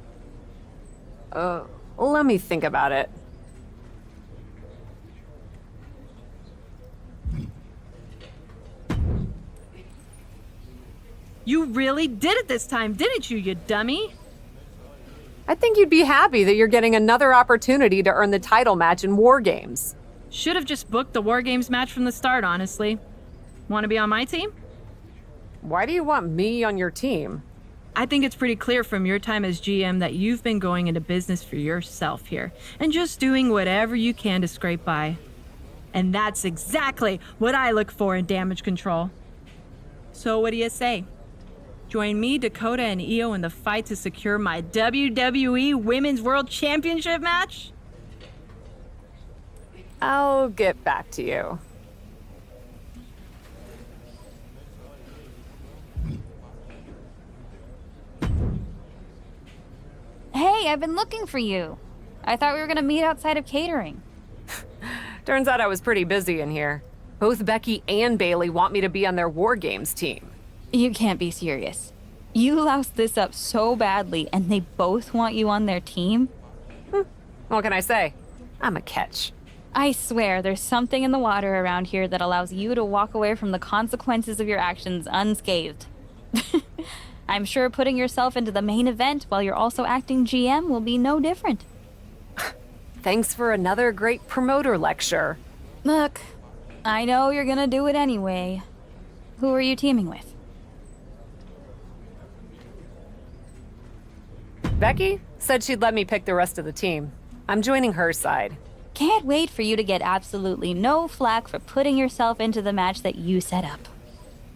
Let me think about it. You really did it this time, didn't you, you dummy? I think you'd be happy that you're getting another opportunity to earn the title match in War Games. Should have just booked the War Games match from the start, honestly. Want to be on my team? Why do you want me on your team? I think it's pretty clear from your time as GM that you've been going into business for yourself here and just doing whatever you can to scrape by. And that's exactly what I look for in damage control. So what do you say? Join me, Dakota, and Io in the fight to secure my WWE Women's World Championship match? I'll get back to you. Hey, I've been looking for you. I thought we were gonna meet outside of catering. Turns out I was pretty busy in here. Both Becky and Bailey want me to be on their War Games team. You can't be serious. You loused this up so badly, and they both want you on their team? What can I say? I'm a catch. I swear, there's something in the water around here that allows you to walk away from the consequences of your actions unscathed. I'm sure putting yourself into the main event while you're also acting GM will be no different. Thanks for another great promoter lecture. Look, I know you're gonna do it anyway. Who are you teaming with? Becky said she'd let me pick the rest of the team. I'm joining her side. Can't wait for you to get absolutely no flack for putting yourself into the match that you set up.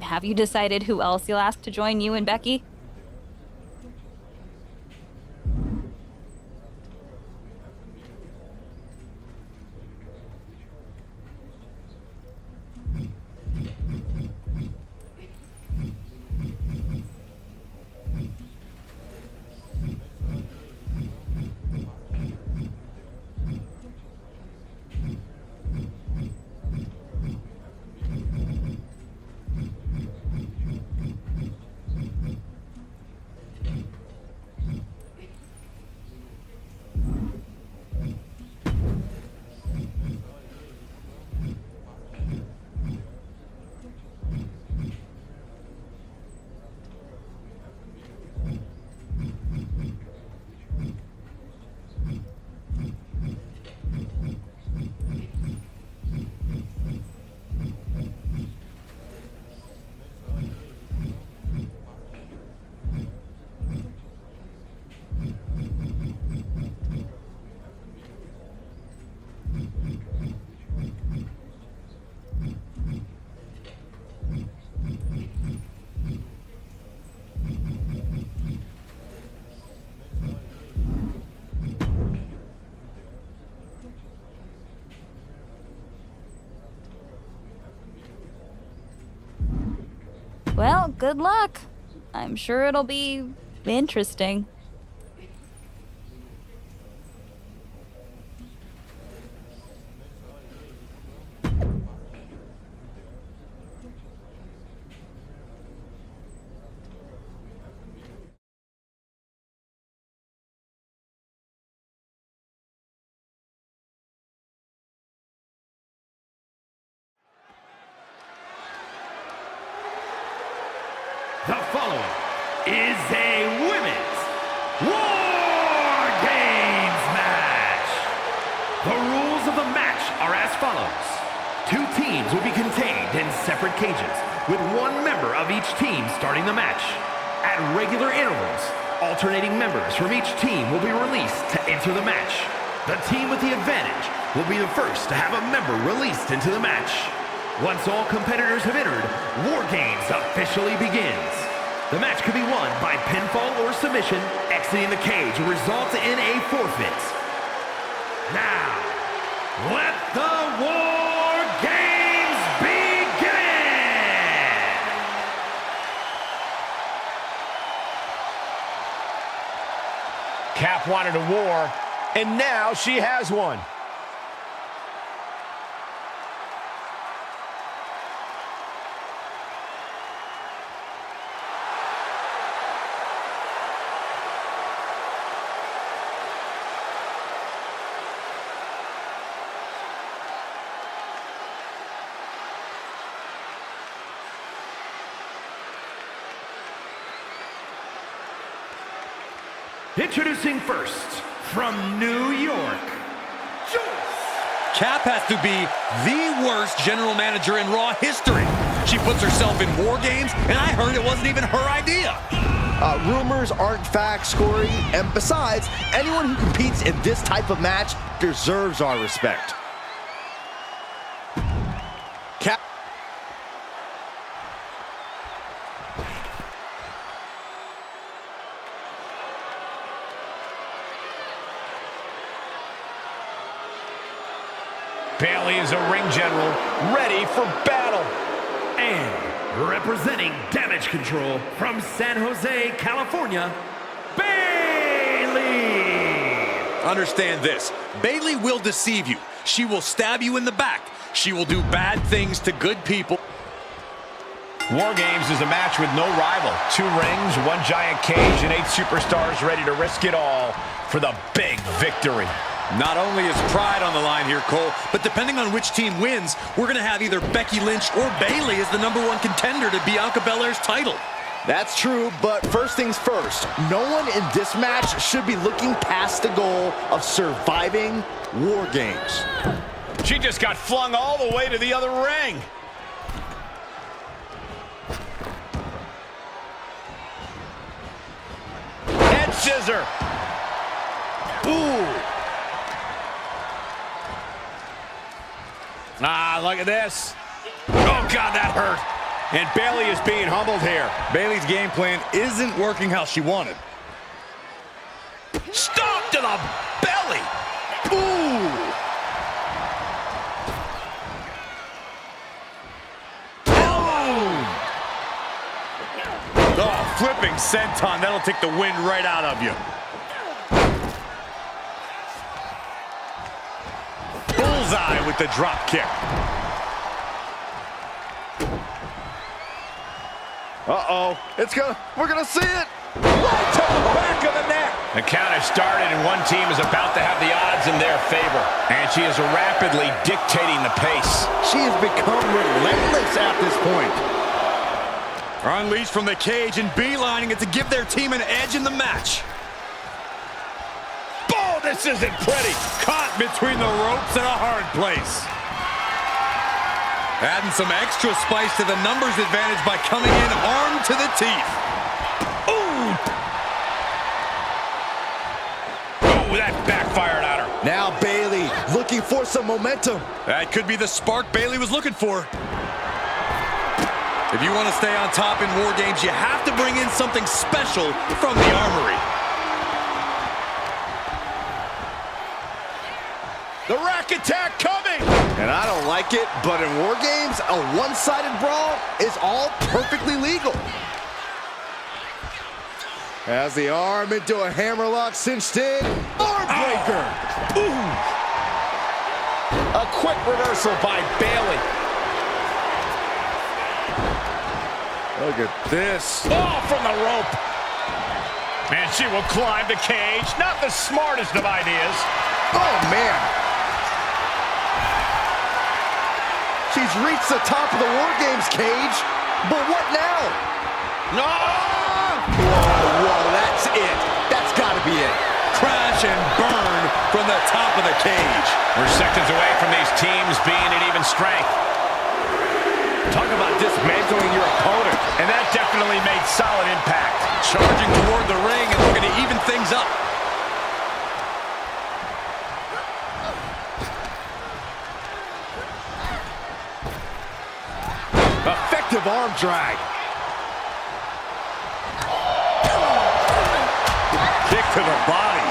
Have you decided who else you'll ask to join you and Becky? Well, good luck. I'm sure it'll be interesting. The following is a women's War Games match. The rules of the match are as follows. 2 teams will be contained in separate cages, with 1 member of each team starting the match. At regular intervals, alternating members from each team will be released to enter the match. The team with the advantage will be the first to have a member released into the match. Once all competitors have entered, War Games officially begins. The match could be won by pinfall or submission. Exiting the cage will result in a forfeit. Now, let the War Games begin! Cap wanted a war, and now she has one. Introducing first, from New York, Cap has to be the worst general manager in Raw history. She puts herself in War Games, and I heard it wasn't even her idea. Rumors aren't facts, Corey. And besides, anyone who competes in this type of match deserves our respect. Cap. Bayley is a ring general, ready for battle. And representing Damage Control from San Jose, California, Bayley! Understand this, Bayley will deceive you. She will stab you in the back. She will do bad things to good people. War Games is a match with no rival. 2 rings, 1 giant cage, and 8 superstars ready to risk it all for the big victory. Not only is pride on the line here, Cole, but depending on which team wins, we're going to have either Becky Lynch or Bayley as the #1 contender to Bianca Belair's title. That's true, but first things first, no one in this match should be looking past the goal of surviving War Games. She just got flung all the way to the other ring. Head scissor. Ooh. Ah, look at this. Oh, God, that hurt. And Bayley is being humbled here. Bayley's game plan isn't working how she wanted. Stomp to the belly. Ooh. Oh, flipping senton. That'll take the wind right out of you. Bullseye with the drop kick. Uh-oh. We're gonna see it. Right to the back of the neck. The count has started, and one team is about to have the odds in their favor. And she is rapidly dictating the pace. She has become relentless at this point. Unleashed from the cage and beelining it to give their team an edge in the match. Oh, this isn't pretty. Caught between the ropes in a hard place. Adding some extra spice to the numbers advantage by coming in armed to the teeth. Ooh! Oh, that backfired on her. Now Bayley looking for some momentum. That could be the spark Bayley was looking for. If you want to stay on top in War Games, you have to bring in something special from the armory. The rack attack coming! And I don't like it, but in War Games, a one-sided brawl is all perfectly legal. Has the arm into a hammerlock cinched in. Arm breaker! Ooh! A quick reversal by Bayley. Look at this. Oh, from the rope. And she will climb the cage. Not the smartest of ideas. Oh, man. She's reached the top of the War Games cage, but what now? No! Whoa, that's it. That's got to be it. Crash and burn from the top of the cage. We're seconds away from these teams being at even strength. Talk about dismantling your opponent, and that definitely made solid impact. Charging toward the ring and looking to even things up. drag. Kick to the body.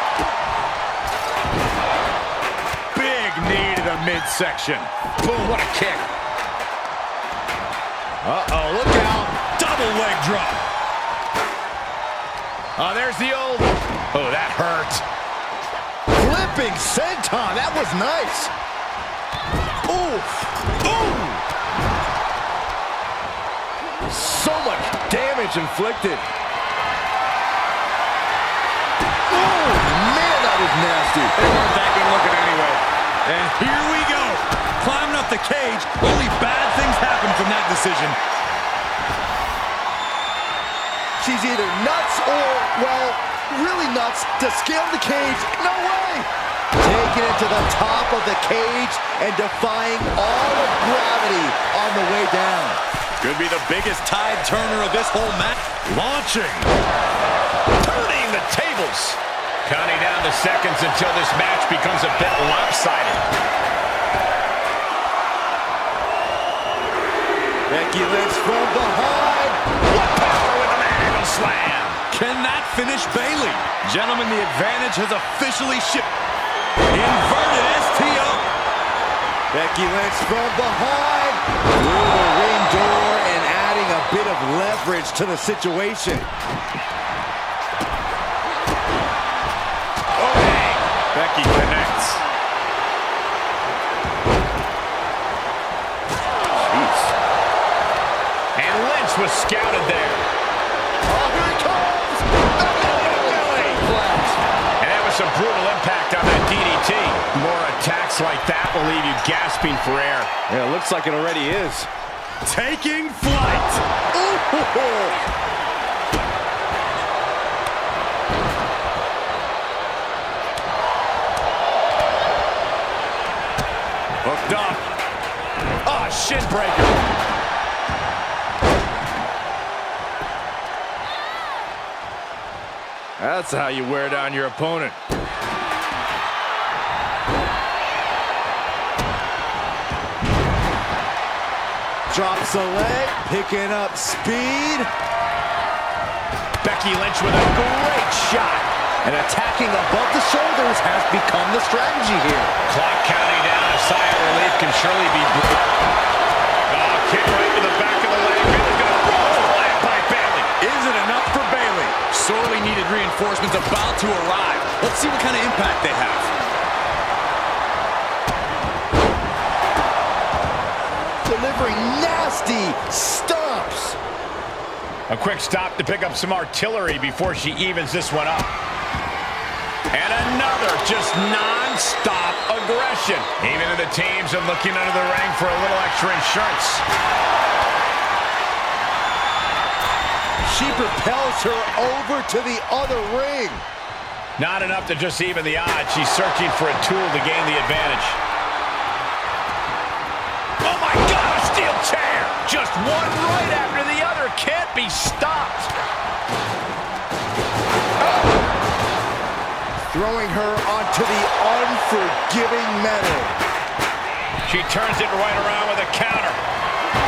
Big knee to the midsection. Boom, what a kick. Uh-oh, look out. Double leg drop. Oh, there's the old... Oh, that hurt. Flipping senton. That was nice. Oof. Ooh. So much damage inflicted. Oh, man, that was nasty. They weren't that good looking anyway. And here we go. Climbing up the cage. Only bad things happen from that decision. She's either nuts or, well, really nuts to scale the cage. No way! Taking it to the top of the cage and defying all of gravity on the way down. Could be the biggest tide turner of this whole match. Launching. Turning the tables. Counting down the seconds until this match becomes a bit lopsided. Becky Lynch from behind. What power with the manhandle slam. Can that finish Bayley? Gentlemen, the advantage has officially shifted. Inverted STO. Becky Lynch from behind. Through the ring door and adding a bit of leverage to the situation. Becky connects. Jeez. And Lynch was scouted there. Oh, here he comes! And that was some brutal impact on that DDT. More attacks like that will leave you gasping for air. Yeah, it looks like it already is. Taking flight. Ooh. Hooked up. Oh, shin breaker. That's how you wear down your opponent. Drops a leg, picking up speed. Becky Lynch with a great shot. And attacking above the shoulders has become the strategy here. Clock counting down. A sigh of relief can surely be... Oh, kick right to the back of the leg. Bayley's going to roll flat by Bayley. Is it enough for Bayley? Sorely needed reinforcements about to arrive. Let's see what kind of impact they have. Delivering nasty stomps. A quick stop to pick up some artillery before she evens this one up. And another just non-stop aggression. Even the teams are looking under the ring for a little extra insurance. She propels her over to the other ring. Not enough to just even the odds. She's searching for a tool to gain the advantage. Oh my God, a steel chair! Just one right after the other. Can't be stopped. Throwing her onto the unforgiving metal. She turns it right around with a counter.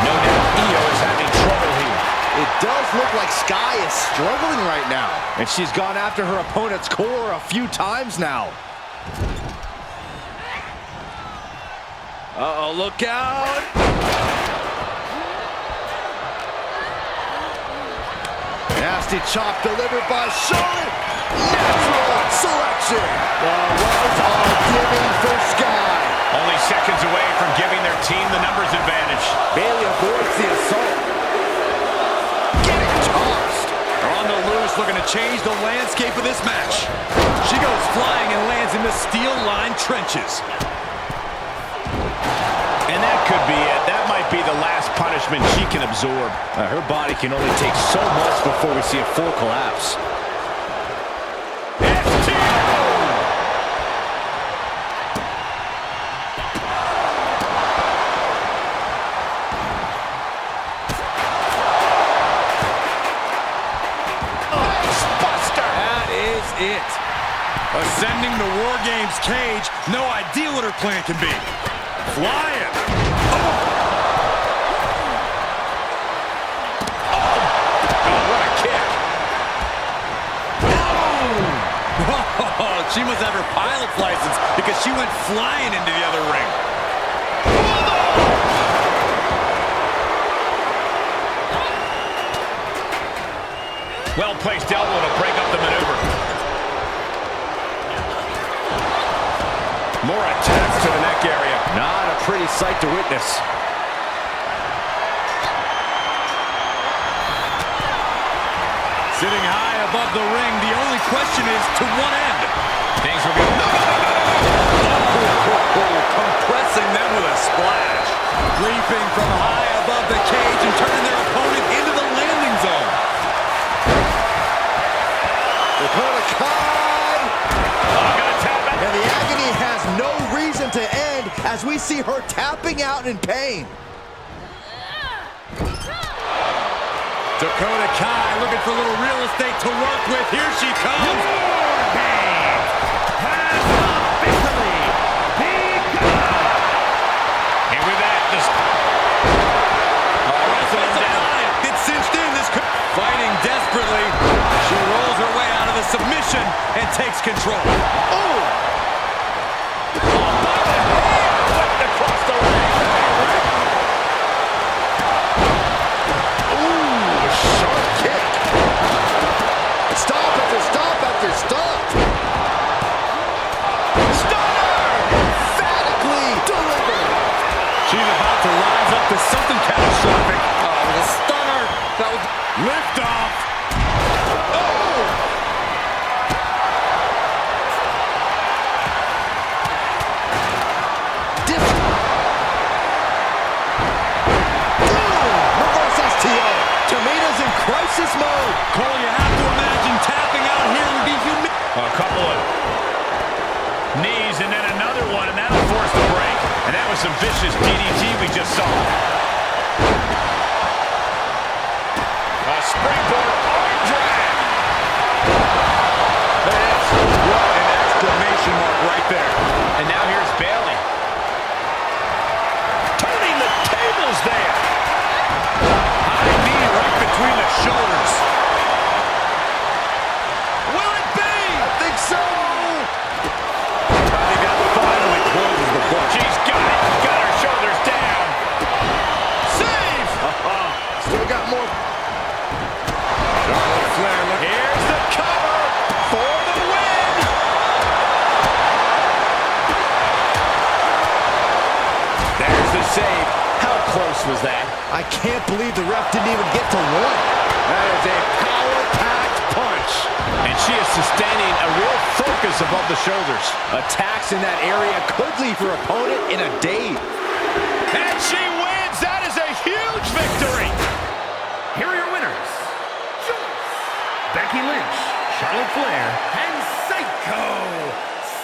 No doubt Io is having trouble here. It does look like Sky is struggling right now. And she's gone after her opponent's core a few times now. Uh-oh, look out! Nasty chop delivered by Charlotte. Natural selection. The ones are giving for Sky. Only seconds away from giving their team the numbers advantage. Bayley avoids the assault. Getting tossed. They're on the loose, looking to change the landscape of this match. She goes flying and lands in the steel-lined trenches. And that could be it. That might be the last punishment she can absorb. Her body can only take so much before we see a full collapse. It. Ascending the War Games cage, no idea what her plan can be. Flying. Oh. she must have her pilot's license because she went flying into the other ring. Well-placed elbow to break up the maneuver. More attacks to the neck area. Not a pretty sight to witness. Sitting high above the ring, the only question is to what end? Things will be... Compressing them with a splash. Leaping from high above the cage and turning their opponent into the landing zone. Dakota Kai! And the agony has no reason to end as we see her tapping out in pain. Dakota Kai looking for a little real estate to work with. Here she comes. And with that, this... It's cinched in. This fighting desperately. She rolls her way out of the submission and takes control. Oh! Across the ring. Ooh, sharp kick. Stop after stop after stop. Stunner! Emphatically delivered. She's about to rise up to something catastrophic. Oh, the stunner. That was lift off. Tamina's in crisis mode. Cole, you have to imagine tapping out here would be humiliating. A couple of knees and then another one, and that'll force the break. And that was some vicious DDT we just saw. A springboard arm drag. That's what an exclamation mark right there. And now here's Bayley. Turning the tables there. High knee right between the shoulders. Will it be? I think so. I think that finally closes the book. She's got it. Got her shoulders down. Save! Still got more. Charlotte Flair. Here's the cover for the win. There's the save. How close was that? I can't believe the ref didn't even get to one. That is a power-packed punch. And she is sustaining a real focus above the shoulders. Attacks in that area could leave her opponent in a daze. And she wins. That is a huge victory. Here are your winners. Becky Lynch, Charlotte Flair, and Psycho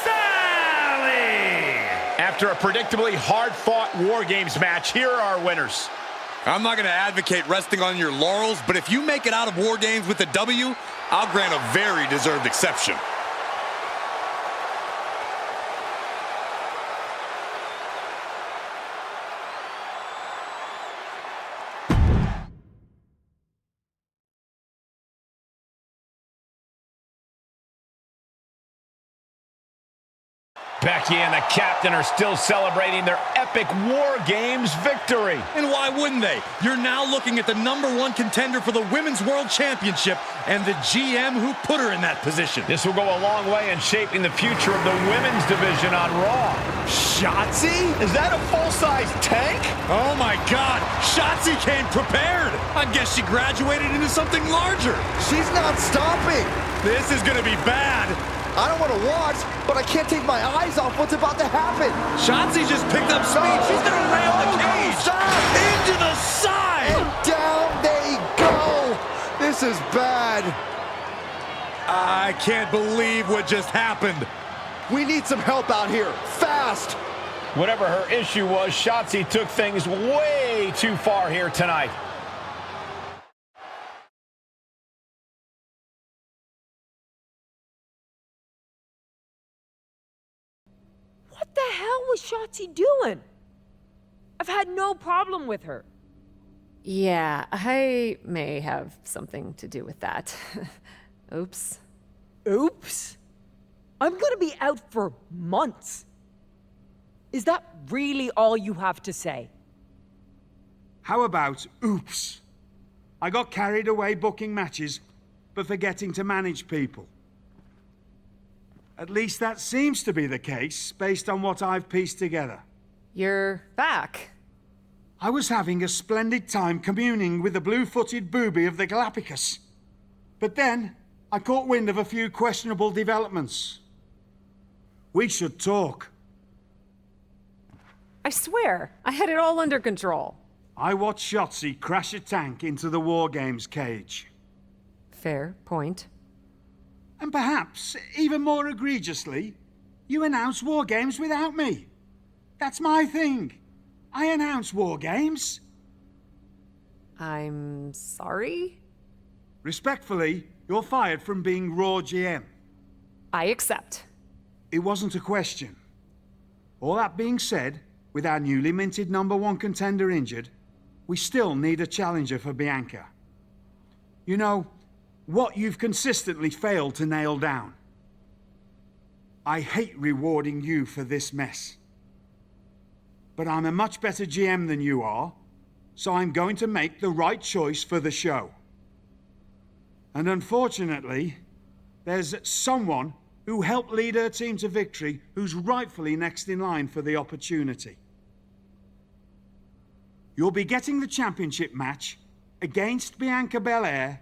Sally! After a predictably hard-fought War Games match, here are our winners. I'm not going to advocate resting on your laurels, but if you make it out of War Games with a W, I'll grant a very deserved exception. Becky and the captain are still celebrating their epic War Games victory. And why wouldn't they? You're now looking at the #1 contender for the Women's World Championship and the GM who put her in that position. This will go a long way in shaping the future of the women's division on Raw. Shotzi? Is that a full-size tank? Oh my God, Shotzi came prepared. I guess she graduated into something larger. She's not stopping. This is gonna be bad. I don't want to watch, but I can't take my eyes off what's about to happen. Shotzi just picked up speed. She's gonna ram the cage. Into the side. And down they go. This is bad. I can't believe what just happened. We need some help out here, fast. Whatever her issue was, Shotzi took things way too far here tonight. What the hell was Shotzi doing? I've had no problem with her. Yeah, I may have something to do with that. Oops. Oops? I'm gonna be out for months. Is that really all you have to say? How about oops? I got carried away booking matches, but forgetting to manage people. At least that seems to be the case, based on what I've pieced together. You're back. I was having a splendid time communing with the blue-footed booby of the Galapagos. But then, I caught wind of a few questionable developments. We should talk. I swear, I had it all under control. I watched Shotzi crash a tank into the War Games cage. Fair point. And perhaps, even more egregiously, you announced War Games without me. That's my thing. I announce War Games. I'm sorry? Respectfully, you're fired from being Raw GM. I accept. It wasn't a question. All that being said, with our newly minted #1 contender injured, we still need a challenger for Bianca. You know, what you've consistently failed to nail down. I hate rewarding you for this mess. But I'm a much better GM than you are, so I'm going to make the right choice for the show. And unfortunately, there's someone who helped lead her team to victory who's rightfully next in line for the opportunity. You'll be getting the championship match against Bianca Belair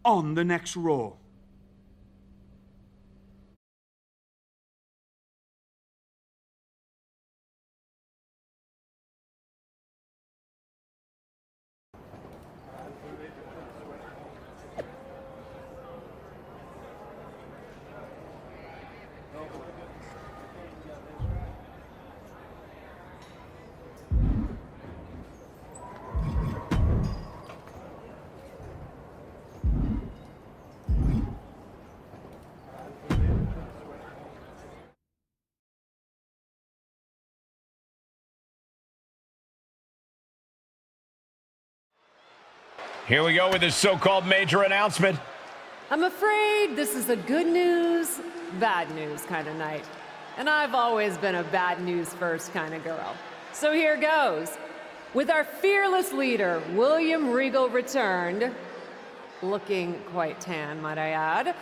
on the next Raw. Here we go with this so-called major announcement. I'm afraid this is a good news, bad news kind of night. And I've always been a bad news first kind of girl. So here goes. With our fearless leader, William Regal returned, looking quite tan, might I add,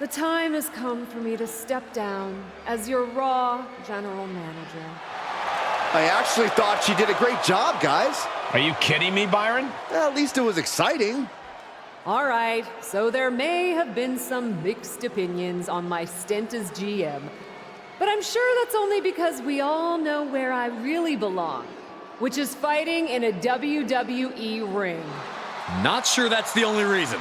the time has come for me to step down as your Raw General Manager. I actually thought she did a great job, guys. Are you kidding me, Byron? At least it was exciting. All right, so there may have been some mixed opinions on my stint as GM, but I'm sure that's only because we all know where I really belong, which is fighting in a WWE ring. Not sure that's the only reason.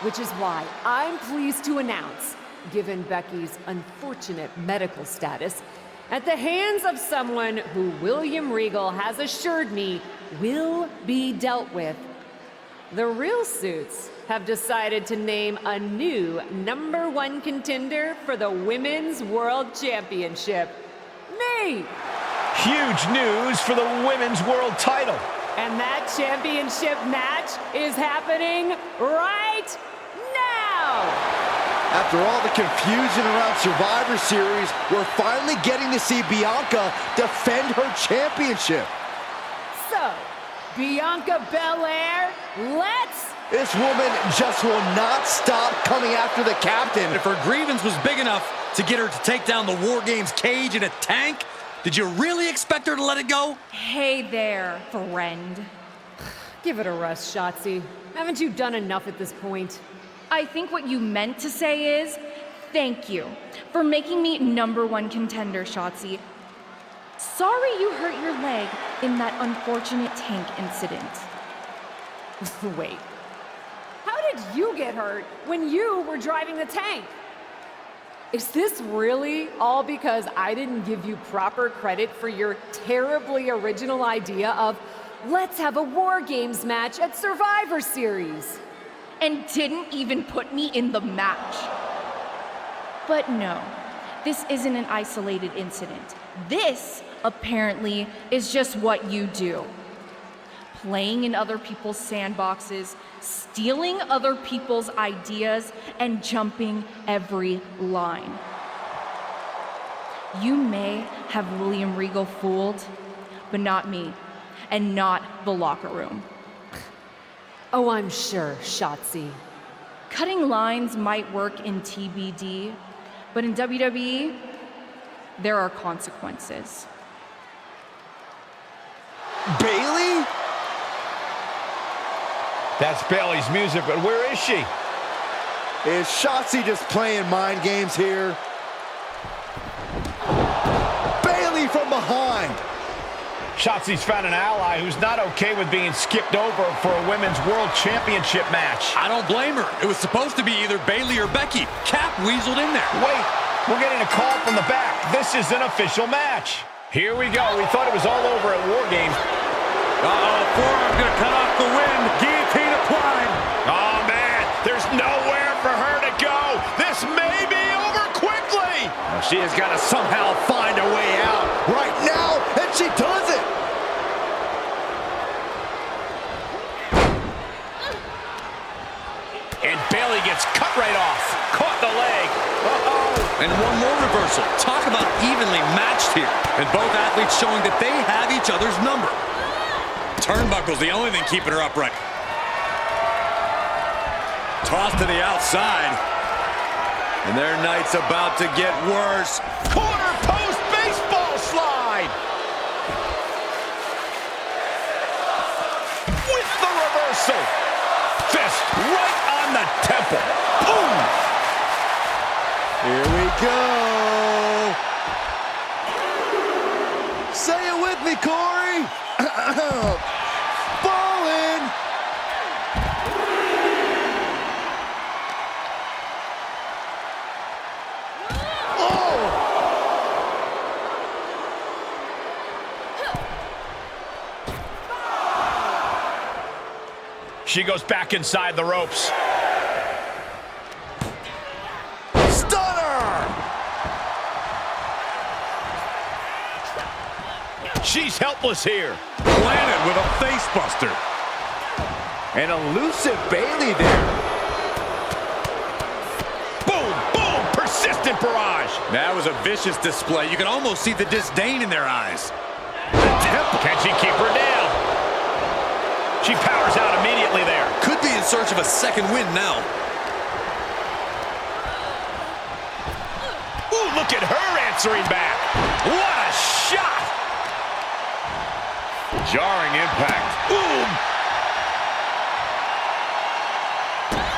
Which is why I'm pleased to announce, given Becky's unfortunate medical status, at the hands of someone who William Regal has assured me will be dealt with, the Real Suits have decided to name a new #1 contender for the Women's World Championship. Me! Huge news for the Women's World title. And that championship match is happening right now! After all the confusion around Survivor Series, we're finally getting to see Bianca defend her championship. So, Bianca Belair, let's... This woman just will not stop coming after the captain. If her grievance was big enough to get her to take down the War Games cage in a tank, did you really expect her to let it go? Hey there, friend. Give it a rest, Shotzi. Haven't you done enough at this point? I think what you meant to say is, thank you for making me #1 contender, Shotzi. Sorry you hurt your leg in that unfortunate tank incident. Wait. How did you get hurt when you were driving the tank? Is this really all because I didn't give you proper credit for your terribly original idea of let's have a War Games match at Survivor Series? And didn't even put me in the match. But no, this isn't an isolated incident. This, apparently, is just what you do. Playing in other people's sandboxes, stealing other people's ideas, and jumping every line. You may have William Regal fooled, but not me, and not the locker room. Oh, I'm sure, Shotzi. Cutting lines might work in TBD, but in WWE, there are consequences. Bailey? That's Bailey's music, but where is she? Is Shotzi just playing mind games here? Bailey from behind. Shotzi's found an ally who's not okay with being skipped over for a women's world championship match. I don't blame her. It was supposed to be either Bailey or Becky. Cap weaseled in there. Wait, we're getting a call from the back. This is an official match. Here we go. We thought it was all over at War Games. Uh-oh, forearm gonna cut off the wind. Guillotine applied. Oh, man, there's nowhere for her to go. This may be over quickly. She has got to somehow find a way out right now, and she does it. And Bailey gets cut right off. Caught the leg. Uh-oh. And one more reversal. Talk about evenly matched here. And both athletes showing that they have each other's number. Turnbuckle's the only thing keeping her upright. Toss to the outside. And their night's about to get worse. Corner post baseball slide. With the reversal. Fist right on the temple. Boom. Here we go. Say it with me, Corey. Ballin'. She goes back inside the ropes. Stunner! She's helpless here. Planted with a face buster. An elusive Bailey there. Boom, boom, persistent barrage. That was a vicious display. You can almost see the disdain in their eyes. Can she keep her down? She powers out immediately there. Could be in search of a second win now. Ooh, look at her answering back. What a shot. Jarring impact. Boom.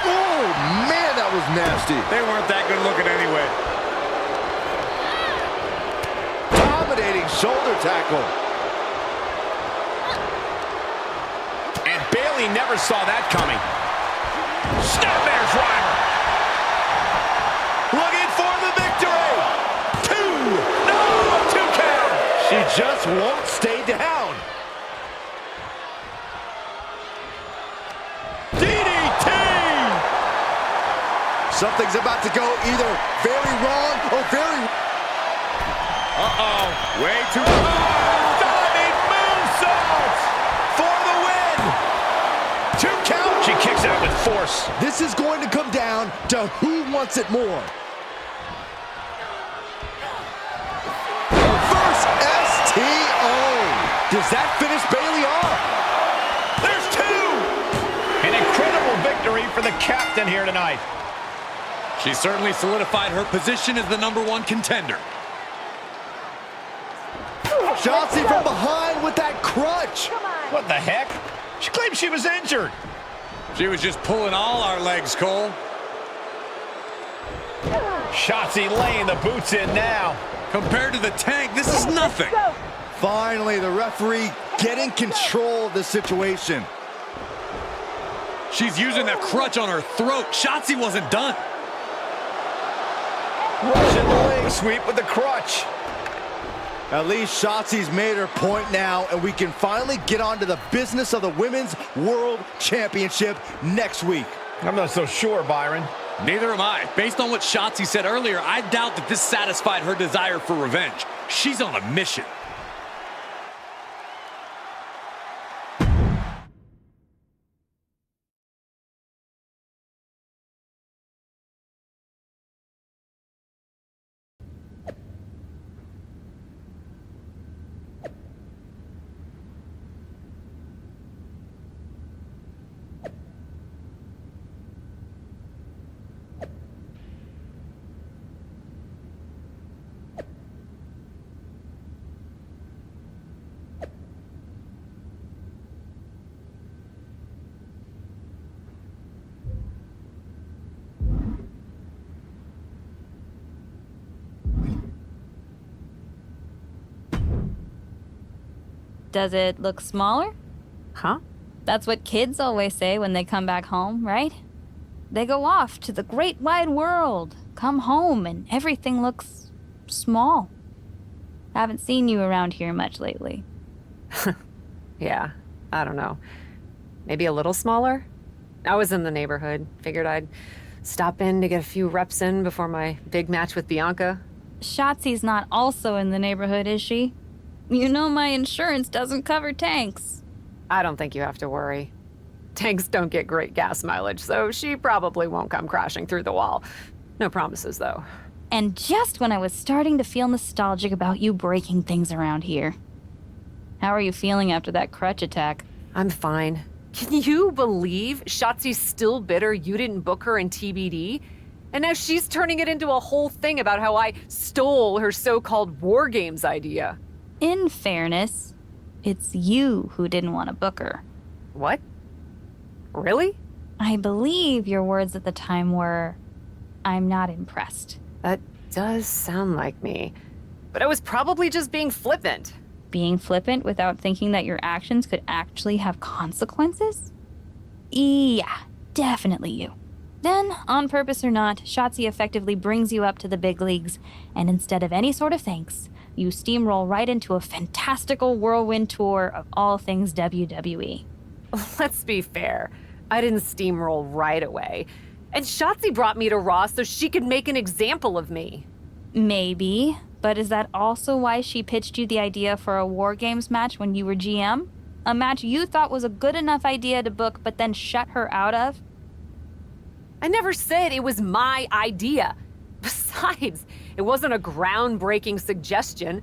Oh, man, that was nasty. They weren't that good looking anyway. Dominating shoulder tackle. And Bailey never saw that coming. Snapmare driver. Looking for the victory. 2. No, 2 count. She just won't stay down. DDT. Something's about to go either very wrong or very... Uh-oh. Way too... Diving moonsault for the win. 2 count. She kicks out with force. This is going to come down to who wants it more. Reverse STO. Does that finish Bailey off? There's 2. An incredible victory for the captain here tonight. She certainly solidified her position as the #1 contender. Shotzi from behind with that crutch. What the heck? She claimed she was injured. She was just pulling all our legs, Cole. Shotzi laying the boots in now. Compared to the Tank, this is nothing. Finally, the referee getting control of the situation. She's using that crutch on her throat. Shotzi wasn't done. Russian leg sweep with the crutch. At least Shotzi's made her point now, and we can finally get on to the business of the Women's World Championship next week. I'm not so sure, Byron. Neither am I. Based on what Shotzi said earlier, I doubt that this satisfied her desire for revenge. She's on a mission. Does it look smaller? Huh? That's what kids always say when they come back home, right? They go off to the great wide world, come home, and everything looks small. Haven't seen you around here much lately. Yeah, I don't know. Maybe a little smaller? I was in the neighborhood. Figured I'd stop in to get a few reps in before my big match with Bianca. Shotzi's not also in the neighborhood, is she? You know my insurance doesn't cover tanks. I don't think you have to worry. Tanks don't get great gas mileage, so she probably won't come crashing through the wall. No promises, though. And just when I was starting to feel nostalgic about you breaking things around here. How are you feeling after that crutch attack? I'm fine. Can you believe Shotzi's still bitter you didn't book her in TBD? And now she's turning it into a whole thing about how I stole her so-called War Games idea. In fairness, it's you who didn't want to book her. What? Really? I believe your words at the time were, "I'm not impressed." That does sound like me. But I was probably just being flippant. Being flippant without thinking that your actions could actually have consequences? Yeah, definitely you. Then, on purpose or not, Shotzi effectively brings you up to the big leagues, and instead of any sort of thanks, you steamroll right into a fantastical whirlwind tour of all things WWE. Let's be fair. I didn't steamroll right away. And Shotzi brought me to Raw so she could make an example of me. Maybe, but is that also why she pitched you the idea for a War Games match when you were GM? A match you thought was a good enough idea to book but then shut her out of? I never said it was my idea. Besides, it wasn't a groundbreaking suggestion,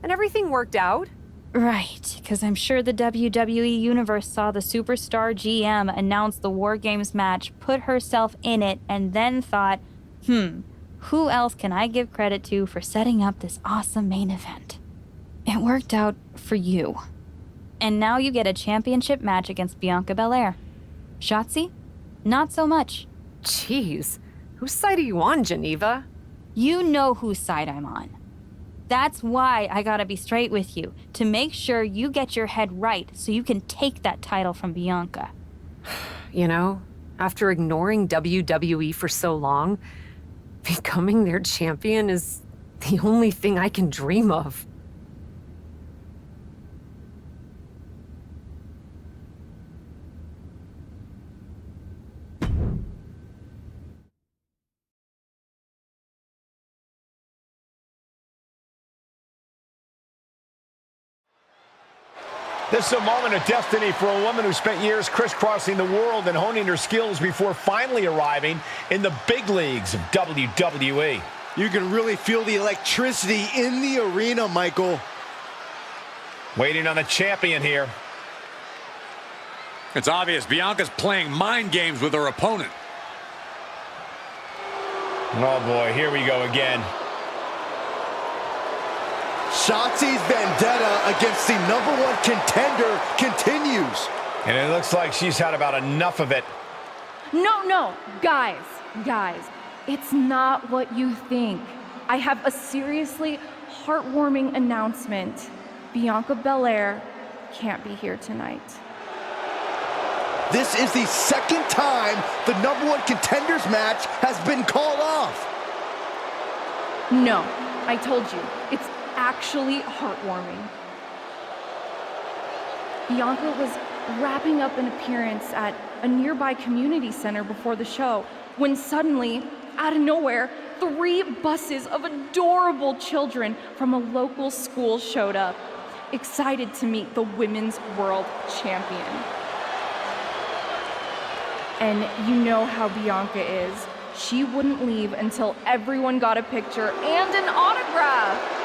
and everything worked out. Right, because I'm sure the WWE Universe saw the superstar GM announce the War Games match, put herself in it, and then thought, who else can I give credit to for setting up this awesome main event? It worked out for you. And now you get a championship match against Bianca Belair. Shotzi? Not so much. Jeez, whose side are you on, Geneva? You know whose side I'm on. That's why I gotta be straight with you, to make sure you get your head right so you can take that title from Bianca. You know, after ignoring WWE for so long, becoming their champion is the only thing I can dream of. This is a moment of destiny for a woman who spent years crisscrossing the world and honing her skills before finally arriving in the big leagues of WWE. You can really feel the electricity in the arena, Michael. Waiting on the champion here. It's obvious Bianca's playing mind games with her opponent. Oh boy, here we go again. Shotzi's vendetta against the #1 contender continues. And it looks like she's had about enough of it. No, guys, it's not what you think. I have a seriously heartwarming announcement. Bianca Belair can't be here tonight. This is the second time the #1 contenders match has been called off. No, I told you, it's actually heartwarming. Bianca was wrapping up an appearance at a nearby community center before the show when suddenly, out of nowhere, 3 buses of adorable children from a local school showed up, excited to meet the Women's World Champion. And you know how Bianca is. She wouldn't leave until everyone got a picture and an autograph.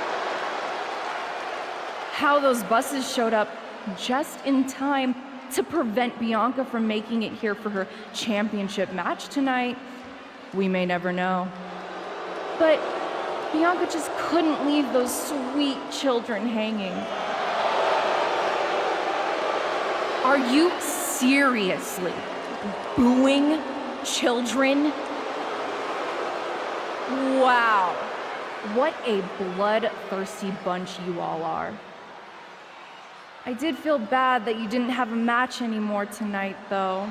How those buses showed up just in time to prevent Bianca from making it here for her championship match tonight, we may never know. But Bianca just couldn't leave those sweet children hanging. Are you seriously booing children? Wow, what a bloodthirsty bunch you all are. I did feel bad that you didn't have a match anymore tonight, though.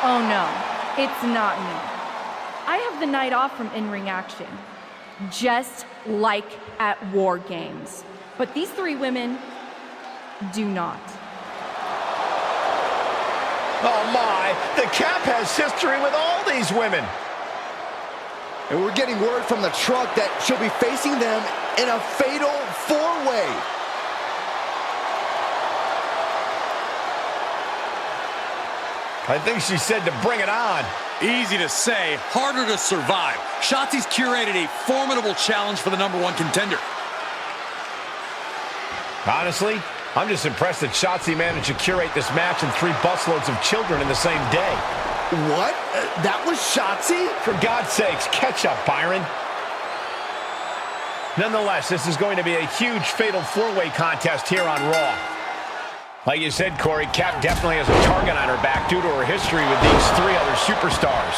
Oh no, it's not me. I have the night off from in-ring action, just like at War Games. But these three women do not. Oh my, the Cap has history with all these women. And we're getting word from the truck that she'll be facing them in a fatal four-way. I think she said to bring it on. Easy to say, harder to survive. Shotzi's curated a formidable challenge for the #1 contender. Honestly, I'm just impressed that Shotzi managed to curate this match and 3 busloads of children in the same day. What? That was Shotzi? For God's sakes, catch up, Byron. Nonetheless, this is going to be a huge fatal 4-way contest here on Raw. Like you said, Corey, Cap definitely has a target on her back due to her history with these 3 other superstars.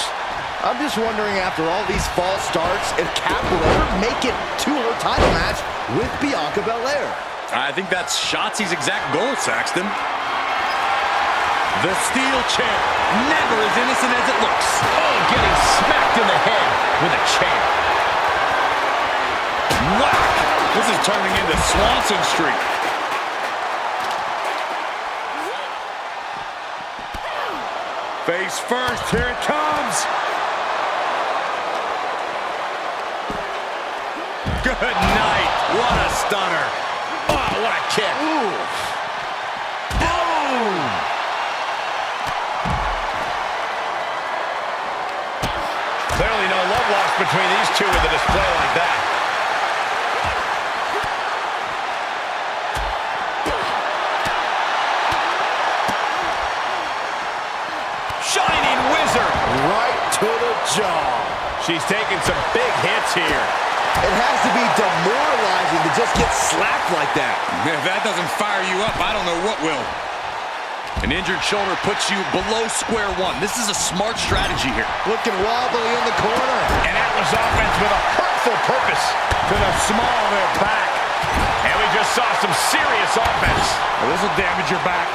I'm just wondering, after all these false starts, if Cap will ever make it to her title match with Bianca Belair. I think that's Shotzi's exact goal, Saxton. The steel chair, never as innocent as it looks. Oh, getting smacked in the head with a chair. Whack! This is turning into Swanson Street. Face first, here it comes. Good night. What a stunner. Oh, what a kick. Ooh. Boom! Clearly no love lost between these two with a display like that. Shining Wizard. Right to the jaw. She's taking some big hits here. It has to be demoralizing to just get slapped like that. If that doesn't fire you up, I don't know what will. An injured shoulder puts you below square one. This is a smart strategy here. Looking wobbly in the corner. And that was offense with a hurtful purpose to the small of their back. And we just saw some serious offense. Well, this will damage your back.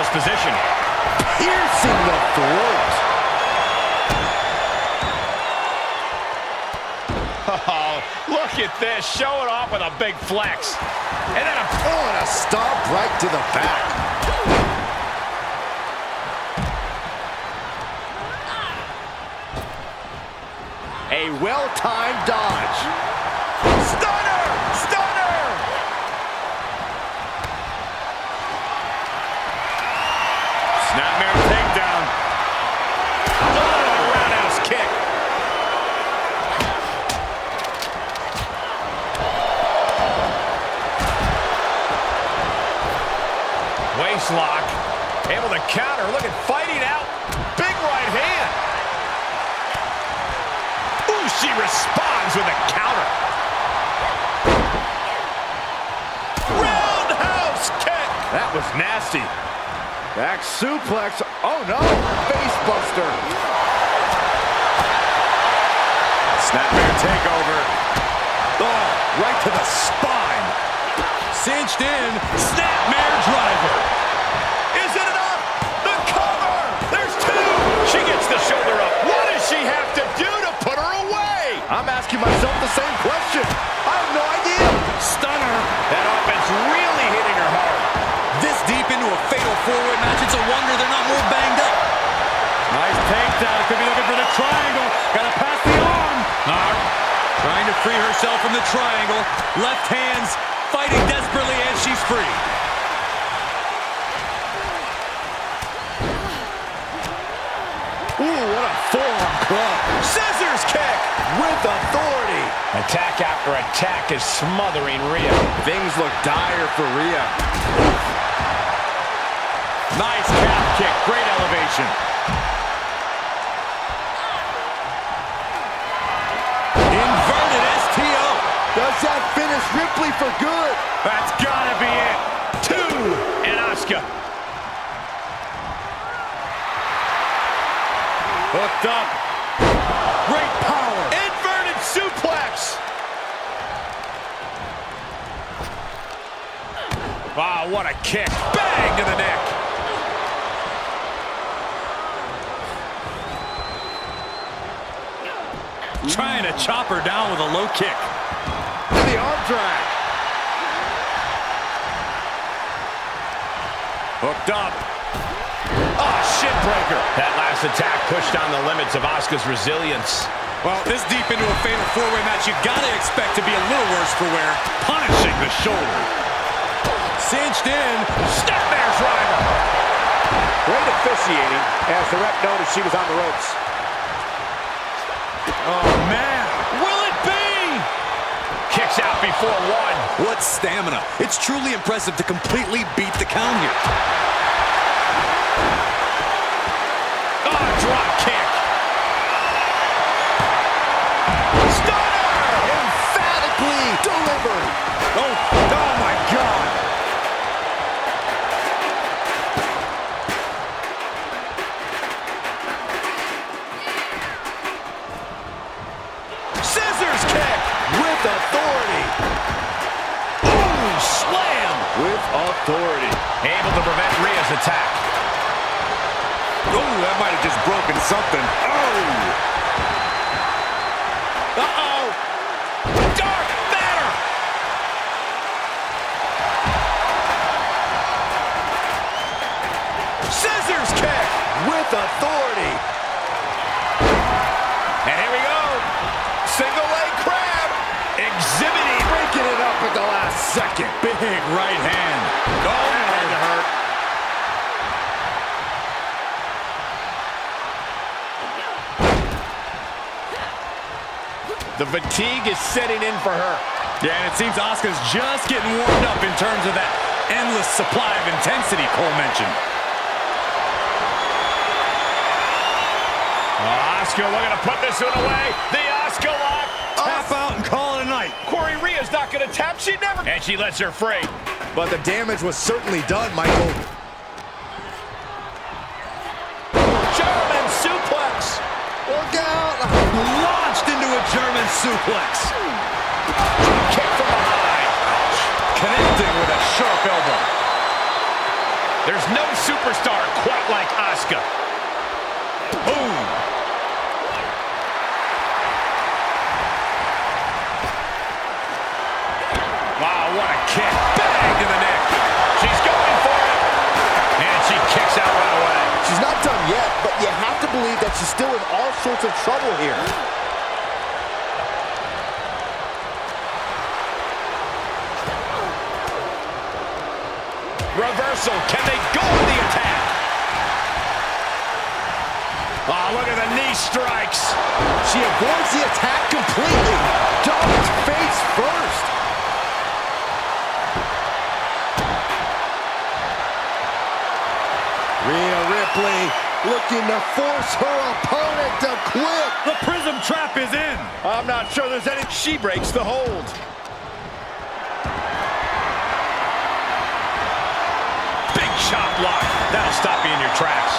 Position. Piercing the throat. Oh, look at this. Showing off with a big flex. And then a stomp right to the back. A well-timed dodge. Stunner! Stunner! Snapmare takedown. Oh, roundhouse kick. Waist lock. Able to counter. Look at fighting out. Big right hand. Ooh, she responds with a counter. Roundhouse kick. That was nasty. Back suplex. Oh no, face buster. Snapmare takeover. Oh, right to the spine. Cinched in. Snapmare driver. Is it enough? The cover. There's 2. She gets the shoulder up. What does she have to do to put her away? I'm asking myself the same question. I have no idea. Stunner. That offense really hitting her hard. This deep into a fatal 4-way match, it's a wonder they're not more banged up. Nice takedown. Could be looking for the triangle. Gotta pass the arm. Trying to free herself from the triangle. Left hands fighting desperately, and she's free. Ooh, what a forearm club. Scissors kick with authority. Attack after attack is smothering Rhea. Things look dire for Rhea. Nice calf kick. Great elevation. Inverted STO. Does Does that finish Ripley for good? That's gotta be it. 2, and Asuka. Hooked up. Great power. Inverted suplex. Wow, what a kick. Bang to the neck. Trying to chop her down with a low kick. To the arm drag. Hooked up. Oh, shin breaker. That last attack pushed on the limits of Asuka's resilience. Well, this deep into a fatal four-way match, you gotta expect to be a little worse for wear. Punishing the shoulder. Cinched in. Snapmare's rival. Great officiating as the ref noticed she was on the ropes. Oh, man. Will it be? Kicks out before 1. What stamina. It's truly impressive to completely beat the count here. Oh, drop kick. Stunner! Emphatically delivered. Oh my God. Scissors kick With authority. Ooh, slam. With authority. Able to prevent Rhea's attack. Oh, that might have just broken something. Oh! Uh-oh. Dark matter. Scissors kick. With authority. And here we go. Single leg crab. Exhibiting. Breaking it up at the last second. Big right hand. Oh, that had to hurt. The fatigue is setting in for her. Yeah, and it seems Asuka's just getting warmed up in terms of that endless supply of intensity Cole mentioned. Asuka looking to put this one away. The Asuka lock. Tap out and call it a night. Corey Rhea's not going to tap. She never. And she lets her free. But the damage was certainly done, Michael. German suplex. Look out. Launched into a German suplex. Kick from behind. Connecting with a sharp elbow. There's no superstar quite like Asuka. Boom. Wow, what a kick. Bang to the neck. She's going for it. And she kicks out right away. She's not done yet, but you have to believe that she's still in all sorts of trouble here. Reversal. Can they go with the attack? Oh, look at the knee strikes. She avoids the attack completely. Ducked face first. Rhea Ripley looking to force her opponent to quit. The Prism Trap is in. I'm not sure there's any. She breaks the hold. Big chop block. That'll stop you in your tracks.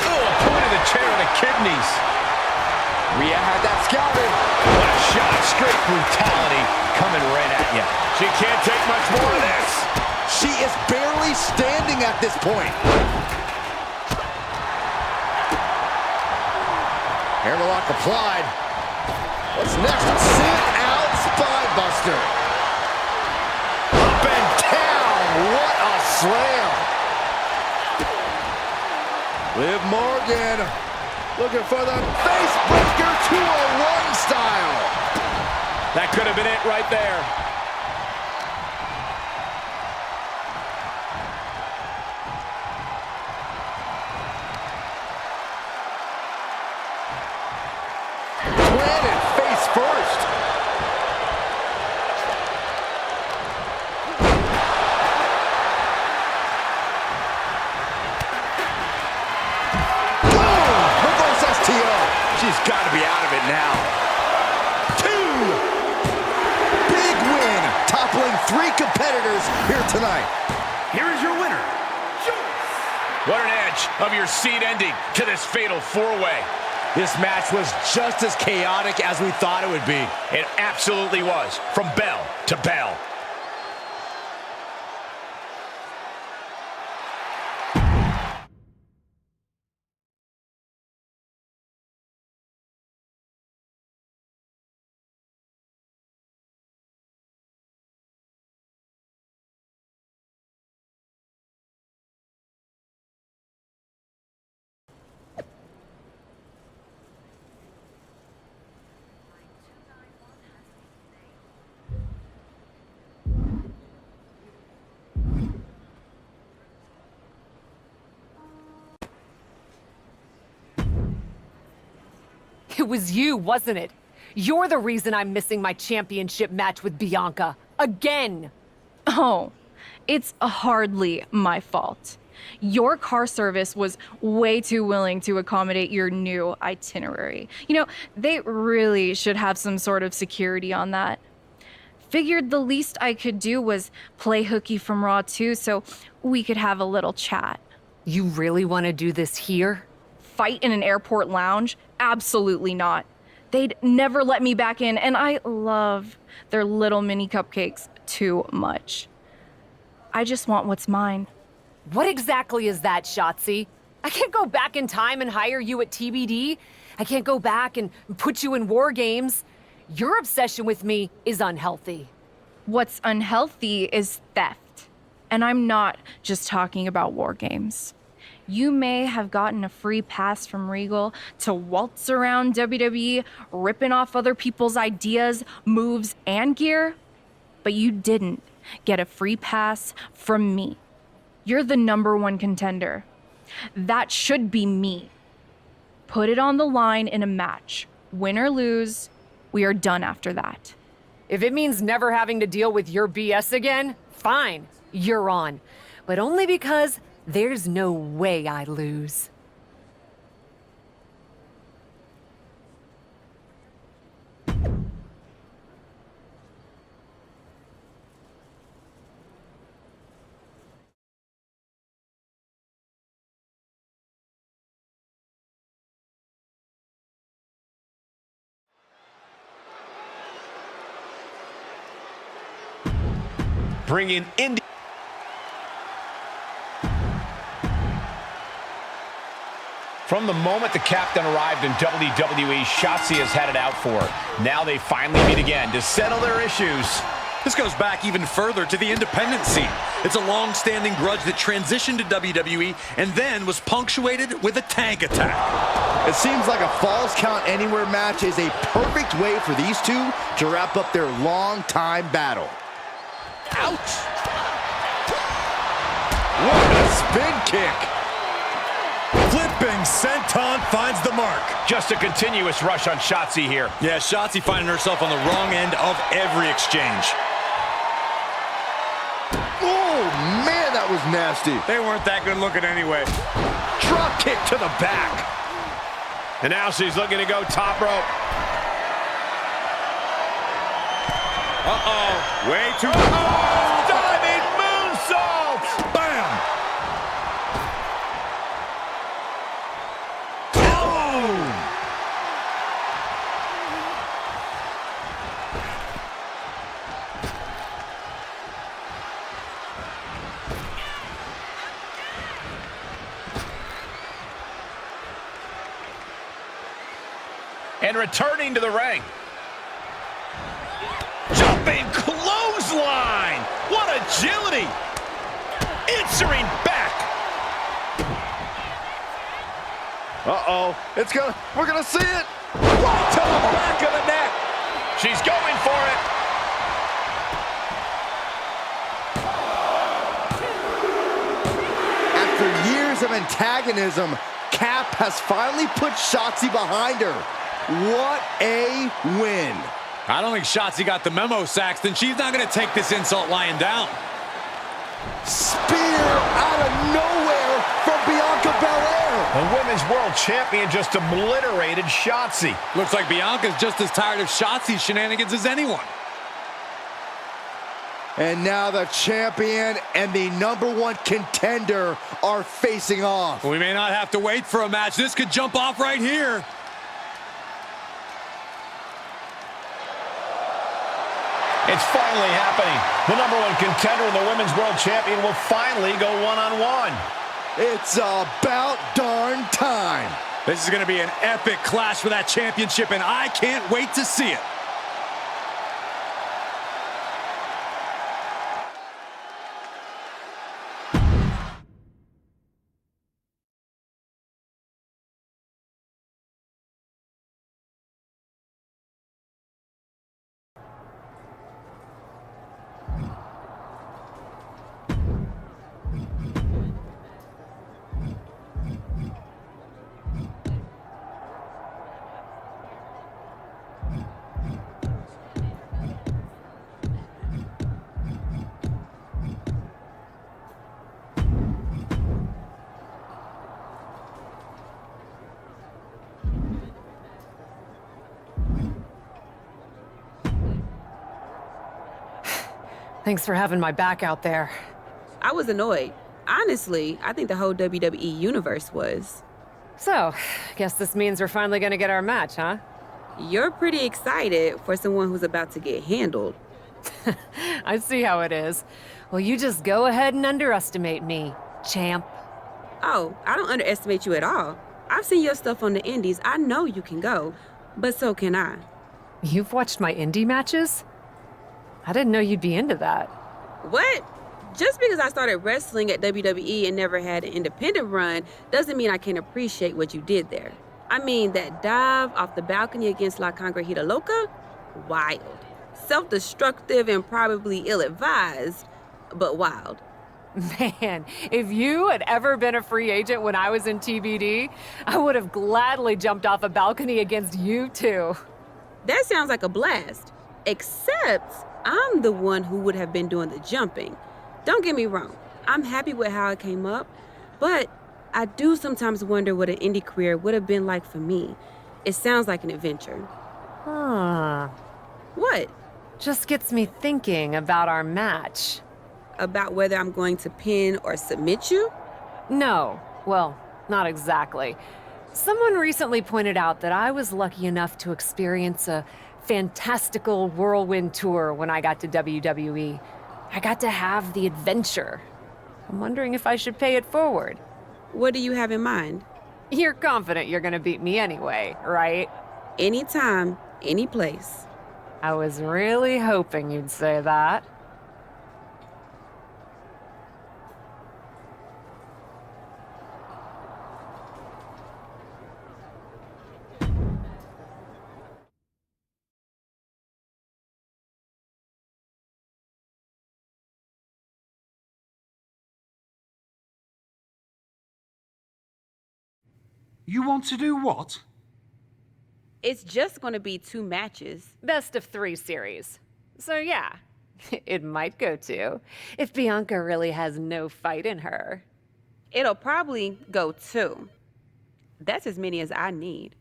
Oh, a point of the chair to the kidneys. Rhea had that scouted. What a shot. Straight brutality coming right at you. She can't take much more of this. She is barely standing at this point. Hammerlock applied. What's next? Sit out spine buster. Up and down. What a slam. Liv Morgan looking for the face breaker 201 style. That could have been it right there. Planted face first. got to be out of it now. 2. Big win, toppling 3 competitors here tonight. Here is your winner. What an edge of your seat ending to this fatal 4-way. This match was just as chaotic as we thought it would be. It absolutely was, from bell to bell. It was you, wasn't it? You're the reason I'm missing my championship match with Bianca. Again! Oh, it's hardly my fault. Your car service was way too willing to accommodate your new itinerary. You know, they really should have some sort of security on that. Figured the least I could do was play hooky from Raw 2 so we could have a little chat. You really want to do this here? Fight in an airport lounge? Absolutely not. They'd never let me back in, and I love their little mini cupcakes too much. I just want what's mine. What exactly is that, Shotzi? I can't go back in time and hire you at TBD. I can't go back and put you in War Games. Your obsession with me is unhealthy. What's unhealthy is theft. And I'm not just talking about War Games. You may have gotten a free pass from Regal to waltz around WWE, ripping off other people's ideas, moves, and gear, but you didn't get a free pass from me. You're the #1 contender. That should be me. Put it on the line in a match. Win or lose, we are done after that. If it means never having to deal with your BS again, fine, you're on. But only because there's no way I lose. Bringing Indy. From the moment the captain arrived in WWE, Shotzi has had it out for her. Now they finally meet again to settle their issues. This goes back even further to the independent scene. It's a long-standing grudge that transitioned to WWE and then was punctuated with a tank attack. It seems like a Falls Count Anywhere match is a perfect way for these two to wrap up their long-time battle. Ouch! What a spin kick! Flipping senton finds the mark. Just a continuous rush on Shotzi here. Yeah, Shotzi finding herself on the wrong end of every exchange. Oh, man, that was nasty. They weren't that good looking anyway. Drop kick to the back. And now she's looking to go top rope. Uh-oh. Way too... Diving moonsault! Bam! And returning to the ring. Jumping clothesline! What agility! Answering back! Uh-oh. We're gonna see it! Right to the back of the neck! She's going for it! After years of antagonism, Cap has finally put Shotzi behind her. What a win. I don't think Shotzi got the memo, Saxton. She's not going to take this insult lying down. Spear out of nowhere from Bianca Belair. The Women's World Champion just obliterated Shotzi. Looks like Bianca's just as tired of Shotzi's shenanigans as anyone. And now the champion and the #1 contender are facing off. We may not have to wait for a match. This could jump off right here. It's finally happening. The #1 contender and the Women's World Champion will finally go one-on-one. It's about darn time. This is going to be an epic clash for that championship, and I can't wait to see it. Thanks for having my back out there. I was annoyed. Honestly, I think the whole WWE universe was. So, guess this means we're finally gonna get our match, huh? You're pretty excited for someone who's about to get handled. I see how it is. Well, you just go ahead and underestimate me, champ. Oh, I don't underestimate you at all. I've seen your stuff on the indies. I know you can go, but so can I. You've watched my indie matches? I didn't know you'd be into that. What? Just because I started wrestling at WWE and never had an independent run doesn't mean I can't appreciate what you did there. I mean, that dive off the balcony against La Congrejita Loca? Wild. Self-destructive and probably ill-advised, but wild. Man, if you had ever been a free agent when I was in TBD, I would have gladly jumped off a balcony against you too. That sounds like a blast. Except I'm the one who would have been doing the jumping. Don't get me wrong, I'm happy with how it came up, but I do sometimes wonder what an indie career would have been like for me. It sounds like an adventure. Huh. What? Just gets me thinking about our match. About whether I'm going to pin or submit you? No. Well, not exactly. Someone recently pointed out that I was lucky enough to experience a fantastical whirlwind tour when I got to WWE. I got to have the adventure. I'm wondering if I should pay it forward. What do you have in mind? You're confident you're gonna beat me anyway, right? Anytime, any place. I was really hoping you'd say that. You want to do what? It's just going to be 2 matches. Best of 3 series. So yeah, it might go 2, if Bianca really has no fight in her. It'll probably go 2. That's as many as I need.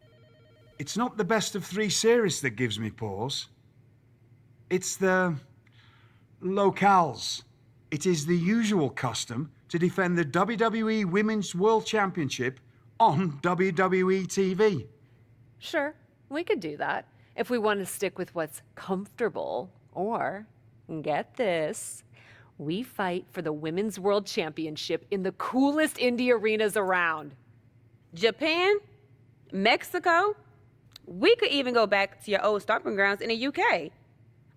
It's not the best of 3 series that gives me pause. It's the locales. It is the usual custom to defend the WWE Women's World Championship on WWE TV. Sure, we could do that if we want to stick with what's comfortable. Or, get this, we fight for the Women's World Championship in the coolest indie arenas around. Japan? Mexico? We could even go back to your old stomping grounds in the UK.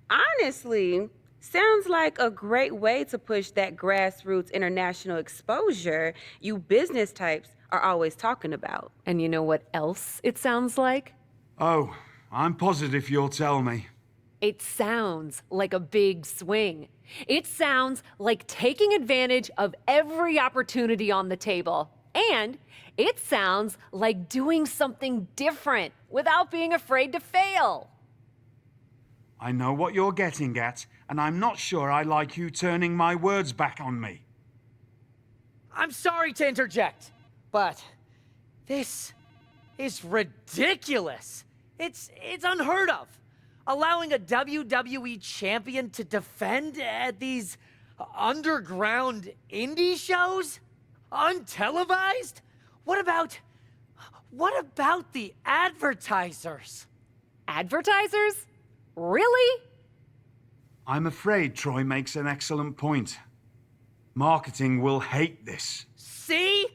Honestly, sounds like a great way to push that grassroots international exposure you business types are always talking about. And you know what else it sounds like? Oh, I'm positive you'll tell me. It sounds like a big swing. It sounds like taking advantage of every opportunity on the table. And it sounds like doing something different without being afraid to fail. I know what you're getting at, and I'm not sure I like you turning my words back on me. I'm sorry to interject, but This is ridiculous. It's unheard of. Allowing a WWE champion to defend at these underground indie shows? Untelevised? What about the advertisers? Advertisers? Really? I'm afraid Troy makes an excellent point. Marketing will hate this. See?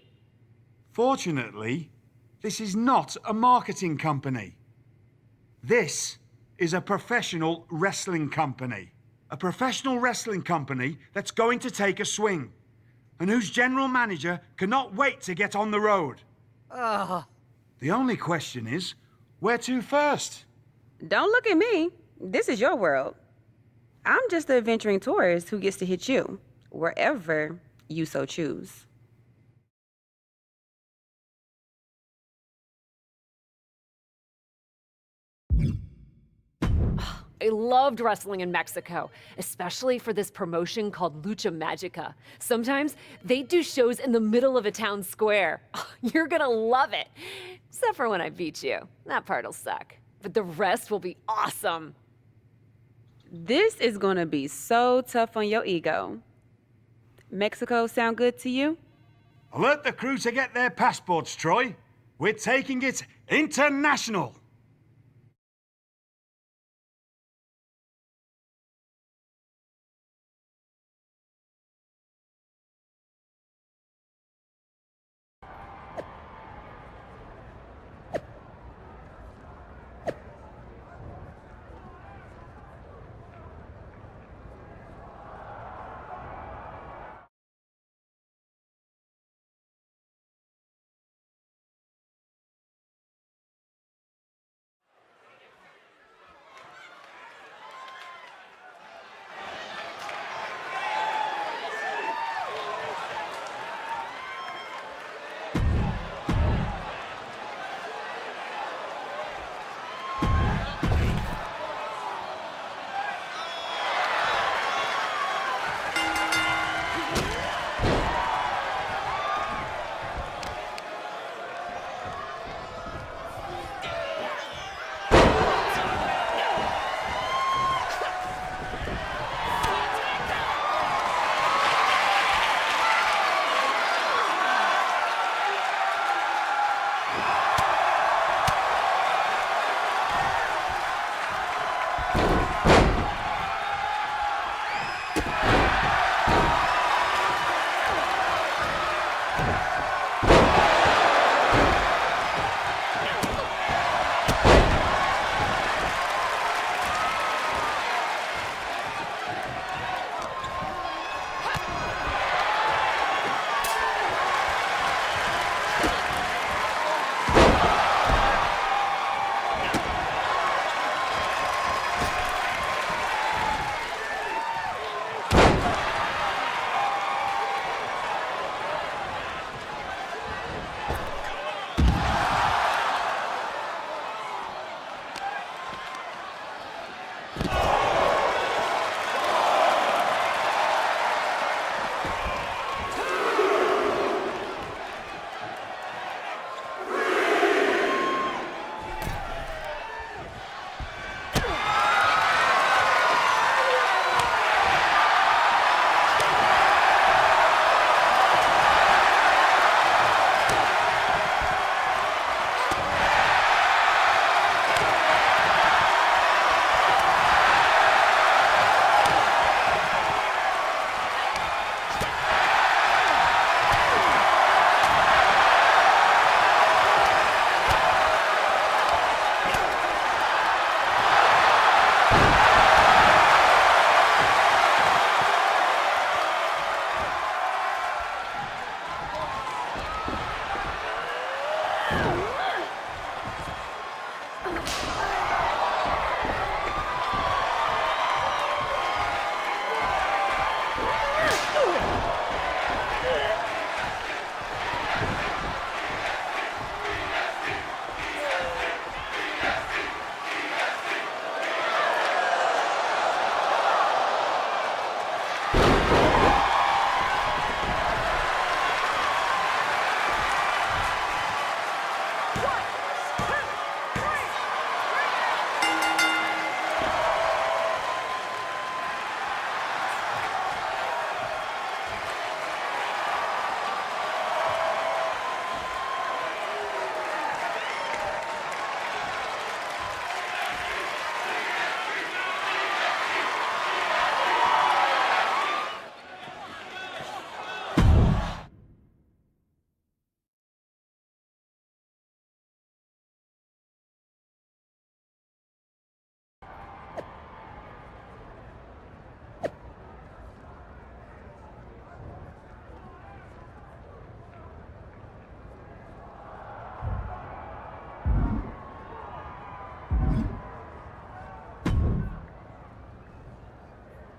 Fortunately, this is not a marketing company. This is a professional wrestling company. A professional wrestling company that's going to take a swing, and whose general manager cannot wait to get on the road. The only question is, where to first? Don't look at me. This is your world. I'm just the adventuring tourist who gets to hit you, wherever you so choose. I loved wrestling in Mexico, especially for this promotion called Lucha Magica. Sometimes they do shows in the middle of a town square. You're gonna love it. Except for when I beat you. That part'll suck. But the rest will be awesome. This is gonna be so tough on your ego. Mexico sound good to you? Alert the crew to get their passports, Troy. We're taking it international.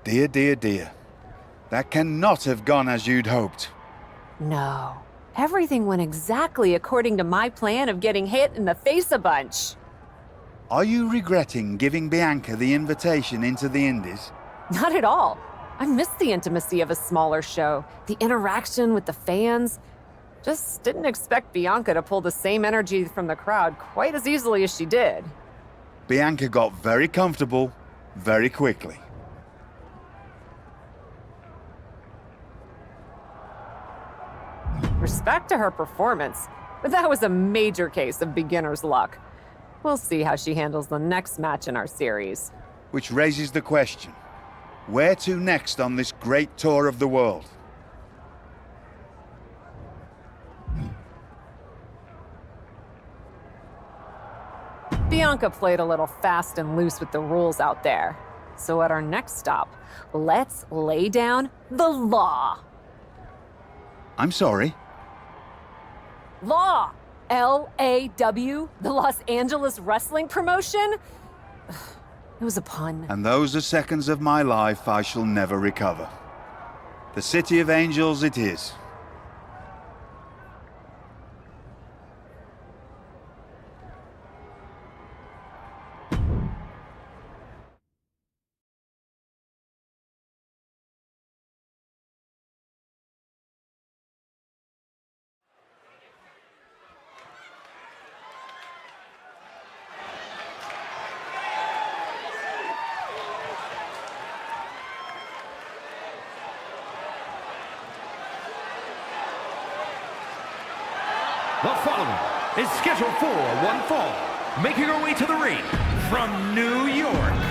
Dear, dear, dear. That cannot have gone as you'd hoped. No. Everything went exactly according to my plan of getting hit in the face a bunch. Are you regretting giving Bianca the invitation into the Indies? Not at all. I miss the intimacy of a smaller show, the interaction with the fans. Just didn't expect Bianca to pull the same energy from the crowd quite as easily as she did. Bianca got very comfortable very quickly. Respect to her performance, but that was a major case of beginner's luck. We'll see how she handles the next match in our series. Which raises the question, where to next on this great tour of the world? Bianca played a little fast and loose with the rules out there. So at our next stop, let's lay down the law. I'm sorry. Law! LAW, the Los Angeles Wrestling Promotion? It was a pun. And those are seconds of my life I shall never recover. The City of Angels it is. The following is scheduled for one fall, making her way to the ring from New York.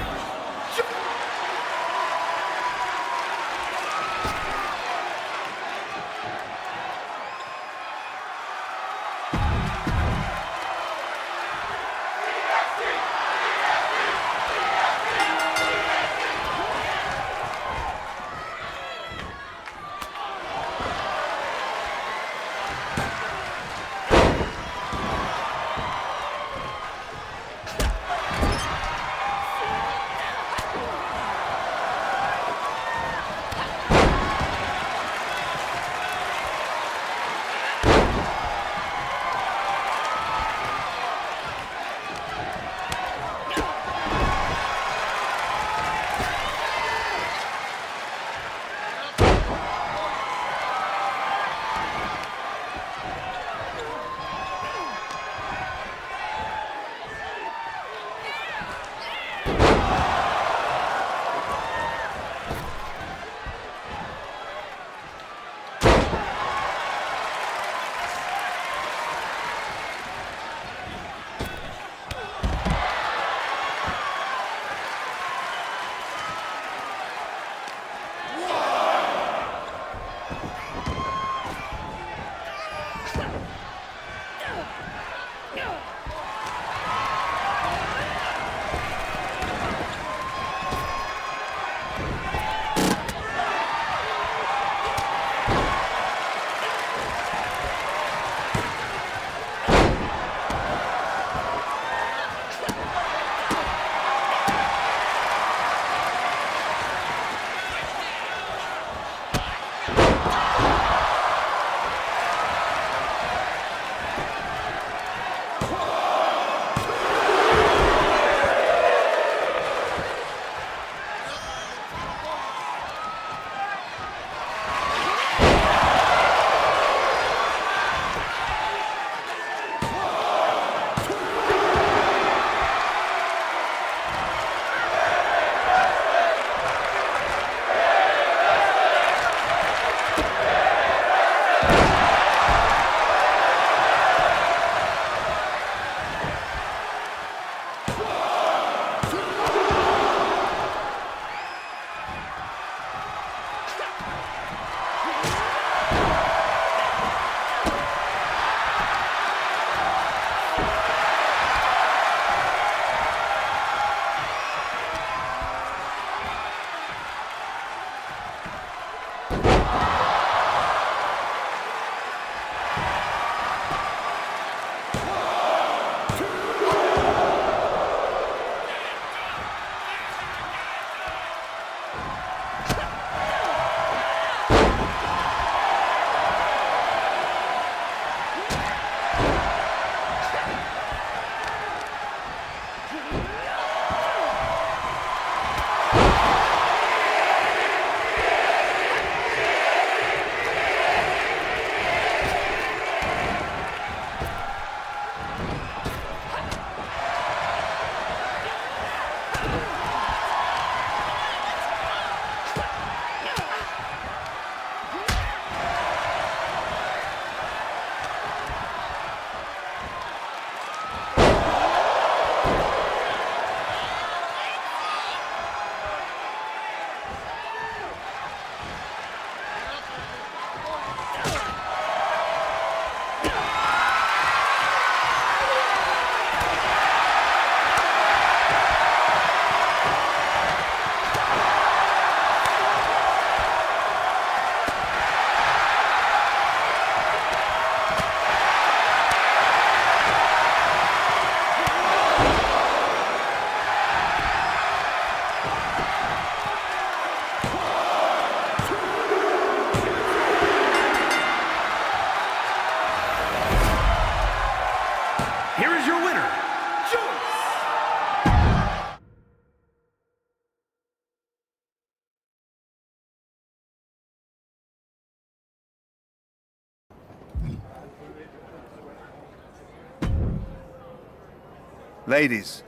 Ladies,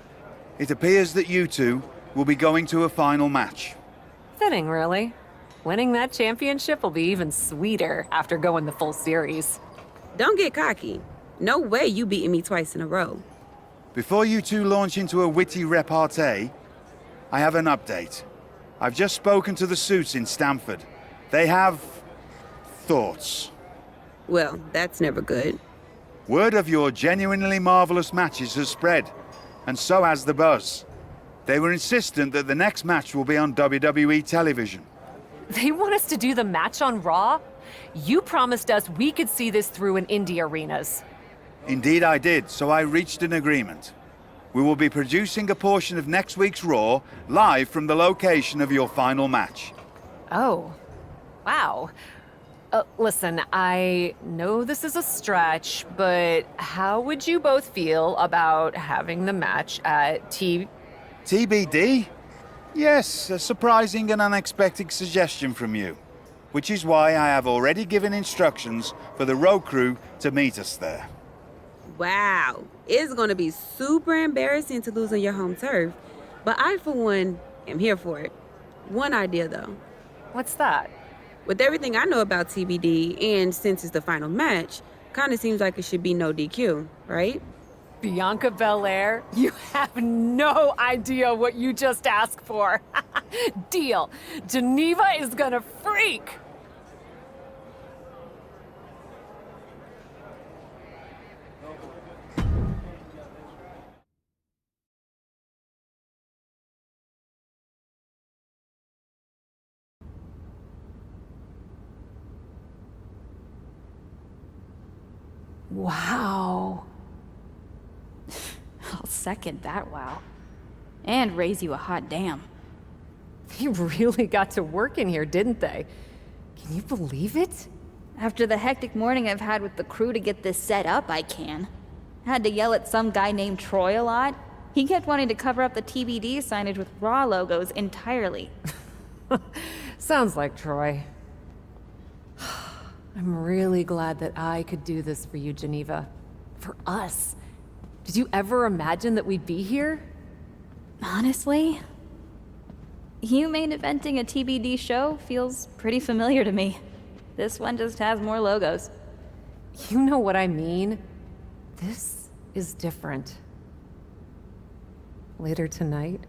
it appears that you two will be going to a final match. Fitting, really. Winning that championship will be even sweeter after going the full series. Don't get cocky. No way you beating me twice in a row. Before you two launch into a witty repartee, I have an update. I've just spoken to the suits in Stamford. They have thoughts. Well, that's never good. Word of your genuinely marvelous matches has spread, and so has the buzz. They were insistent that the next match will be on WWE television. They want us to do the match on Raw? You promised us we could see this through in indie arenas. Indeed I did, so I reached an agreement. We will be producing a portion of next week's Raw live from the location of your final match. Oh, wow. Listen, I know this is a stretch, but how would you both feel about having the match at TBD? Yes, a surprising and unexpected suggestion from you, which is why I have already given instructions for the road crew to meet us there. Wow. It's going to be super embarrassing to lose on your home turf, but I, for one, am here for it. One idea, though. What's that? With everything I know about TBD, and since it's the final match, kind of seems like it should be no DQ, right? Bianca Belair? You have no idea what you just asked for. Deal. Geneva is gonna freak. Wow. I'll second that wow. And raise you a hot damn. They really got to work in here, didn't they? Can you believe it? After the hectic morning I've had with the crew to get this set up, I can. Had to yell at some guy named Troy a lot. He kept wanting to cover up the TBD signage with Raw logos entirely. Sounds like Troy. I'm really glad that I could do this for you, Geneva. For us. Did you ever imagine that we'd be here? Honestly, you main eventing a TBD show feels pretty familiar to me. This one just has more logos. You know what I mean? This is different. Later tonight,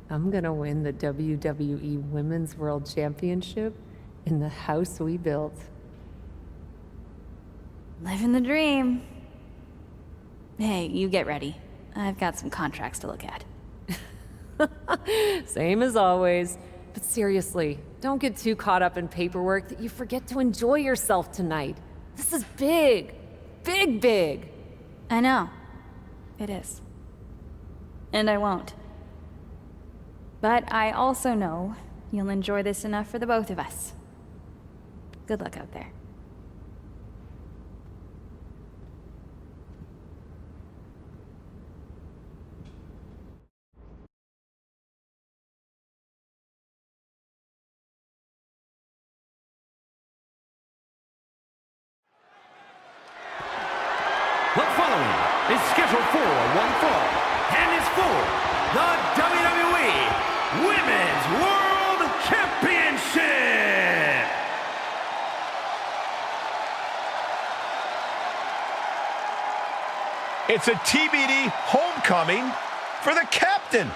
I'm gonna win the WWE Women's World Championship in the house we built. Living the dream. Hey, you get ready. I've got some contracts to look at. Same as always. But seriously, don't get too caught up in paperwork that you forget to enjoy yourself tonight. This is big. Big, big. I know. It is. And I won't. But I also know you'll enjoy this enough for the both of us. Good luck out there. The following is scheduled for one fall and is for the WWE Women's World Championship. It's a TBD homecoming for the captain.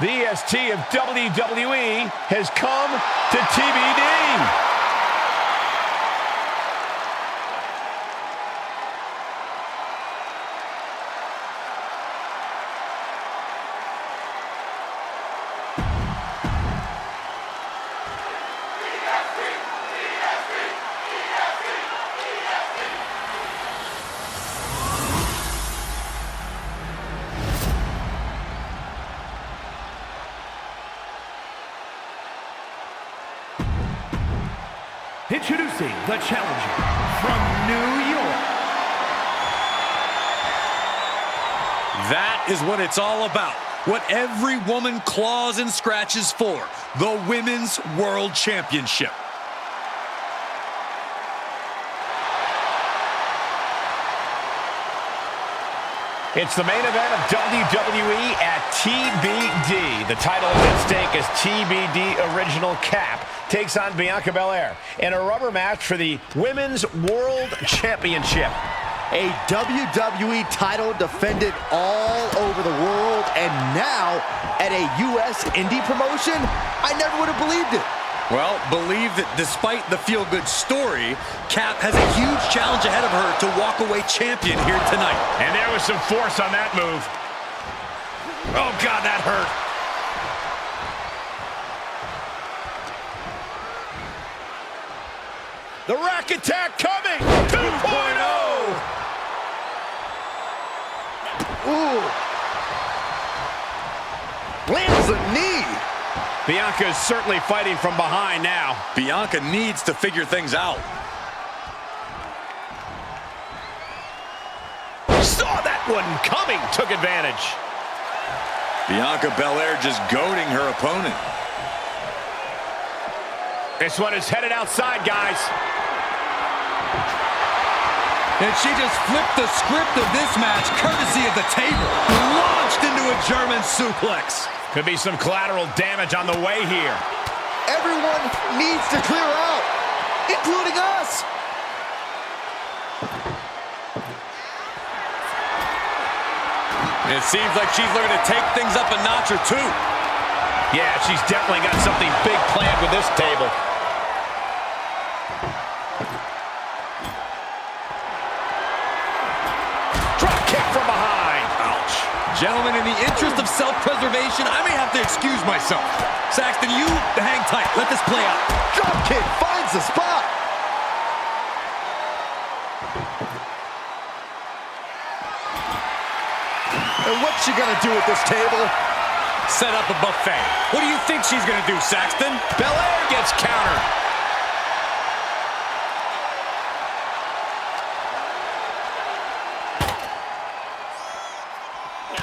The EST of WWE has come to TBD. Introducing the challenger from New York. That is what it's all about. What every woman claws and scratches for. The Women's World Championship. It's the main event of WWE at TBD. The title is at stake as TBD Original Cap takes on Bianca Belair in a rubber match for the Women's World Championship. A WWE title defended all over the world, and now at a U.S. indie promotion? I never would have believed it. Well, believe that despite the feel-good story, Cap has a huge challenge ahead of her to walk away champion here tonight. And there was some force on that move. Oh, God, that hurt. The rack attack coming! 2.0! Ooh. Lands a knee. Bianca is certainly fighting from behind now. Bianca needs to figure things out. Saw that one coming, took advantage. Bianca Belair just goading her opponent. This one is headed outside, guys. And she just flipped the script of this match, courtesy of the table. Launched into a German suplex. Could be some collateral damage on the way here. Everyone needs to clear out, including us. It seems like she's looking to take things up a notch or two. Yeah, she's definitely got something big planned with this table. Drop kick from behind. Ouch. Gentlemen, in the interest of self-preservation, I may have to excuse myself. Saxton, you hang tight. Let this play out. Drop kick finds the spot. And what's she gonna do with this table? Set up a buffet. What do you think she's gonna do, Saxton? Belair gets countered.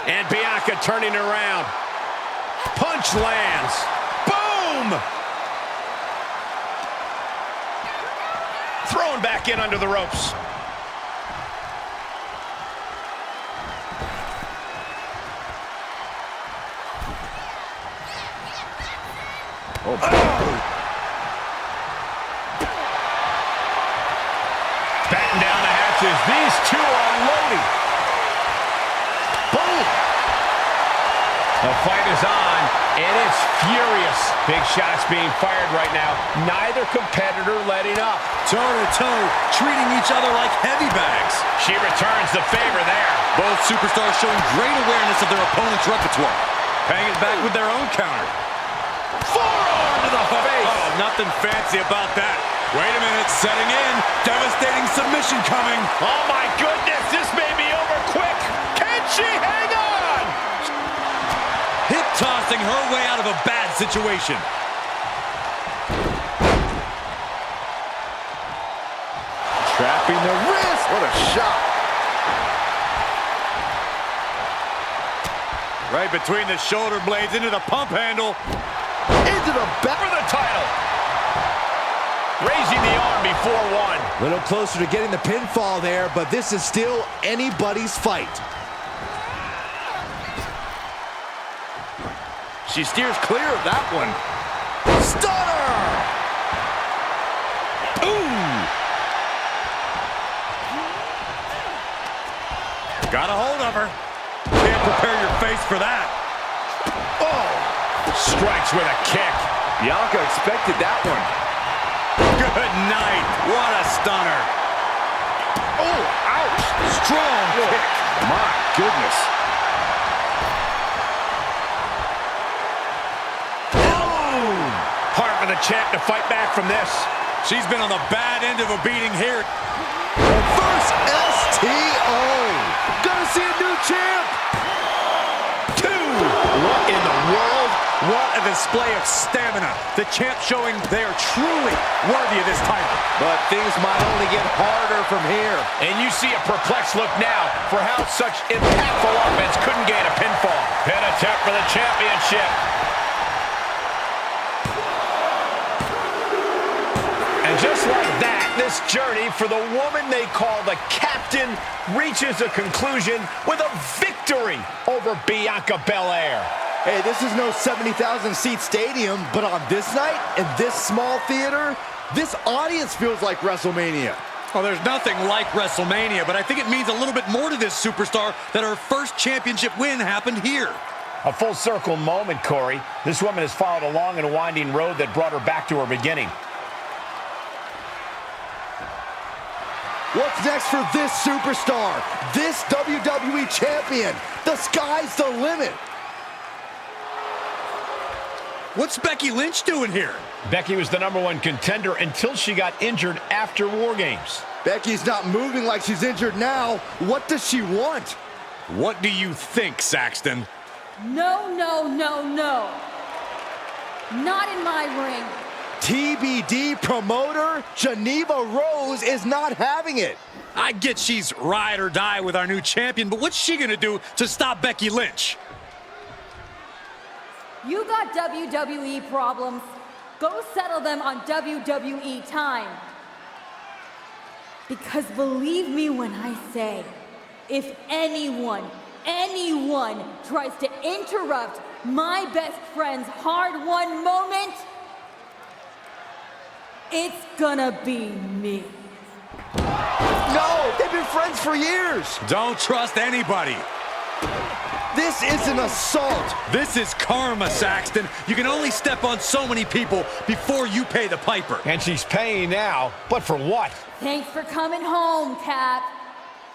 And Bianca turning around. Punch lands. Boom! Thrown back in under the ropes. Oh. Batten down the hatches. These two are loading. Boom! The fight is on, and it's furious. Big shots being fired right now. Neither competitor letting up. Toe-to-toe, treating each other like heavy bags. She returns the favor there. Both superstars showing great awareness of their opponent's repertoire. Paying it back with their own counter. Forearm to the face. Oh, nothing fancy about that. Wait a minute, setting in. Devastating submission coming. Oh my goodness, this may be over quick. Can she hang on? Hip tossing her way out of a bad situation. Trapping the wrist. What a shot. Right between the shoulder blades into the pump handle. Into the back for the title. Raising the arm before one. A little closer to getting the pinfall there, but this is still anybody's fight. She steers clear of that one. Stunner! Ooh! Got a hold of her. Can't prepare your face for that. Oh! Strikes with a kick. Bianca expected that one. Good night. What a stunner. Oh, ouch. Strong kick. My goodness. Hard for the champ to fight back from this. She's been on the bad end of a beating here. Reverse STO. Gonna see a new champ. 2. What in the world? What a display of stamina. The champ showing they are truly worthy of this title. But things might only get harder from here. And you see a perplexed look now for how such impactful offense couldn't gain a pinfall. Pin attempt for the championship. And just like that, this journey for the woman they call the Captain reaches a conclusion with a victory over Bianca Belair. Hey, this is no 70,000-seat stadium, but on this night, in this small theater, this audience feels like WrestleMania. Well, there's nothing like WrestleMania, but I think it means a little bit more to this superstar that her first championship win happened here. A full circle moment, Corey. This woman has followed along in a winding road that brought her back to her beginning. What's next for this superstar? This WWE champion? The sky's the limit. What's Becky Lynch doing here? Becky was the #1 contender until she got injured after War Games. Becky's not moving like she's injured now. What does she want? What do you think, Saxton? No, no, no, no. Not in my ring. TBD promoter Geneva Rose is not having it. I get she's ride or die with our new champion, but what's she gonna do to stop Becky Lynch? You got WWE problems. Go settle them on WWE time. Because believe me when I say, if anyone tries to interrupt my best friend's hard-won moment, it's gonna be me. No, they've been friends for years. Don't trust anybody. This is an assault. This is karma, Saxton. You can only step on so many people before you pay the piper. And she's paying now, but for what? Thanks for coming home, Cap.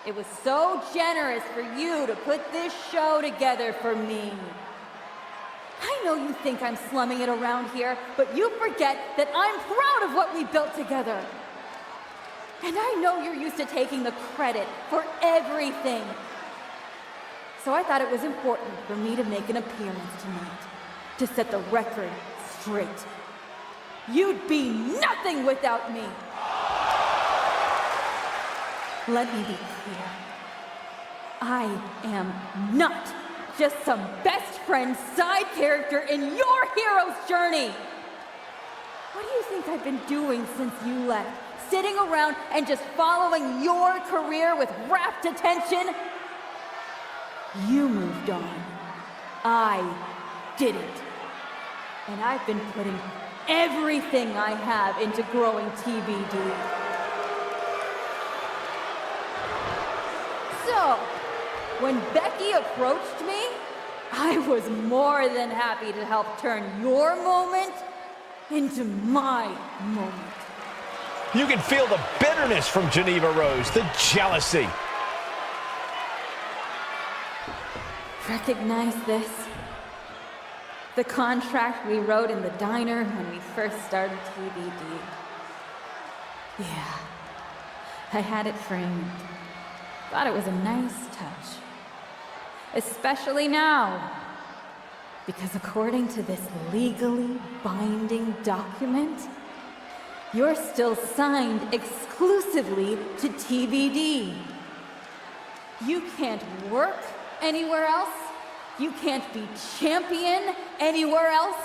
It was so generous for you to put this show together for me. I know you think I'm slumming it around here, but you forget that I'm proud of what we built together. And I know you're used to taking the credit for everything. So I thought it was important for me to make an appearance tonight, to set the record straight. You'd be nothing without me. Let me be clear. I am not just some best friend side character in your hero's journey. What do you think I've been doing since you left? Sitting around and just following your career with rapt attention? You moved on. I didn't. And I've been putting everything I have into growing TBD. So, when Becky approached me, I was more than happy to help turn your moment into my moment. You can feel the bitterness from Geneva Rose, the jealousy. Recognize this? The contract we wrote in the diner when we first started TBD. Yeah, I had it framed. Thought it was a nice touch. Especially now. Because according to this legally binding document, you're still signed exclusively to TBD. You can't work anywhere else. You can't be champion anywhere else.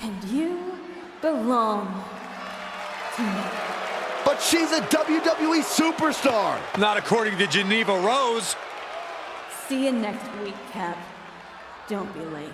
And you belong to me. But she's a WWE superstar. Not according to Geneva Rose. See you next week, Cap. Don't be late.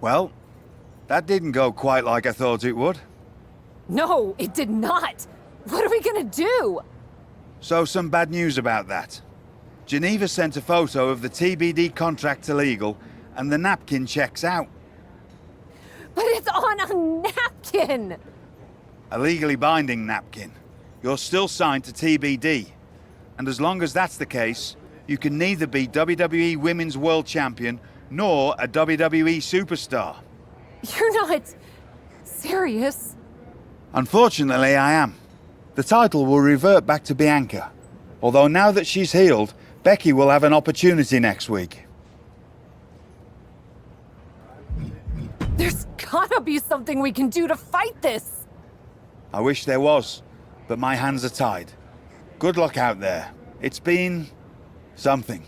Well, that didn't go quite like I thought it would. No, it did not. What are we gonna do? So some bad news about that. Geneva sent a photo of the TBD contract to legal, and the napkin checks out. But it's on a napkin! A legally binding napkin. You're still signed to TBD. And as long as that's the case, you can neither be WWE Women's World Champion nor a WWE Superstar. You're not serious. Unfortunately, I am. The title will revert back to Bianca. Although now that she's healed, Becky will have an opportunity next week. There's gotta be something we can do to fight this. I wish there was, but my hands are tied. Good luck out there. It's been something.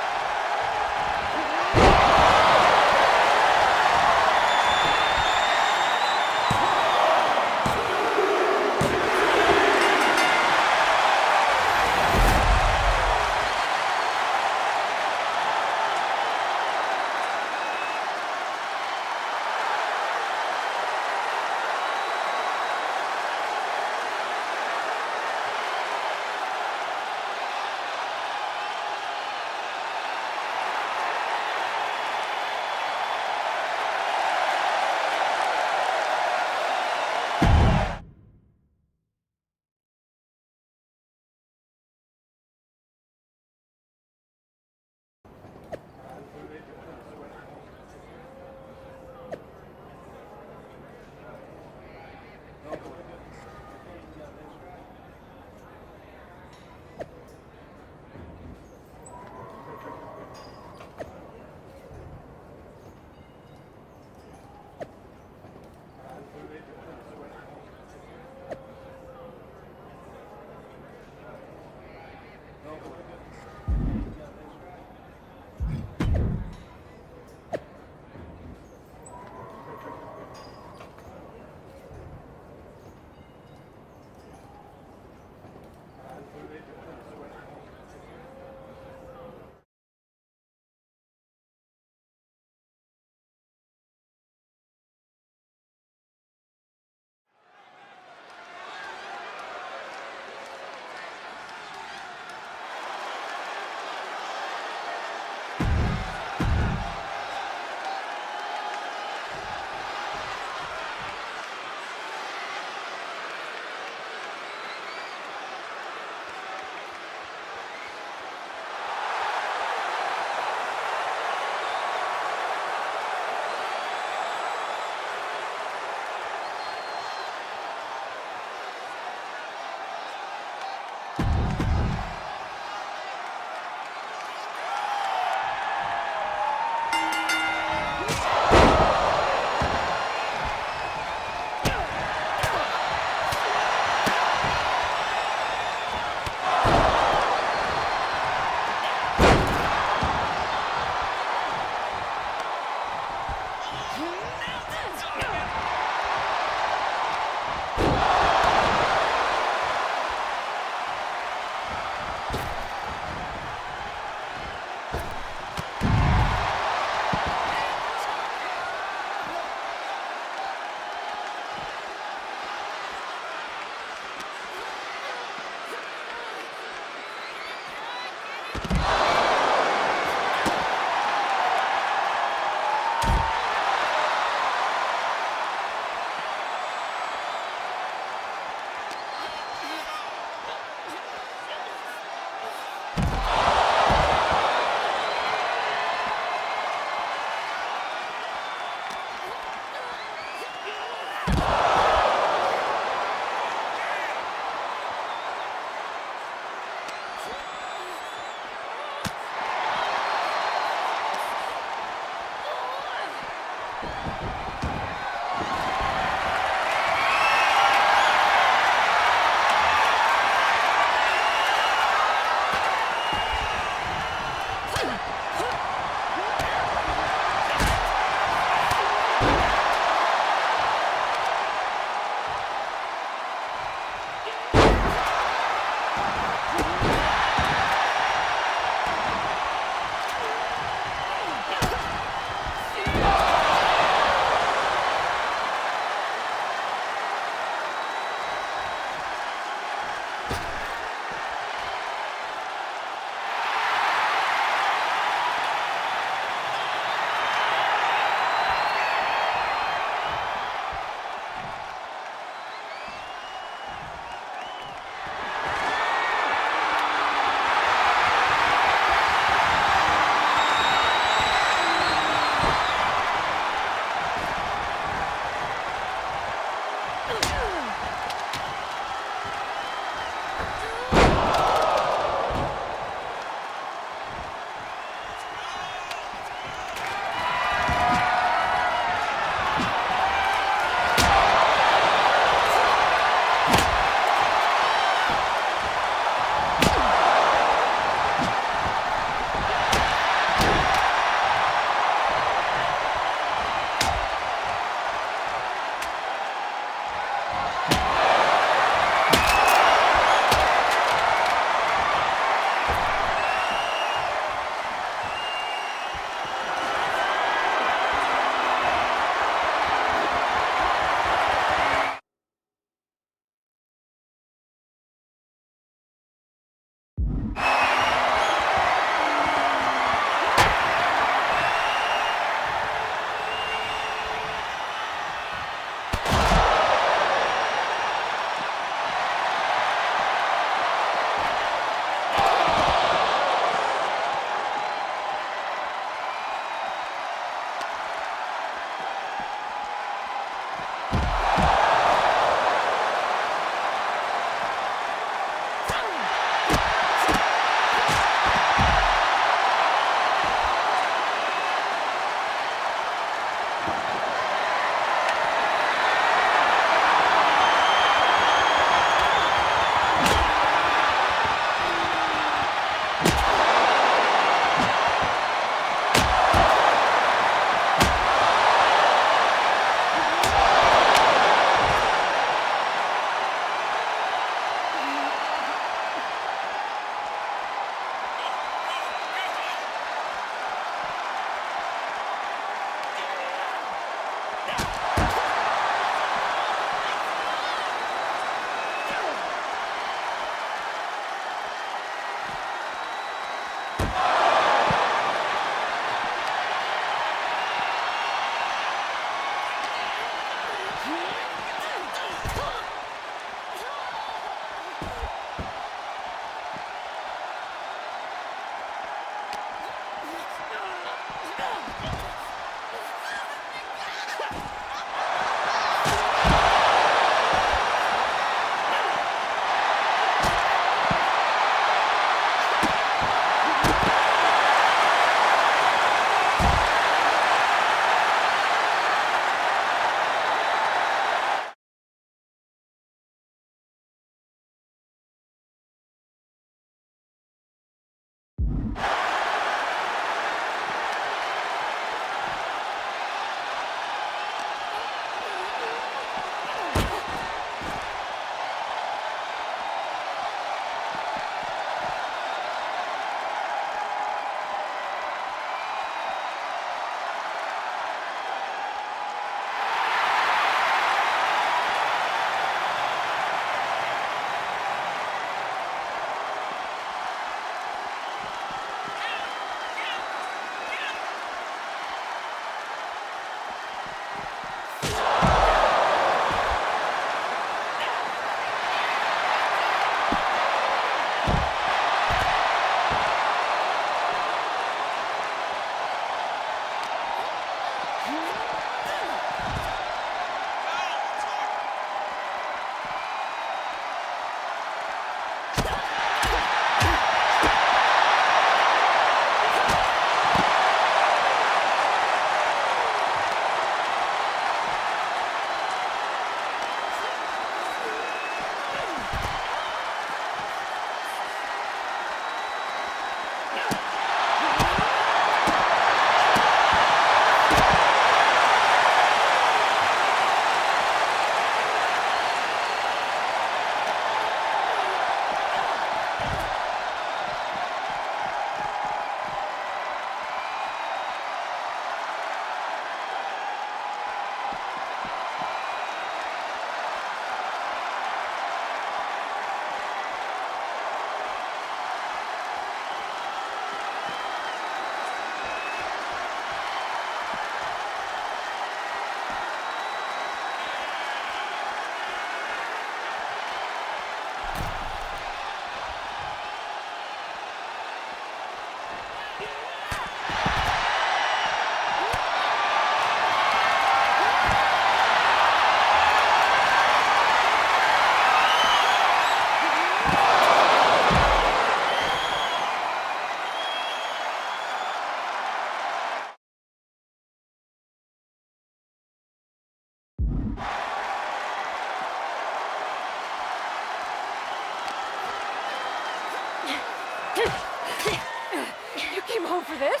for this?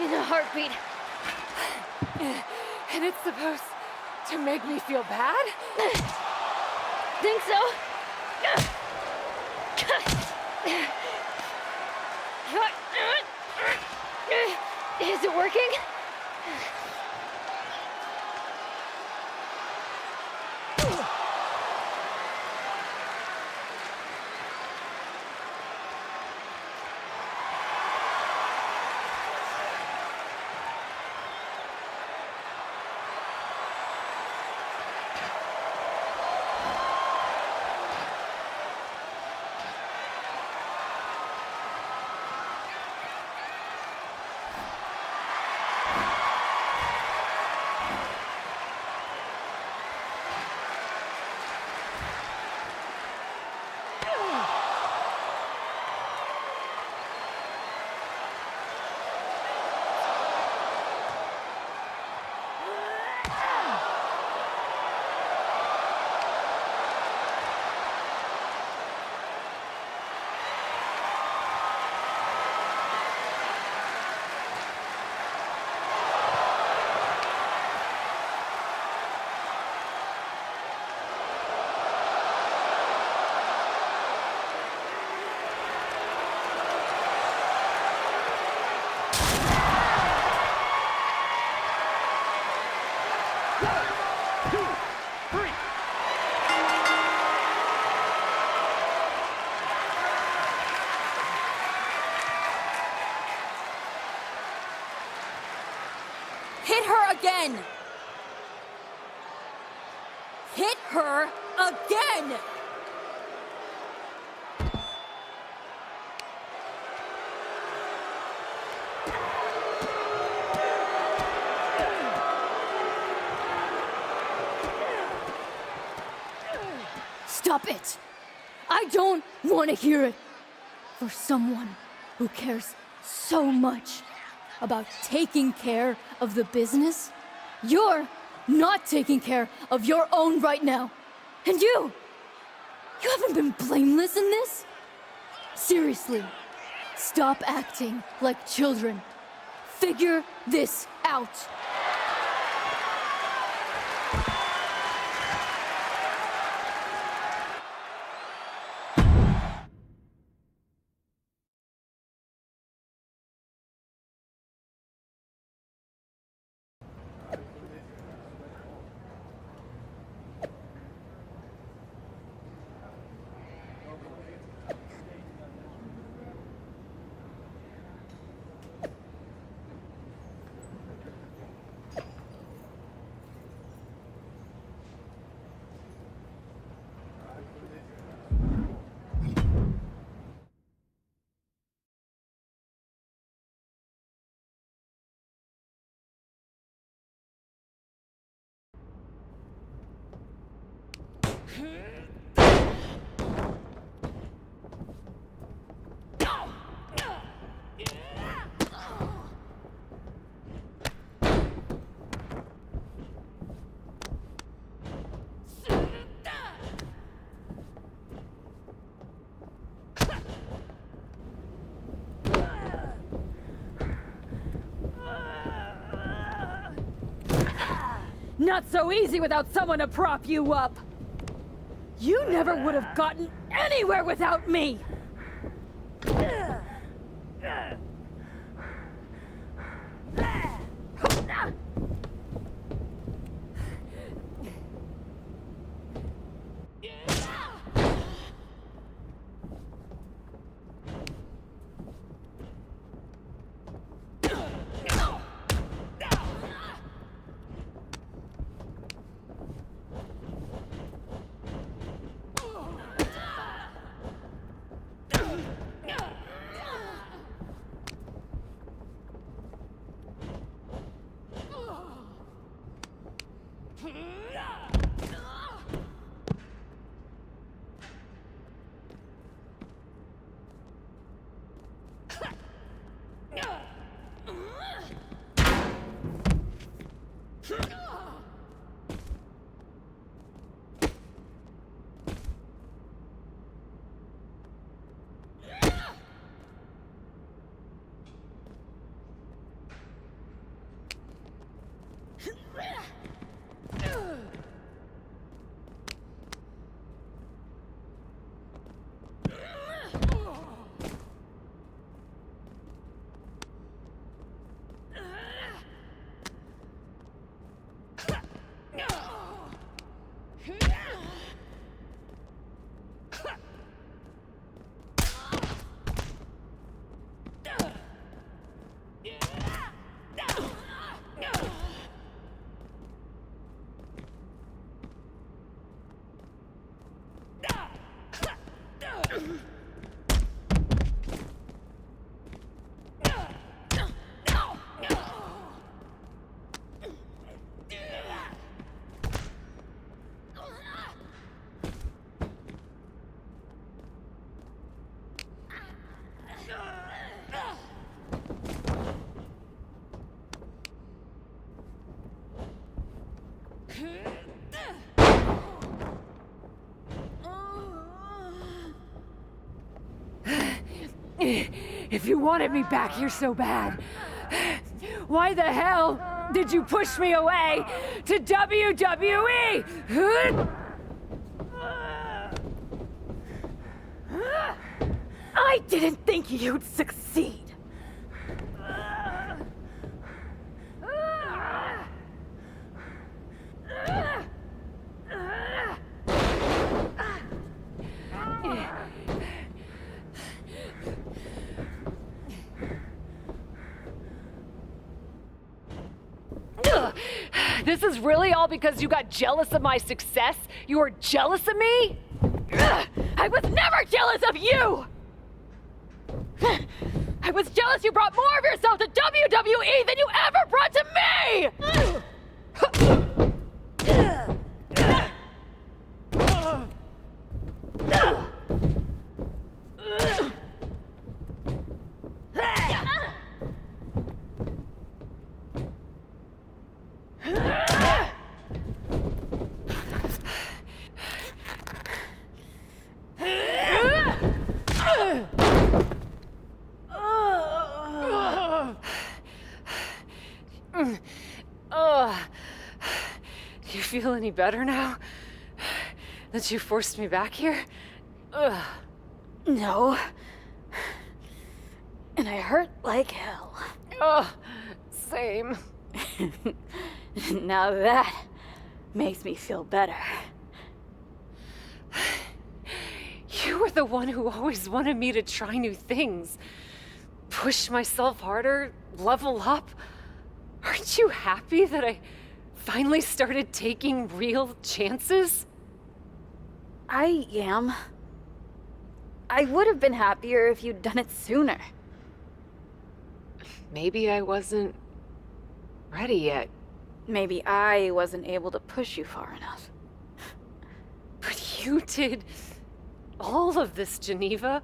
In a heartbeat. And it's supposed to make me feel bad? Think so? Is it working? Hit her again! Hit her again! Stop it! I don't want to hear it. For someone who cares so much about taking care of the business, you're not taking care of your own right now. And you haven't been blameless in this? Seriously, stop acting like children. Figure this out. Not so easy without someone to prop you up. You never would have gotten anywhere without me. If you wanted me back here so bad, why the hell did you push me away to WWE? I didn't think you'd succeed. This is really all because you got jealous of my success? You were jealous of me? I was never jealous of you! I was jealous you brought more of yourself to WWE than you ever brought to me! Do you feel any better now? That you forced me back here? No. And I hurt like hell. Same. Now that makes me feel better. You were the one who always wanted me to try new things. Push myself harder, level up. Aren't you happy that I finally started taking real chances? I am. I would have been happier if you'd done it sooner. Maybe I wasn't ready yet. Maybe I wasn't able to push you far enough. But you did all of this, Geneva.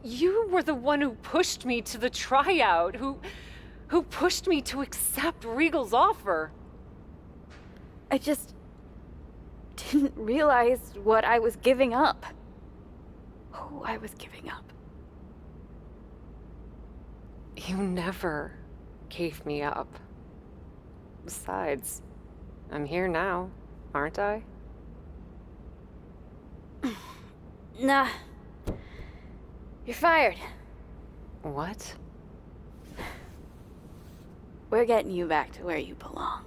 You were the one who pushed me to the tryout, who pushed me to accept Regal's offer. I just didn't realize what I was giving up. Who I was giving up. You never gave me up. Besides, I'm here now, aren't I? Nah. You're fired. What? We're getting you back to where you belong.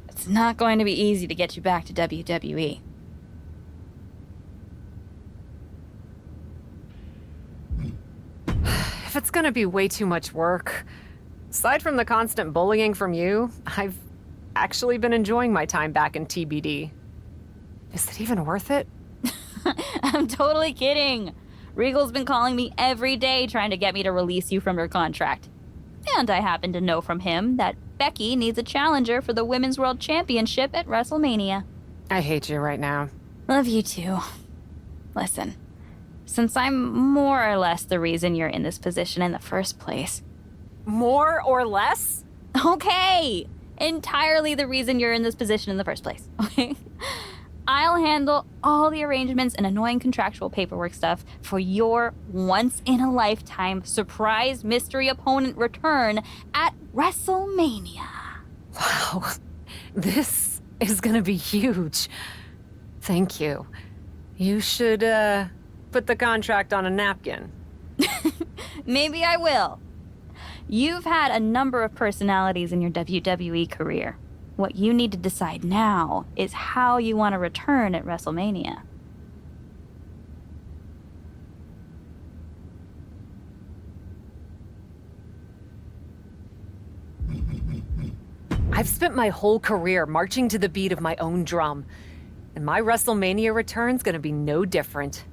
It's not going to be easy to get you back to WWE. If it's gonna be way too much work, aside from the constant bullying from you, I've actually been enjoying my time back in TBD. Is it even worth it? I'm totally kidding. Regal's been calling me every day trying to get me to release you from your contract. And I happen to know from him that Becky needs a challenger for the Women's World Championship at WrestleMania. I hate you right now. Love you too. Listen, since I'm more or less the reason you're in this position in the first place. More or less? Okay! Entirely the reason you're in this position in the first place, okay? I'll handle all the arrangements and annoying contractual paperwork stuff for your once-in-a-lifetime surprise mystery opponent return at WrestleMania. Wow, this is gonna be huge. Thank you. You should, put the contract on a napkin. Maybe I will. You've had a number of personalities in your WWE career. What you need to decide now is how you want to return at WrestleMania. I've spent my whole career marching to the beat of my own drum, and my WrestleMania return's gonna be no different.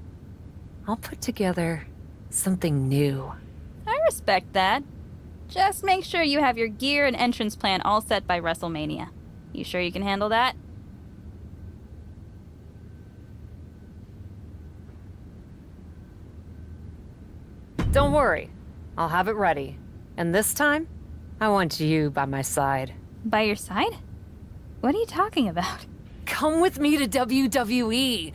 I'll put together something new. I respect that. Just make sure you have your gear and entrance plan all set by WrestleMania. You sure you can handle that? Don't worry, I'll have it ready. And this time, I want you by my side. By your side? What are you talking about? Come with me to WWE.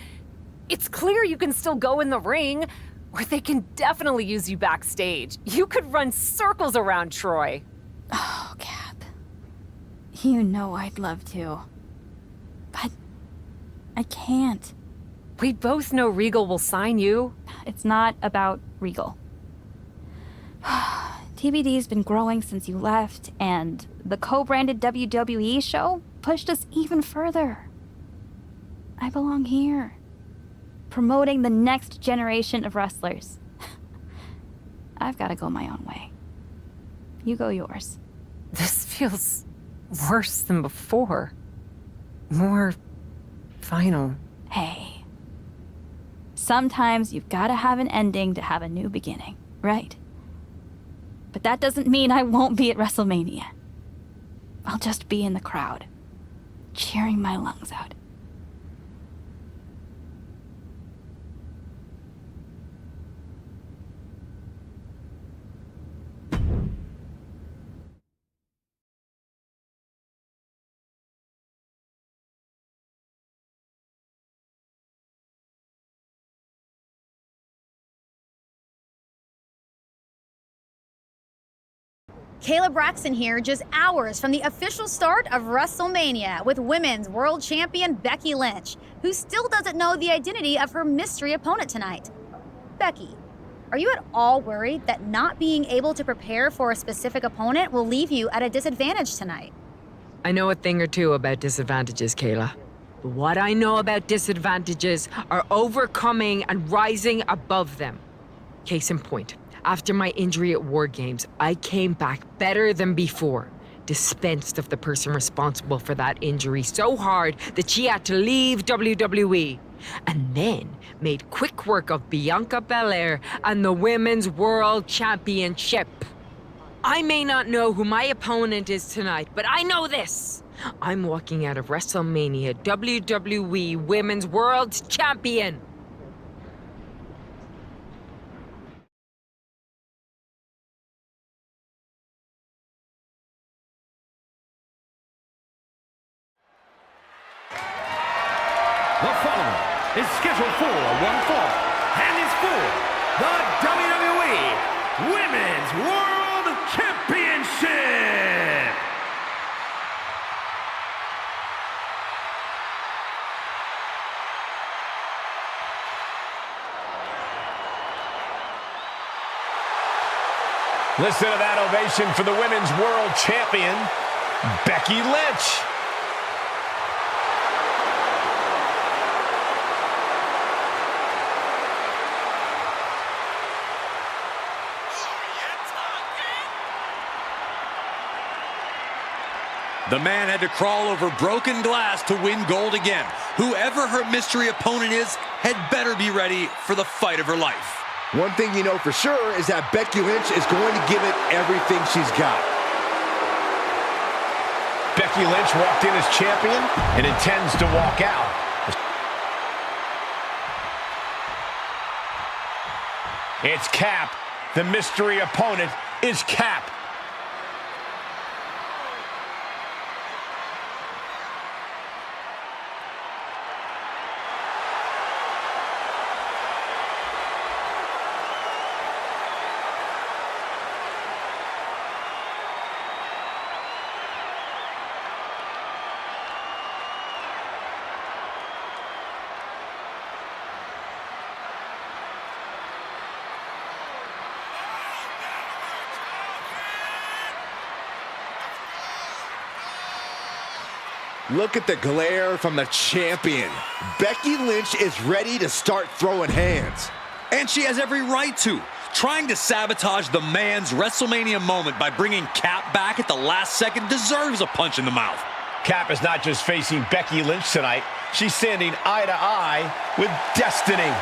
It's clear you can still go in the ring, or they can definitely use you backstage. You could run circles around Troy. Oh, Cap. You know I'd love to. But I can't. We both know Regal will sign you. It's not about Regal. TBD's been growing since you left, and the co-branded WWE show pushed us even further. I belong here, promoting the next generation of wrestlers. I've got to go my own way. You go yours. This feels worse than before. More final. Hey. Sometimes you've got to have an ending to have a new beginning, right? But that doesn't mean I won't be at WrestleMania. I'll just be in the crowd, cheering my lungs out. Kayla Braxton here, just hours from the official start of WrestleMania with Women's World Champion Becky Lynch, who still doesn't know the identity of her mystery opponent tonight. Becky, are you at all worried that not being able to prepare for a specific opponent will leave you at a disadvantage tonight? I know a thing or two about disadvantages, Kayla. But what I know about disadvantages are overcoming and rising above them. Case in point. After my injury at War Games, I came back better than before. Dispensed of the person responsible for that injury so hard that she had to leave WWE. And then made quick work of Bianca Belair and the Women's World Championship. I may not know who my opponent is tonight, but I know this. I'm walking out of WrestleMania WWE Women's World Champion. The following is scheduled for one fall and is for the WWE Women's World Championship. Listen to that ovation for the Women's World Champion, Becky Lynch. The man had to crawl over broken glass to win gold again. Whoever her mystery opponent is had better be ready for the fight of her life. One thing you know for sure is that Becky Lynch is going to give it everything she's got. Becky Lynch walked in as champion and intends to walk out. It's Cap. The mystery opponent is Cap. Look at the glare from the champion. Becky Lynch is ready to start throwing hands. And she has every right to. Trying to sabotage the man's WrestleMania moment by bringing Cap back at the last second deserves a punch in the mouth. Cap is not just facing Becky Lynch tonight. She's standing eye to eye with destiny.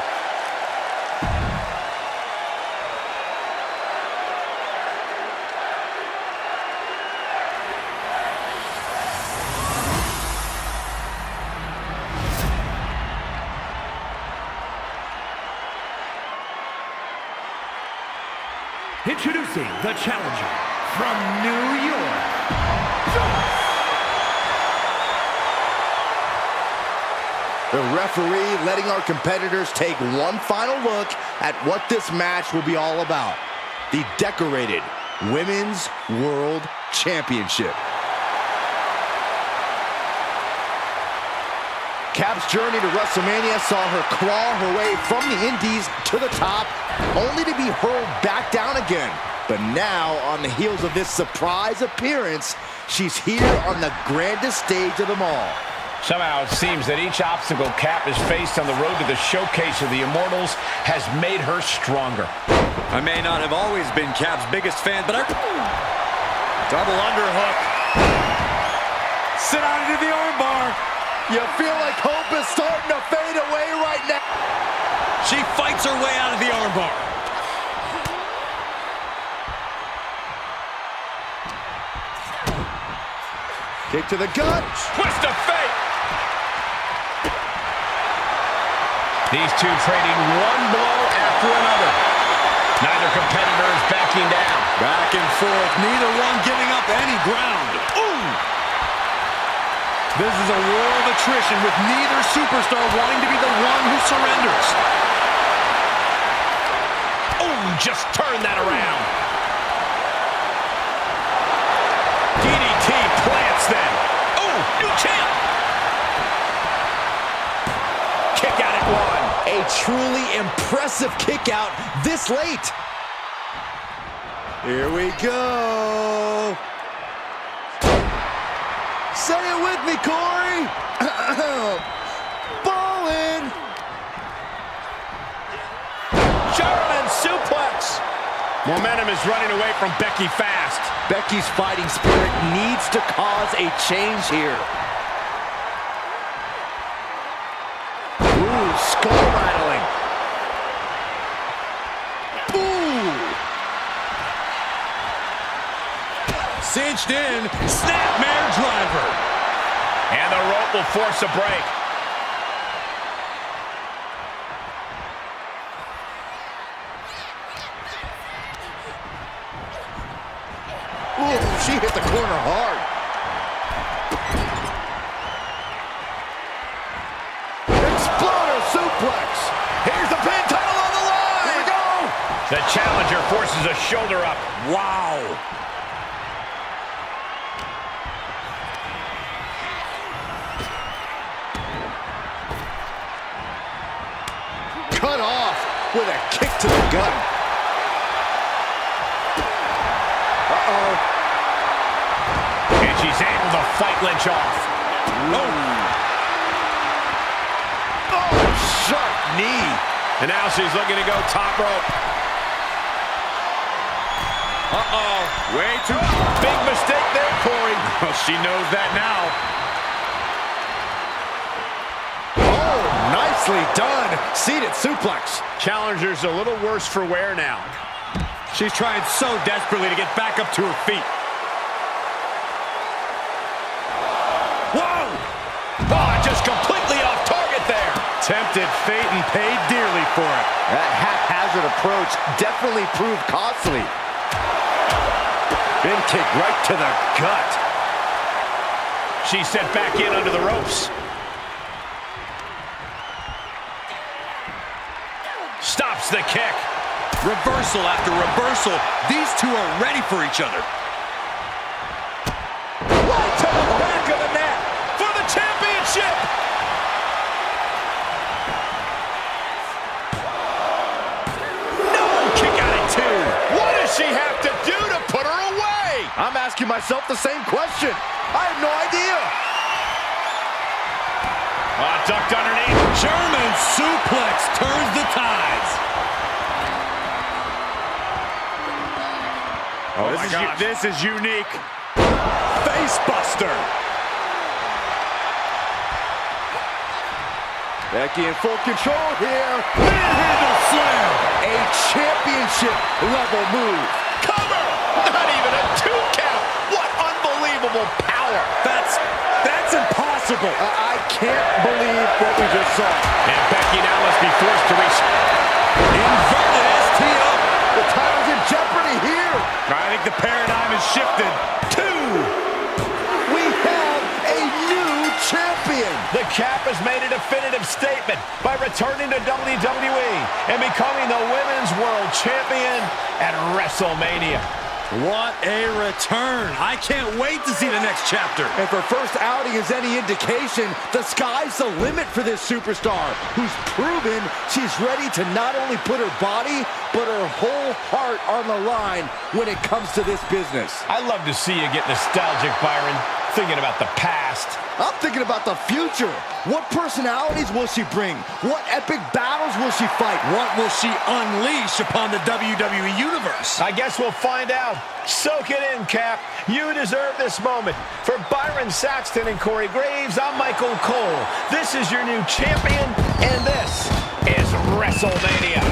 Introducing the challenger from New York, Joyce. The referee letting our competitors take one final look at what this match will be all about. The decorated Women's World Championship. Cap's journey to WrestleMania saw her claw her way from the Indies to the top, only to be hurled back down again. But now, on the heels of this surprise appearance, she's here on the grandest stage of them all. Somehow it seems that each obstacle Cap has faced on the road to the showcase of the Immortals has made her stronger. I may not have always been Cap's biggest fan, but double underhook. Sit on into the armbar. You feel like hope is starting to fade away right now. She fights her way out of the armbar. Kick to the gut. Twist of fate. These two trading one blow after another. Neither competitor is backing down. Back and forth, neither one giving up any ground. Ooh! This is a war of attrition with neither superstar wanting to be the one who surrenders. Oh, just turn that around. DDT plants them. Oh, new champ. Kick out at one. A truly impressive kick out this late. Here we go. Say it with me, Corey. Ballin'. German suplex. Momentum is running away from Becky fast. Becky's fighting spirit needs to cause a change here. Ooh, skull rattling. Ooh. Cinched in, snapmare driver. And the rope will force a break. Ooh, she hit the corner hard. Exploder suplex. Here's the pin, title on the line. Here we go. The challenger forces a shoulder up. Wow. Cut off with a kick to the gut. Uh-oh. And she's able to fight Lynch off. Oh, sharp knee. And now she's looking to go top rope. Uh-oh. Way too big mistake there, Corey. Well, she knows that now. Nicely done. Seated suplex. Challenger's a little worse for wear now. She's trying so desperately to get back up to her feet. Whoa! Oh, just completely off target there. Tempted fate and paid dearly for it. That haphazard approach definitely proved costly. Big kick right to the gut. She's sent back in under the ropes. Stops the kick. Reversal after reversal. These two are ready for each other. Right to the back of the net for the championship. No, kick out at two. What does she have to do to put her away? I'm asking myself the same question. I have no idea. Ducked underneath. German suplex turns the tides. Oh, this is unique. Face buster. Becky in full control here. Manhandle slam. A championship level move. Cover! Not even a 2 count. What unbelievable power. That's impossible. I can't believe what we just saw. And Becky now must be forced to reach. Inverted STO. The title's in jeopardy here. I think the paradigm has shifted. 2. We have a new champion. The Cap has made a definitive statement by returning to WWE and becoming the Women's World Champion at WrestleMania. What a return. I can't wait to see the next chapter. And for first outing is any indication, the sky's the limit for this superstar, who's proven she's ready to not only put her body, but her whole heart on the line when it comes to this business. I love to see you get nostalgic, Byron, thinking about the past. I'm thinking about the future. What personalities will she bring? What epic battles will she fight? What will she unleash upon the WWE Universe? I guess we'll find out. Soak it in, Cap. You deserve this moment. For Byron Saxton and Corey Graves, I'm Michael Cole. This is your new champion, and this is WrestleMania.